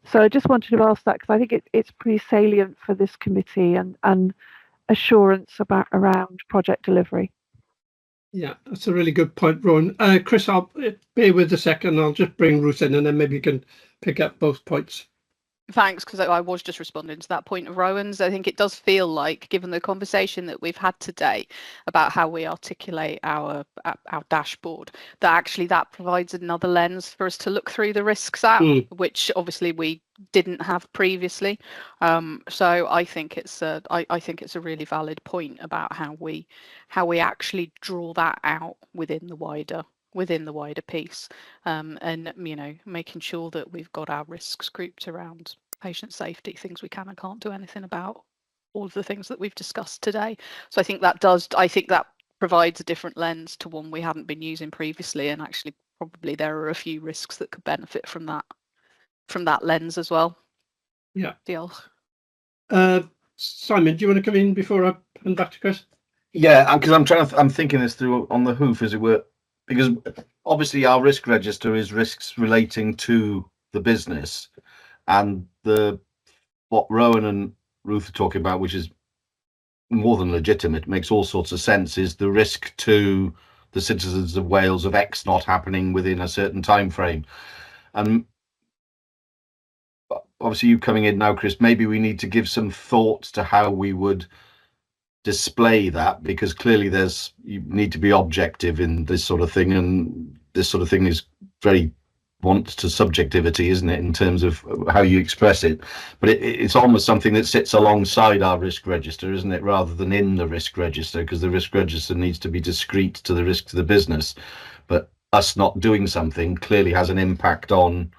So I just wanted to ask that because I think it's pretty salient for this committee and assurance around project delivery. Yeah, that's a really good point, Rowan. Chris, I'll bear with a second. I'll just bring Ruth in and then maybe you can pick up both points. Thanks, because I was just responding to that point of Rowan's. I think it does feel like, given the conversation that we've had today about how we articulate our dashboard, that actually that provides another lens for us to look through the risks at, which obviously we didn't have previously. So I think it's a really valid point about how we actually draw that out within the wider piece, and making sure that we've got our risks grouped around patient safety, things we can and can't do anything about, all of the things that we've discussed today. So I think that provides a different lens to one we hadn't been using previously, and actually probably there are a few risks that could benefit from that lens as well. Yeah. Diolch. Simon, do you want to come in before I hand back to Chris? Yeah, because I'm thinking this through on the hoof, as it were. Because obviously our risk register is risks relating to the business, and what Rowan and Ruth are talking about, which is more than legitimate, makes all sorts of sense, is the risk to the citizens of Wales of X not happening within a certain time frame. And obviously you coming in now, Chris, maybe we need to give some thought to how we would display that, because clearly you need to be objective in this sort of thing, and this sort of thing is very wants to subjectivity, isn't it, in terms of how you express it, but it's almost something that sits alongside our risk register, isn't it, rather than in the risk register, because the risk register needs to be discrete to the risk to the business, but us not doing something clearly has an impact on.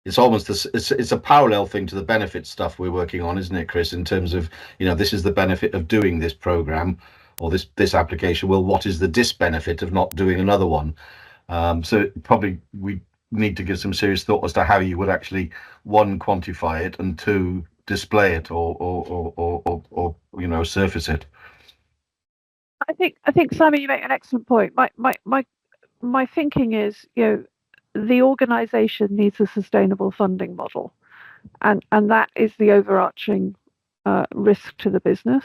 It's almost it's a parallel thing to the benefit stuff we're working on, isn't it, Chris, in terms of, this is the benefit of doing this program or this application. Well, what is the disbenefit of not doing another one? So probably we need to give some serious thought as to how you would actually, one, quantify it, and two, display it or surface it. I think Simon, you make an excellent point. My thinking is, the organisation needs a sustainable funding model, and that is the overarching risk to the business.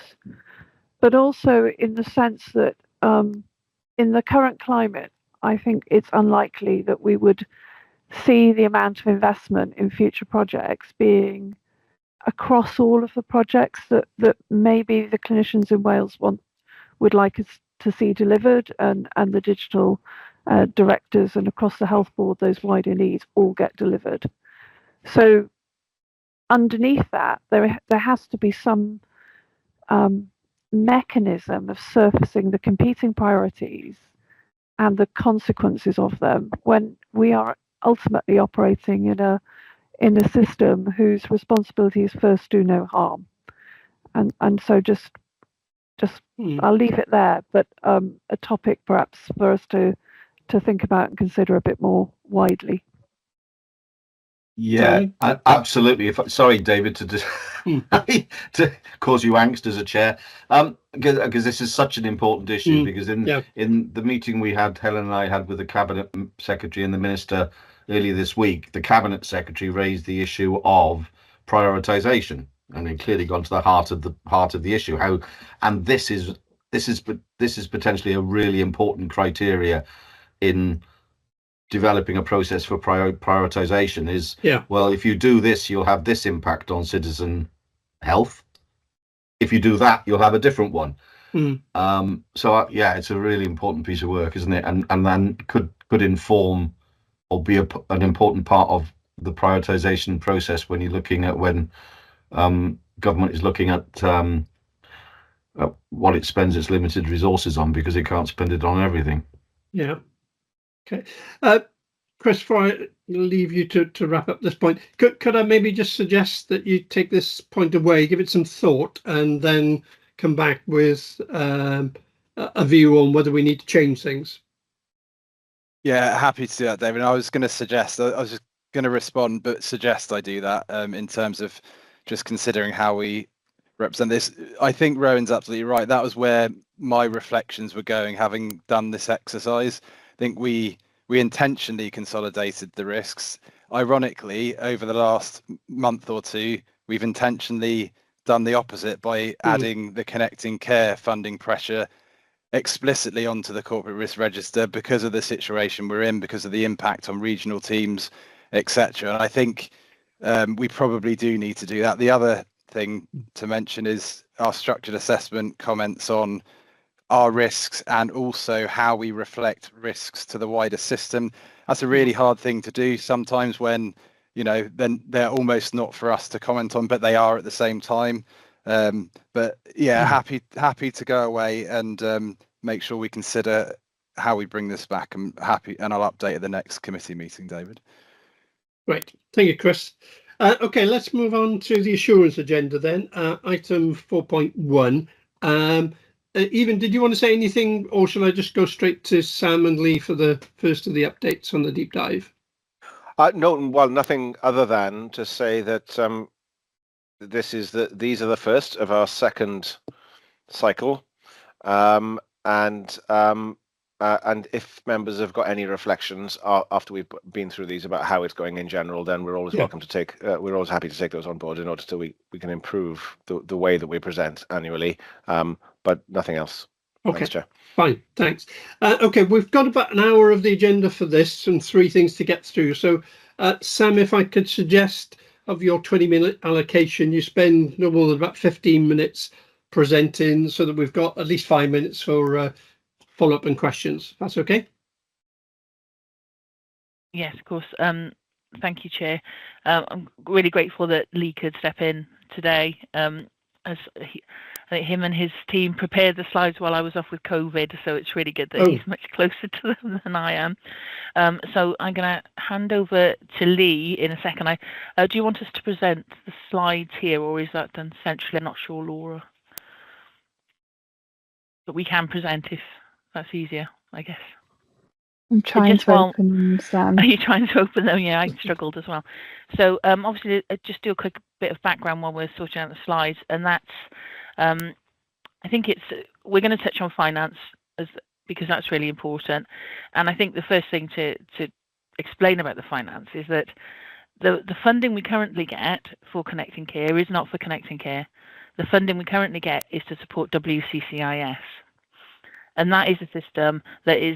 But also in the sense that in the current climate, I think it's unlikely that we would see the amount of investment in future projects being across all of the projects that maybe the clinicians in Wales would like us to see delivered, and the digital directors and across the health board, those wider needs all get delivered. So underneath that, there has to be some mechanism of surfacing the competing priorities and the consequences of them when we are ultimately operating in a system whose responsibility is first do no harm. And so just I'll leave it there, but a topic perhaps for us to think about and consider a bit more widely. Yeah, absolutely. Sorry, David, to cause you angst as a chair, because this is such an important issue. Because in the meeting we had, Helen and I had with the Cabinet Secretary and the Minister earlier this week, the Cabinet Secretary raised the issue of prioritisation, and it clearly gone to the heart of the issue. And this is potentially a really important criteria in developing a process for prioritization is, well, if you do this, you'll have this impact on citizen health. If you do that, you'll have a different one. So it's a really important piece of work, isn't it? And then could inform or be an important part of the prioritization process when you're looking at government is looking at what it spends its limited resources on, because it can't spend it on everything. Yeah. Okay. Chris, before I leave you to wrap up this point, could I maybe just suggest that you take this point away, give it some thought, and then come back with a view on whether we need to change things? Yeah, happy to do that, David. I was going to suggest, I was just going to respond, but suggest I do that in terms of just considering how we represent this. I think Rowan's absolutely right. That was where my reflections were going, having done this exercise. I think we intentionally consolidated the risks. Ironically, over the last month or two, we've intentionally done the opposite by adding the Connecting Care funding pressure explicitly onto the corporate risk register because of the situation we're in, because of the impact on regional teams, etc. And I think we probably do need to do that. The other thing to mention is our structured assessment comments on our risks and also how we reflect risks to the wider system. That's a really hard thing to do sometimes when, then they're almost not for us to comment on, but they are at the same time. But yeah, happy to go away and make sure we consider how we bring this back, and I'll update at the next committee meeting, David. Great, thank you, Chris. Okay, let's move on to the assurance agenda then. Item 4.1. Evan, did you want to say anything, or shall I just go straight to Sam and Lee for the first of the updates on the deep dive? No, well, nothing other than to say that these are the first of our second cycle, and if members have got any reflections after we've been through these about how it's going in general, then we're always welcome to take. We're always happy to take those on board in order to we can improve the way that we present annually. But nothing else. Okay, thanks, Chair. Fine, thanks. Okay, we've got about an hour of the agenda for this and 3 things to get through. So, Sam, if I could suggest of your 20-minute allocation, you spend no more than about 15 minutes presenting, so that we've got at least 5 minutes for follow-up and questions. That's okay? Yes, of course. Thank you, Chair. I'm really grateful that Lee could step in today. I think him and his team prepared the slides while I was off with COVID, so it's really good that he's much closer to them than I am. So I'm going to hand over to Lee in a second. Do you want us to present the slides here, or is that done centrally? I'm not sure, Laura. But we can present if that's easier, I guess. I'm trying to open them, Sam. Are you trying to open them? Yeah, I struggled as well. So obviously, just do a quick bit of background while we're sorting out the slides, and that's I think we're going to touch on finance because that's really important. And I think the first thing to explain about the finance is that the funding we currently get for Connecting Care is not for Connecting Care. The funding we currently get is to support WCCIS. And that is a system that is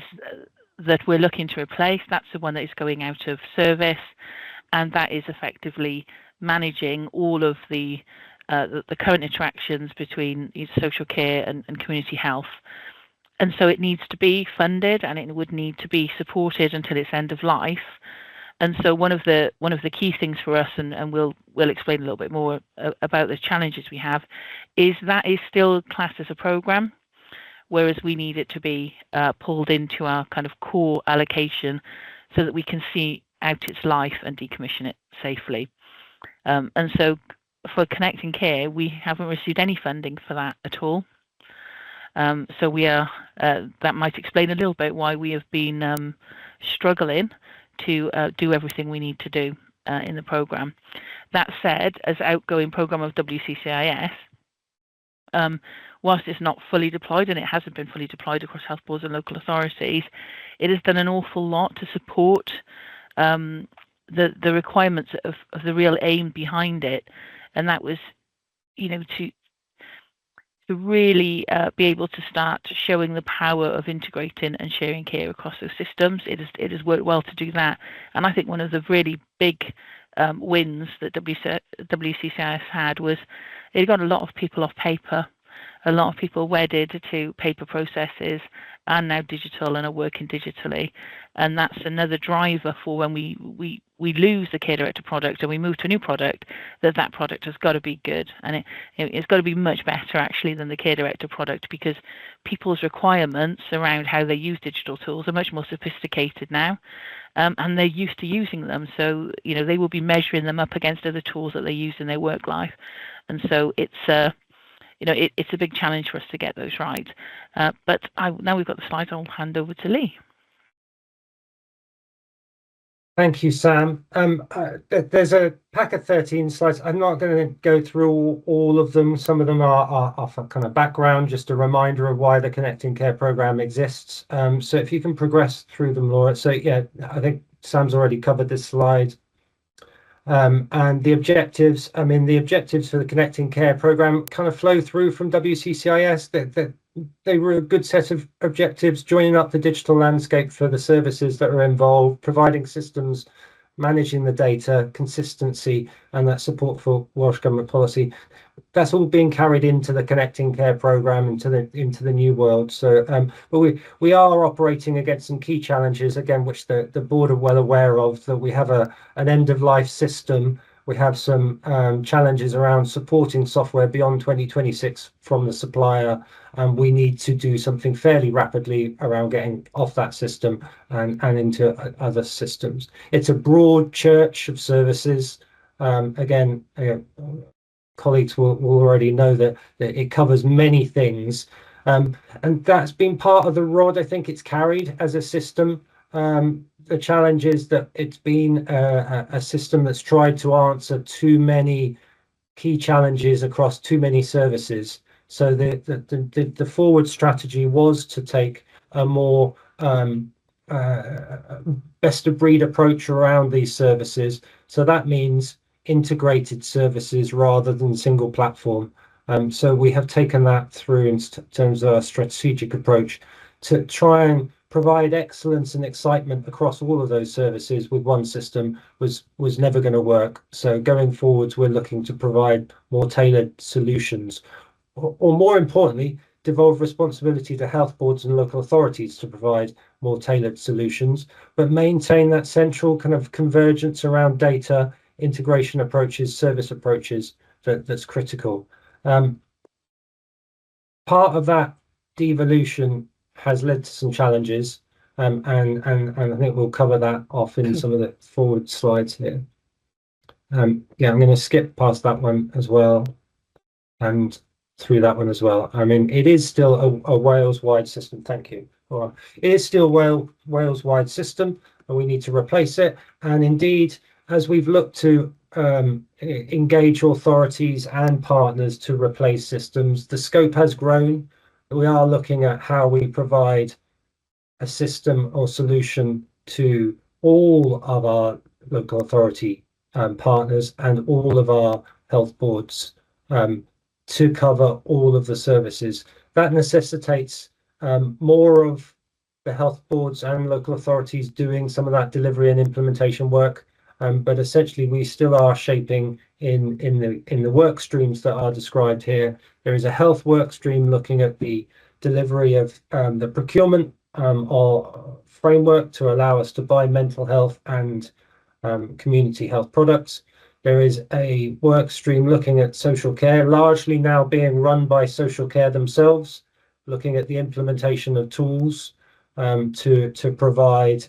that we're looking to replace. That's the one that is going out of service, and that is effectively managing all of the current interactions between social care and community health. And so it needs to be funded, and it would need to be supported until its end of life. And so one of the key things for us, and we'll explain a little bit more about the challenges we have, is that is still classed as a programme, whereas we need it to be pulled into our kind of core allocation so that we can see out its life and decommission it safely. And so for Connecting Care, we haven't received any funding for that at all. So we are, that might explain a little bit why we have been struggling to do everything we need to do in the programme. That said, as outgoing programme of WCCIS, whilst it's not fully deployed, and it hasn't been fully deployed across health boards and local authorities, it has done an awful lot to support the requirements of the real aim behind it, and that was, to really be able to start showing the power of integrating and sharing care across those systems. It has worked well to do that, and I think one of the really big wins that WCCIS had was it got a lot of people off paper, a lot of people wedded to paper processes and now digital and are working digitally, and that's another driver for when we lose the care director product and we move to a new product, that product has got to be good, and it's got to be much better actually than the care director product, because people's requirements around how they use digital tools are much more sophisticated now, and they're used to using them, so they will be measuring them up against other tools that they use in their work life, and so it's it's a big challenge for us to get those right. But now we've got the slides, I'll hand over to Lee. Thank you, Sam. There's a pack of 13 slides. I'm not going to go through all of them. Some of them are for kind of background, just a reminder of why the Connecting Care programme exists. So if you can progress through them, Laura. So yeah, I think Sam's already covered this slide. And the objectives, the objectives for the Connecting Care programme kind of flow through from WCCIS. They were a good set of objectives, joining up the digital landscape for the services that are involved, providing systems, managing the data, consistency, and that support for Welsh Government policy. That's all being carried into the Connecting Care programme, into the new world. So, but we are operating against some key challenges, again, which the board are well aware of. That we have an end of life system. We have some challenges around supporting software beyond 2026 from the supplier, and we need to do something fairly rapidly around getting off that system and into other systems. It's a broad church of services. Again, colleagues will already know that it covers many things, and that's been part of the rod I think it's carried as a system. The challenge is that it's been a system that's tried to answer too many key challenges across too many services. So the forward strategy was to take a more best of breed approach around these services. So that means integrated services rather than single platform. So we have taken that through in terms of our strategic approach to try and provide excellence and excitement across all of those services with one system was never going to work. So going forwards, we're looking to provide more tailored solutions, or more importantly, devolve responsibility to health boards and local authorities to provide more tailored solutions, but maintain that central kind of convergence around data, integration approaches, service approaches that's critical. Part of that devolution has led to some challenges, and I think we'll cover that off in some of the forward slides here. Yeah, I'm going to skip past that one as well and through that one as well. It is still a Wales-wide system. Thank you. All right. It is still a Wales-wide system, and we need to replace it. And indeed, as we've looked to engage authorities and partners to replace systems, the scope has grown. We are looking at how we provide a system or solution to all of our local authority partners and all of our health boards to cover all of the services. That necessitates more of the health boards and local authorities doing some of that delivery and implementation work. But essentially, we still are shaping in the work streams that are described here. There is a health work stream looking at the delivery of the procurement or framework to allow us to buy mental health and community health products. There is a work stream looking at social care, largely now being run by social care themselves, looking at the implementation of tools to provide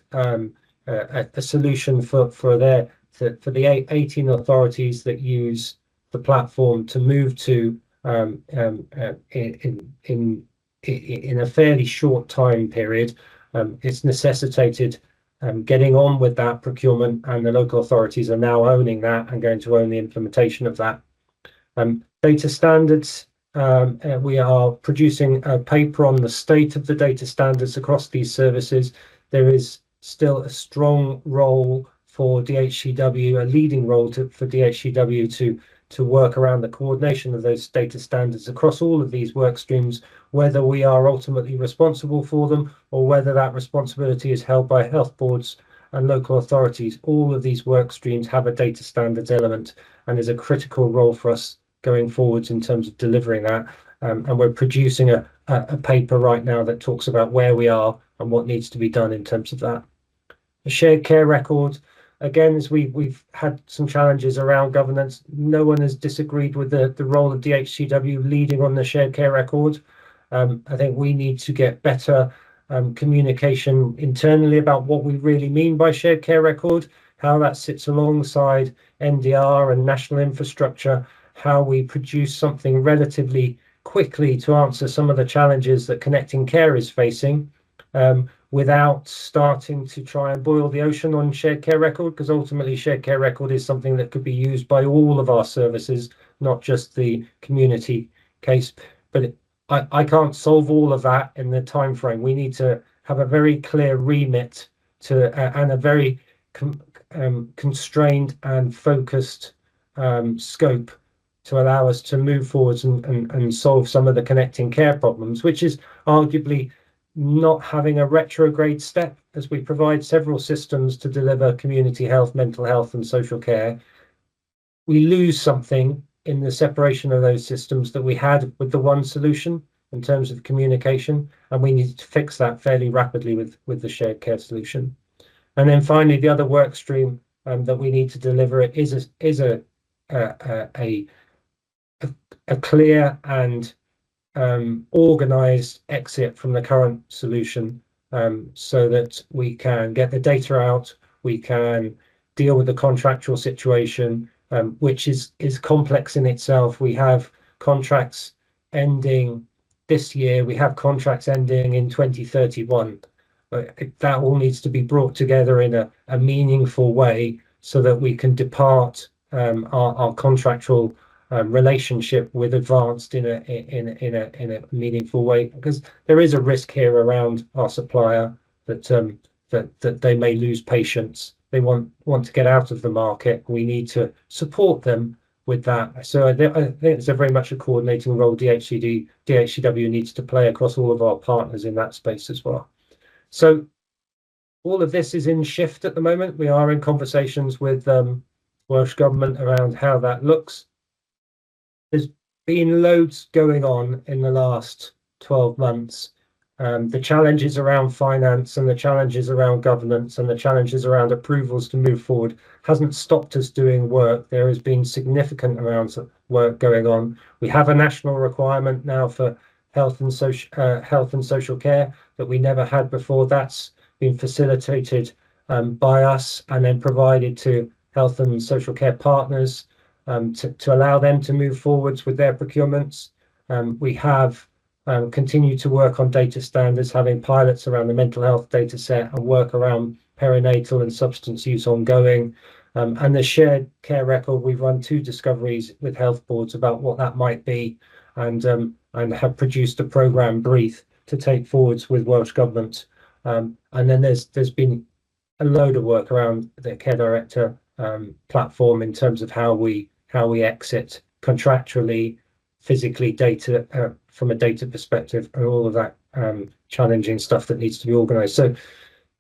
a solution for the 18 authorities that use the platform to move to in a fairly short time period. It's necessitated getting on with that procurement, and the local authorities are now owning that and going to own the implementation of that. Data standards. We are producing a paper on the state of the data standards across these services. There is still a strong role for DHCW, a leading role for DHCW to work around the coordination of those data standards across all of these work streams, whether we are ultimately responsible for them or whether that responsibility is held by health boards and local authorities. All of these work streams have a data standards element and is a critical role for us going forwards in terms of delivering that. And we're producing a paper right now that talks about where we are and what needs to be done in terms of that. The shared care record, again, as we've had some challenges around governance, no one has disagreed with the role of DHCW leading on the shared care record. I think we need to get better communication internally about what we really mean by shared care record, how that sits alongside NDR and national infrastructure, how we produce something relatively quickly to answer some of the challenges that connecting care is facing, without starting to try and boil the ocean on shared care record, because ultimately shared care record is something that could be used by all of our services, not just the community case. But I can't solve all of that in the time frame. We need to have a very clear remit and a very constrained and focused scope to allow us to move forwards and solve some of the connecting care problems, which is arguably not having a retrograde step, as we provide several systems to deliver community health, mental health and social care. We lose something in the separation of those systems that we had with the one solution in terms of communication, and we need to fix that fairly rapidly with the shared care solution. And then finally, the other work stream that we need to deliver is a clear and organized exit from the current solution, so that we can get the data out, we can deal with the contractual situation, which is complex in itself. We have contracts ending this year, we have contracts ending in 2031. That all needs to be brought together in a meaningful way so that we can depart our contractual relationship with Advanced in a meaningful way, because there is a risk here around our supplier that they may lose patients. They want to get out of the market. We need to support them with that. So I think it's a very much a coordinating role DHCW needs to play across all of our partners in that space as well. So all of this is in shift at the moment. We are in conversations with Welsh Government around how that looks. There's been loads going on in the last 12 months. The challenges around finance and the challenges around governance and the challenges around approvals to move forward hasn't stopped us doing work. There has been significant amounts of work going on. We have a national requirement now for health and social care that we never had before. That's been facilitated by us and then provided to health and social care partners to allow them to move forwards with their procurements. We have continue to work on data standards, having pilots around the mental health data set and work around perinatal and substance use ongoing. And the shared care record, we've run 2 discoveries with health boards about what that might be, and have produced a programme brief to take forwards with Welsh Government. And then there's been a load of work around the Care Director platform in terms of how we exit contractually, physically data from a data perspective and all of that challenging stuff that needs to be organised. So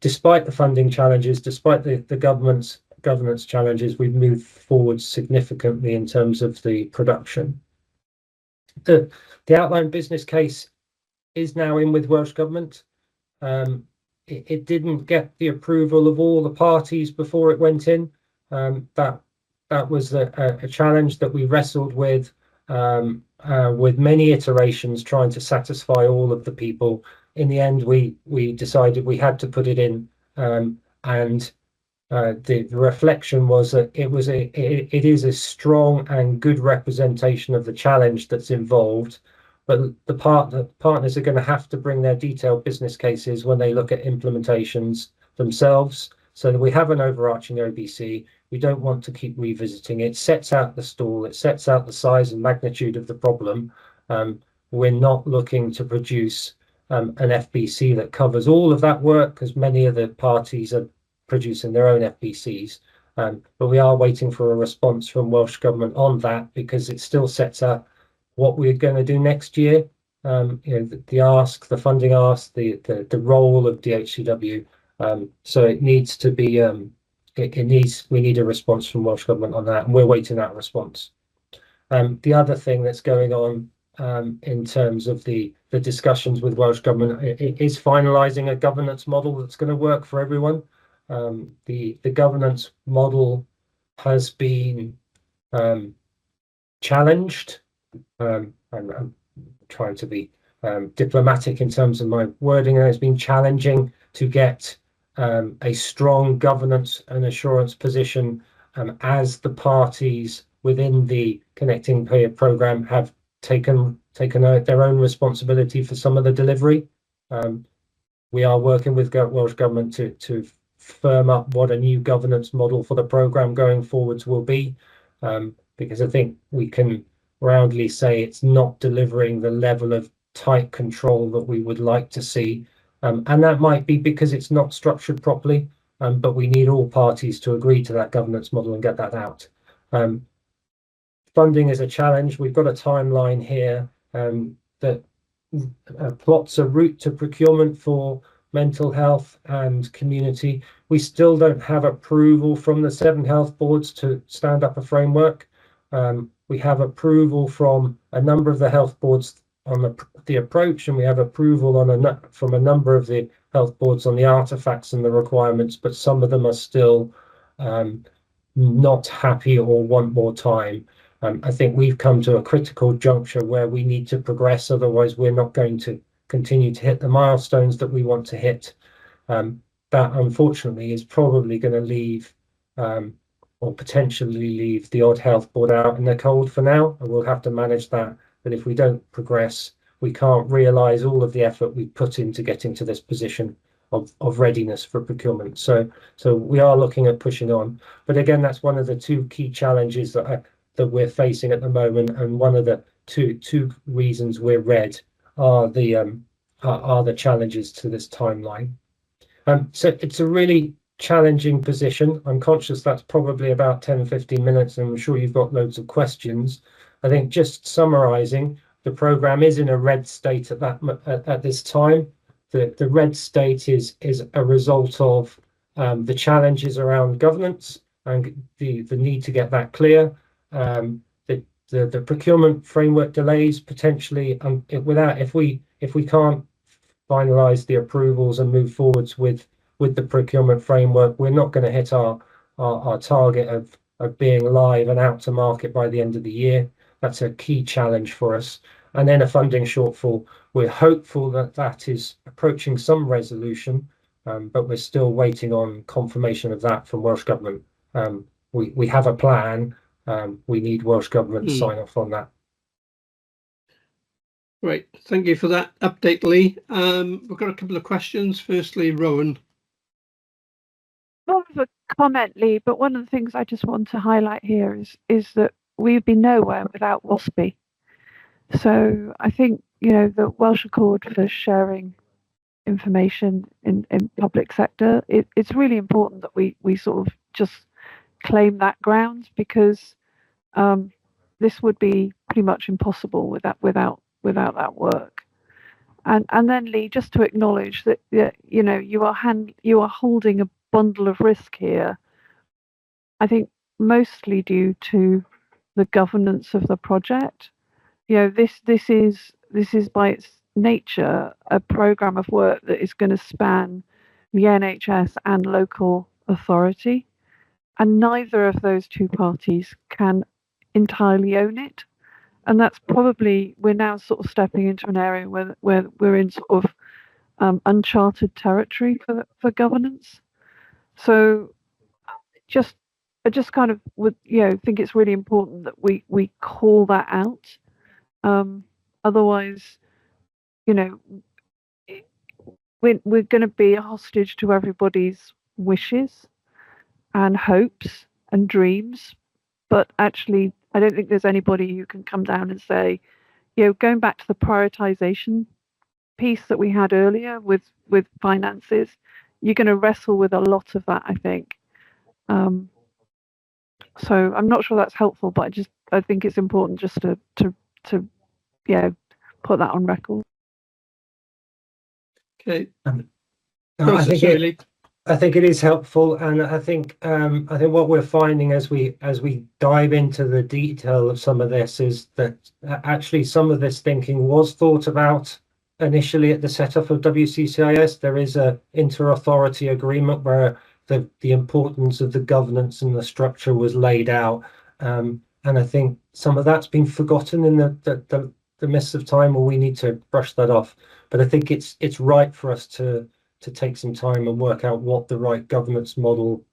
despite the funding challenges, despite the governance challenges, we've moved forward significantly in terms of the production. The outline business case is now in with Welsh Government. It didn't get the approval of all the parties before it went in. That was a challenge that we wrestled with many iterations, trying to satisfy all of the people. In the end, we decided we had to put it in, and the reflection was that it is a strong and good representation of the challenge that's involved. But the partners are going to have to bring their detailed business cases when they look at implementations themselves, so that we have an overarching OBC. We don't want to keep revisiting it. It sets out the stall, it sets out the size and magnitude of the problem. We're not looking to produce an FBC that covers all of that work, because many of the parties are producing their own FBCs. But we are waiting for a response from Welsh Government on that, because it still sets out what we're going to do next year. The ask, the funding ask, the role of DHCW. So it needs to be, we need a response from Welsh Government on that, and we're waiting that response. The other thing that's going on in terms of the discussions with Welsh Government is finalising a governance model that's going to work for everyone. The governance model has been challenged. I'm trying to be diplomatic in terms of my wording. It's been challenging to get a strong governance and assurance position as the parties within the Connecting Care programme have taken their own responsibility for some of the delivery. We are working with Welsh Government to firm up what a new governance model for the programme going forwards will be, because I think we can roundly say it's not delivering the level of tight control that we would like to see, and that might be because it's not structured properly, but we need all parties to agree to that governance model and get that out. Funding is a challenge. We've got a timeline here that plots a route to procurement for mental health and community. We still don't have approval from the 7 health boards to stand up a framework. We have approval from a number of the health boards on the approach, and we have approval from a number of the health boards on the artifacts and the requirements, but some of them are still not happy or want more time. I think we've come to a critical juncture where we need to progress, otherwise we're not going to continue to hit the milestones that we want to hit. That unfortunately is probably going to leave or potentially leave the odd health board out in the cold for now, and we'll have to manage that. But if we don't progress, we can't realise all of the effort we've put into getting to this position of readiness for procurement. So we are looking at pushing on. But again, that's one of the 2 key challenges that we're facing at the moment, and one of the two reasons we're red are the challenges to this timeline. So it's a really challenging position. I'm conscious that's probably about 10-15 minutes, and I'm sure you've got loads of questions. I think just summarising, the programme is in a red state at this time. The red state is a result of the challenges around governance and the need to get that clear. The procurement framework delays potentially, if we can't finalise the approvals and move forwards with the procurement framework, we're not going to hit our target of being live and out to market by the end of the year. That's a key challenge for us. And then a funding shortfall. We're hopeful that is approaching some resolution, but we're still waiting on confirmation of that from Welsh Government. We have a plan. We need Welsh Government to sign off on that. Great, thank you for that update, Lee. We've got a couple of questions. Firstly, Rowan. More of a comment, Lee, but one of the things I just want to highlight here is that we'd be nowhere without WASPI. So I think, the Welsh Accord for sharing information in public sector, it's really important that we sort of just claim that ground, because this would be pretty much impossible without without that work. And then Lee, just to acknowledge that you know you are holding a bundle of risk here. I think mostly due to the governance of the project. You know, this is by its nature a program of work that is going to span the NHS and local authority, and neither of those two parties can entirely own it. And that's probably, we're now sort of stepping into an area where we're in sort of uncharted territory for governance. So I just kind of would, you know, think it's really important that we call that out. Otherwise, you know, we're going to be a hostage to everybody's wishes and hopes and dreams. But actually, I don't think there's anybody who can come down and say, you know, going back to the prioritization piece that we had earlier with finances, you're going to wrestle with a lot of that, I think. So I'm not sure that's helpful, but I think it's important just to yeah, put that on record. Okay. I think it is helpful, and I think what we're finding as we dive into the detail of some of this is that actually some of this thinking was thought about initially at the setup of WCCIS. There is a inter-authority agreement where the importance of the governance and the structure was laid out, and I think some of that's been forgotten in the mists of time, or we need to brush that off. But I think it's right for us to take some time and work out what the right governance model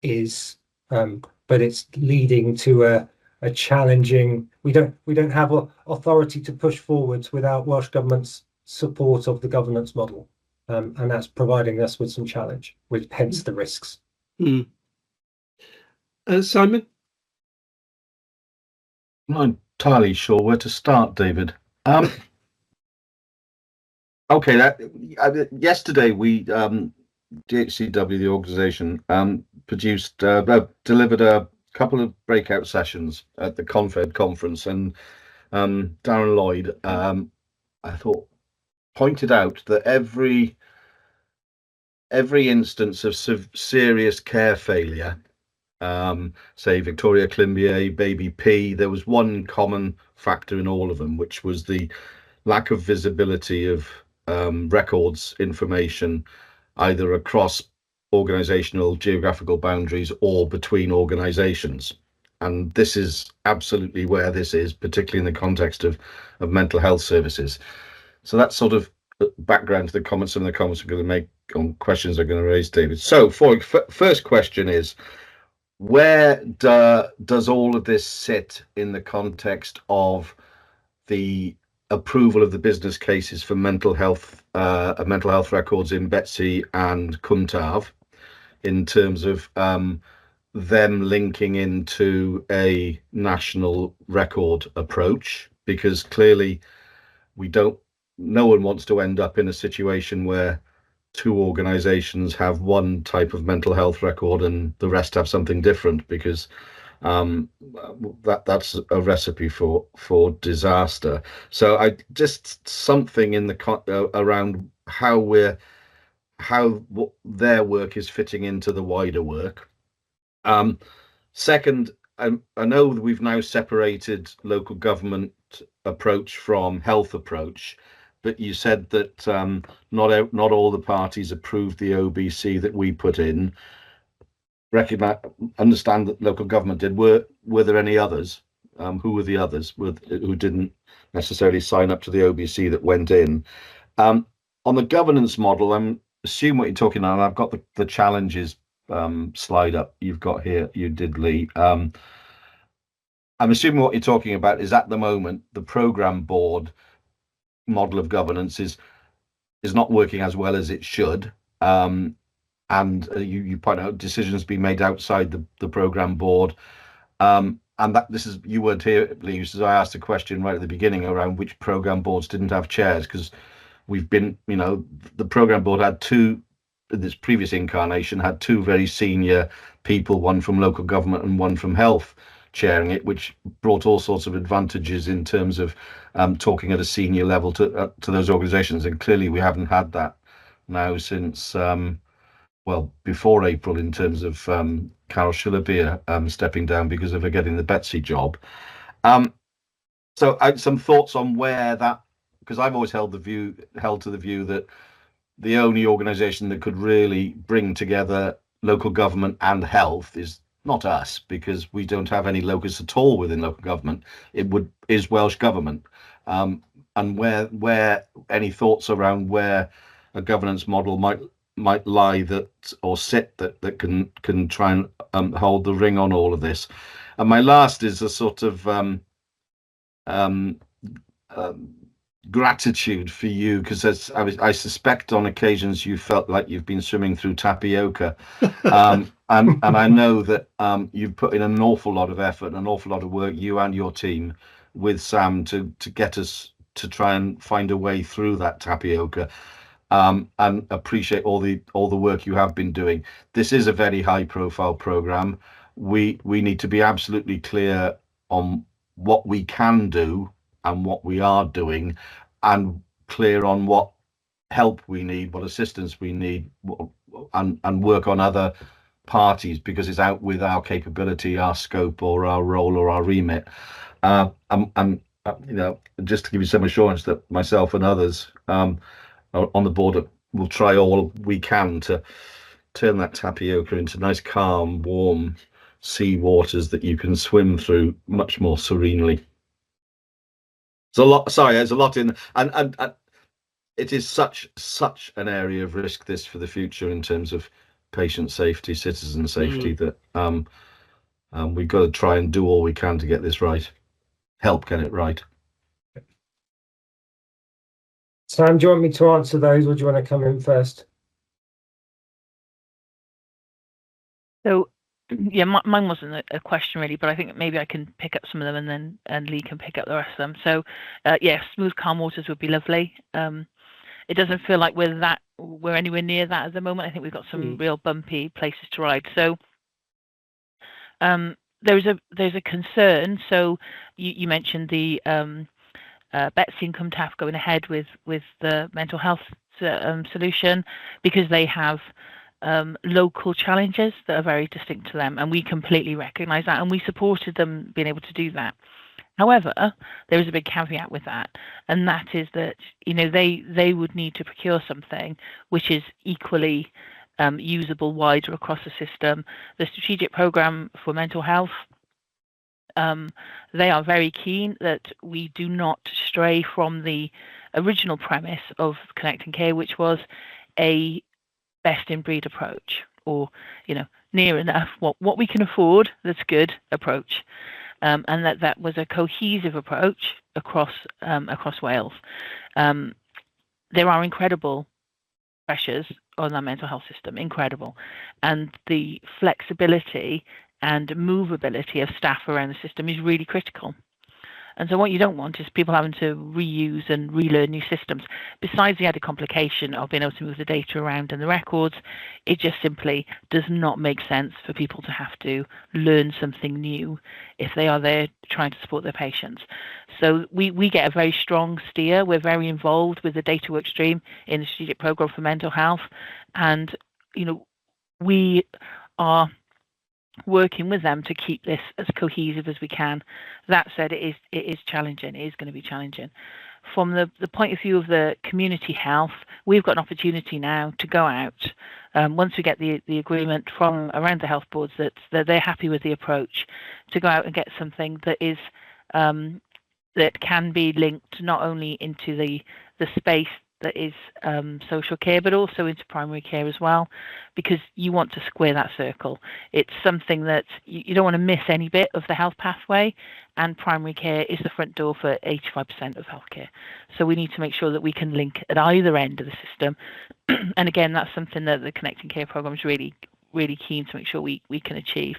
is. But it's leading to a challenging. We don't have authority to push forwards without Welsh Government's support of the governance model. And that's providing us with some challenge, with hence the risks. Simon? I'm not entirely sure where to start, David. Okay, yesterday we DHCW, the organisation, delivered a couple of breakout sessions at the Confed conference, and Darren Lloyd, I thought, pointed out that every instance of serious care failure, say Victoria Climbier, Baby P, there was one common factor in all of them, which was the lack of visibility of records information, either across organizational geographical boundaries or between organizations. And this is absolutely where this is, particularly in the context of mental health services. So that's sort of background to the comments. Some of the comments I'm going to make on questions I'm going to raise, David. So first question is, where does all of this sit in the context of the approval of the business cases for mental health records in Betsy and Cwmtaf, in terms of them linking into a national record approach? Because clearly no one wants to end up in a situation where two organizations have one type of mental health record and the rest have something different, because that's a recipe for disaster. So I just something in the around how their work is fitting into the wider work. Second, I know that we've now separated local government approach from health approach, but you said that not all the parties approved the OBC that we put in. Understand that local government did. Were there any others? Who were the others who didn't necessarily sign up to the OBC that went in? On the governance model, I'm assuming what you're talking about. I've got the challenges slide up you've got here. You did, Lee. I'm assuming what you're talking about is, at the moment, the programme board model of governance is not working as well as it should. And you point out decisions being made outside the programme board. And that you weren't here, Lee, so I asked a question right at the beginning around which programme boards didn't have chairs, because we've been, the programme board had this previous incarnation had two very senior people, one from local government and one from health, chairing it, which brought all sorts of advantages in terms of talking at a senior level to those organisations. And clearly we haven't had that now since, well, before April, in terms of Carol Schillerbeer stepping down because of her getting the Betsy job. So some thoughts on where that, because I've always held to the view that the only organisation that could really bring together local government and health is not us, because we don't have any locus at all within local government. Is Welsh Government, and where any thoughts around where a governance model might lie that can try and hold the ring on all of this. And my last is a sort of gratitude for you, because I suspect on occasions you felt like you've been swimming through tapioca, and I know that you've put in an awful lot of effort, an awful lot of work, you and your team, with Sam to get us to try and find a way through that tapioca, and appreciate all the work you have been doing. This is a very high profile program. We need to be absolutely clear on what we can do and what we are doing, and clear on what help we need, what assistance we need, and work on other parties, because it's out with our capability, our scope, or our role, or our remit. And just to give you some assurance that myself and others on the board will try all we can to turn that tapioca into nice, calm, warm sea waters that you can swim through much more serenely. There's a lot in, and it is such an area of risk, this, for the future, in terms of patient safety, citizen safety, that we've got to try and do all we can to get this right, help get it right. Sam, do you want me to answer those, or do you want to come in first? So, yeah, mine wasn't a question really, but I think maybe I can pick up some of them, and Lee can pick up the rest of them. So, yeah, smooth, calm waters would be lovely. It doesn't feel like we're anywhere near that at the moment. I think we've got some real bumpy places to ride. So, there's a concern. So, you mentioned the Betsy Income TAF going ahead with the mental health solution, because they have local challenges that are very distinct to them, and we completely recognise that, and we supported them being able to do that. However, there is a big caveat with that, and that is that they would need to procure something which is equally usable wider across the system. The strategic programme for mental health, they are very keen that we do not stray from the original premise of Connect and Care, which was a best-in-breed approach, or near enough what we can afford that's good approach, and that was a cohesive approach across Wales. There are incredible pressures on our mental health system, incredible, and the flexibility and movability of staff around the system is really critical. And so what you don't want is people having to reuse and relearn new systems. Besides the added complication of being able to move the data around and the records, it just simply does not make sense for people to have to learn something new if they are there trying to support their patients. So we get a very strong steer. We're very involved with the data work stream in the strategic programme for mental health. And, we are working with them to keep this as cohesive as we can. That said, it is challenging. It is going to be challenging. From the point of view of the community health, we've got an opportunity now to go out, once we get the agreement from around the health boards that they're happy with the approach, to go out and get something that is that can be linked not only into the space that is social care, but also into primary care as well, because you want to square that circle. It's something that you don't want to miss any bit of the health pathway, and primary care is the front door for 85% of healthcare. So we need to make sure that we can link at either end of the system. And again, that's something that the Connecting Care programme is really, really keen to make sure we can achieve.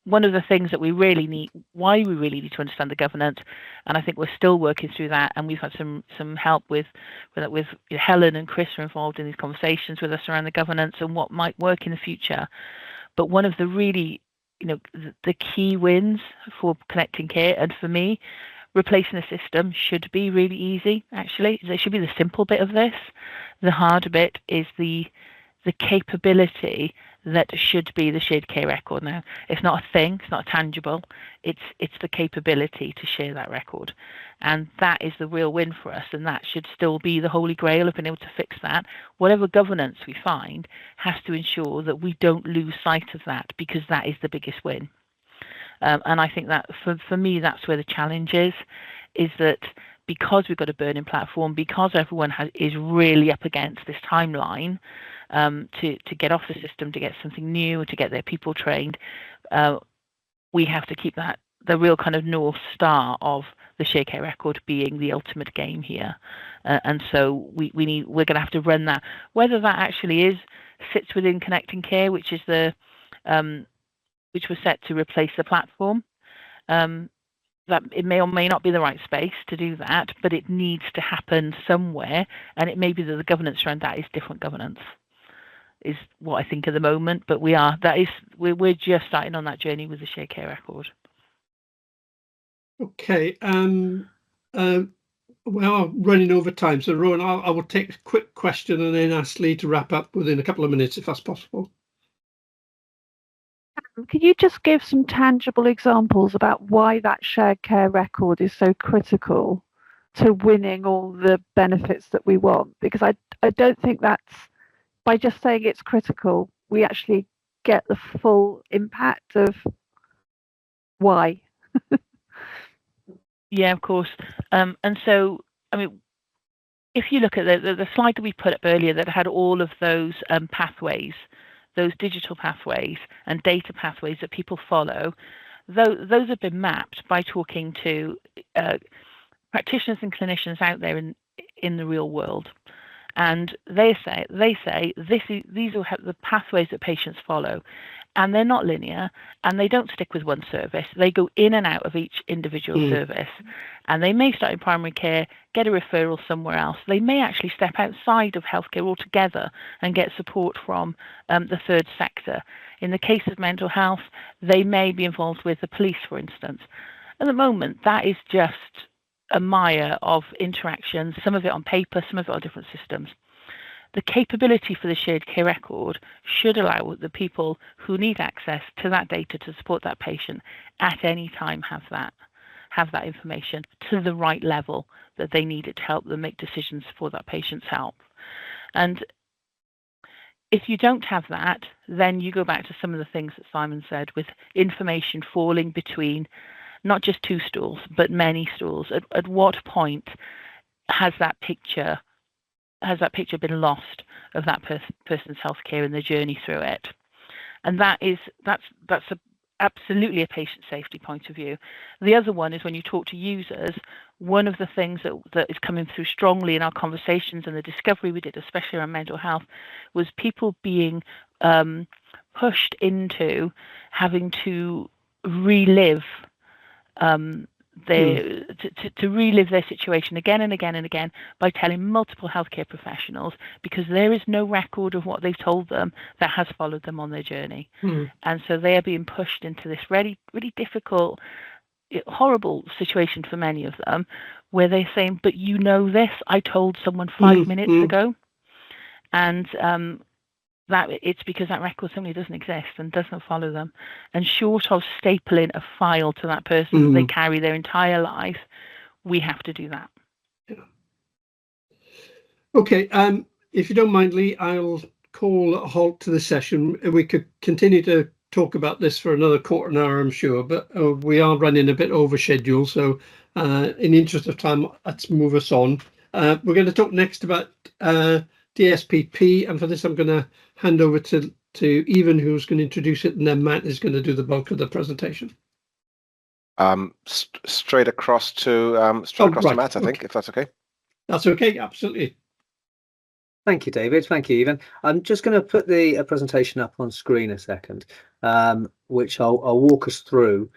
One of the things that we really need to understand the governance, and I think we're still working through that, and we've had some help with Helen and Chris are involved in these conversations with us around the governance and what might work in the future. But one of the really the key wins for connecting care, and for me, replacing the system should be really easy. Actually, there should be the simple bit of this. The hard bit is the capability that should be the shared care record. Now, it's not a thing, it's not tangible. It's the capability to share that record, and that is the real win for us. And that should still be the holy grail of being able to fix that. Whatever governance we find has to ensure that we don't lose sight of that, because that is the biggest win. And I think that for me, that's where the challenge is that because we've got a burning platform, because everyone is really up against this timeline to get off the system, to get something new, to get their people trained, we have to keep that the real kind of North Star of the shared care record being the ultimate game here. And so we're going to have to run that. Whether that actually sits within Connecting Care, which is which was set to replace the platform, that it may or may not be the right space to do that, but it needs to happen somewhere, and it may be that the governance around that is different governance, is what I think at the moment. But we're just starting on that journey with the shared care record. Okay, we are running over time, so Rowan, I will take a quick question and then ask Lee to wrap up within a couple of minutes, if that's possible. Can you just give some tangible examples about why that shared care record is so critical to winning all the benefits that we want? Because I don't think that's, by just saying it's critical, we actually get the full impact of why. Yeah, of course. And so, I mean, if you look at the slide that we put up earlier that had all of those pathways, those digital pathways and data pathways that people follow, those have been mapped by talking to practitioners and clinicians out there in the real world. And they say these are the pathways that patients follow, and they're not linear, and they don't stick with one service. They go in and out of each individual service, and they may start in primary care, get a referral somewhere else. They may actually step outside of healthcare altogether and get support from the third sector. In the case of mental health, they may be involved with the police, for instance. At the moment, that is just a mire of interactions, some of it on paper, some of it on different systems. The capability for the shared care record should allow the people who need access to that data to support that patient at any time have that information to the right level that they need it to help them make decisions for that patient's health. And if you don't have that, then you go back to some of the things that Simon said, with information falling between not just two stools, but many stools. At what point has that picture been lost of that person's healthcare and their journey through it? And that's absolutely a patient safety point of view. The other one is when you talk to users, one of the things that is coming through strongly in our conversations and the discovery we did, especially around mental health, was people being pushed into having to relive to relive their situation again and again and again by telling multiple healthcare professionals, because there is no record of what they've told them that has followed them on their journey. And so they are being pushed into this really, really difficult, horrible situation for many of them, where they're saying, but you know this, I told someone 5 minutes ago. And that it's because that record simply doesn't exist and doesn't follow them. And short of stapling a file to that person that they carry their entire life, we have to do that. Yeah. Okay, if you don't mind, Lee, I'll call a halt to the session. We could continue to talk about this for another quarter of an hour, I'm sure, but we are running a bit over schedule. So in the interest of time, let's move us on. We're going to talk next about DSPP, and for this I'm going to hand over to Evan, who's going to introduce it, and then Matt is going to do the bulk of the presentation. Straight across to Matt, I think, if that's okay. That's okay, absolutely. Thank you, David. Thank you, Evan. I'm just going to put the presentation up on screen a second, which I'll walk us through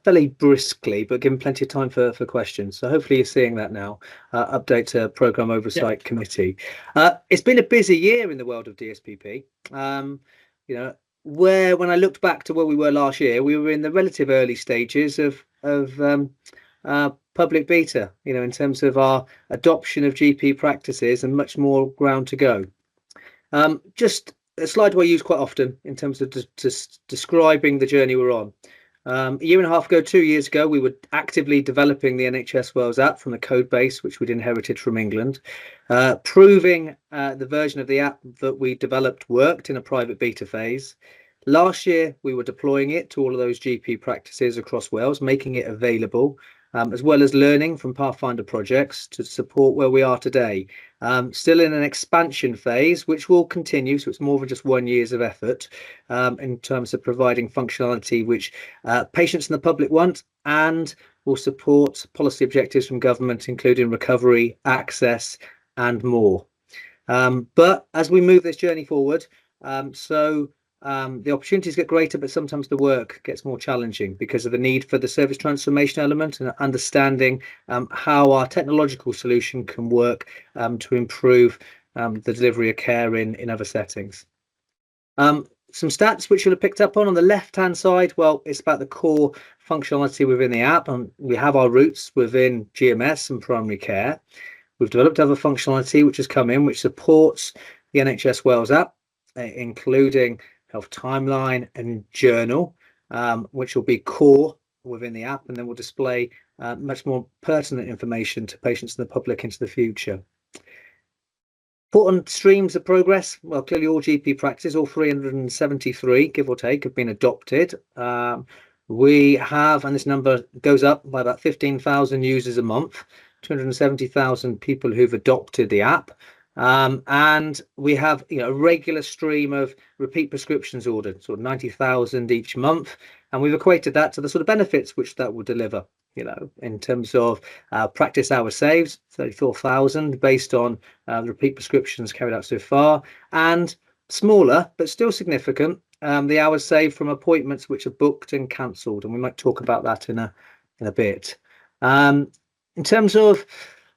fairly briskly, but given plenty of time for questions. So hopefully you're seeing that now. Update to Programme Oversight Committee. It's been a busy year in the world of DSPP. where when I looked back to where we were last year, we were in the relative early stages of public beta, in terms of our adoption of GP practices, and much more ground to go. Just a slide I use quite often in terms of describing the journey we're on. A year and a half ago, 2 years ago, we were actively developing the NHS Wales app from the code base, which we'd inherited from England, proving the version of the app that we developed worked in a private beta phase. Last year, we were deploying it to all of those GP practices across Wales, making it available, as well as learning from Pathfinder projects to support where we are today. Still in an expansion phase, which will continue, so it's more than just 1 year's of effort in terms of providing functionality which patients and the public want, and will support policy objectives from government, including recovery, access, and more. But as we move this journey forward, the opportunities get greater, but sometimes the work gets more challenging because of the need for the service transformation element and understanding how our technological solution can work to improve the delivery of care in other settings. Some stats which you'll have picked up on the left-hand side. Well, it's about the core functionality within the app, and we have our roots within GMS and primary care. We've developed other functionality which has come in, which supports the NHS Wales app, including health timeline and journal, which will be core within the app, and then will display much more pertinent information to patients and the public into the future. Important streams of progress. Well, clearly all GP practices, all 373, give or take, have been adopted. We have, and this number goes up by about 15,000 users a month, 270,000 people who've adopted the app. And we have a regular stream of repeat prescriptions ordered, sort of 90,000 each month, and we've equated that to the sort of benefits which that will deliver, in terms of practice hours saved, 34,000 based on repeat prescriptions carried out so far, and smaller but still significant, the hours saved from appointments which are booked and cancelled, and we might talk about that in a bit. In terms of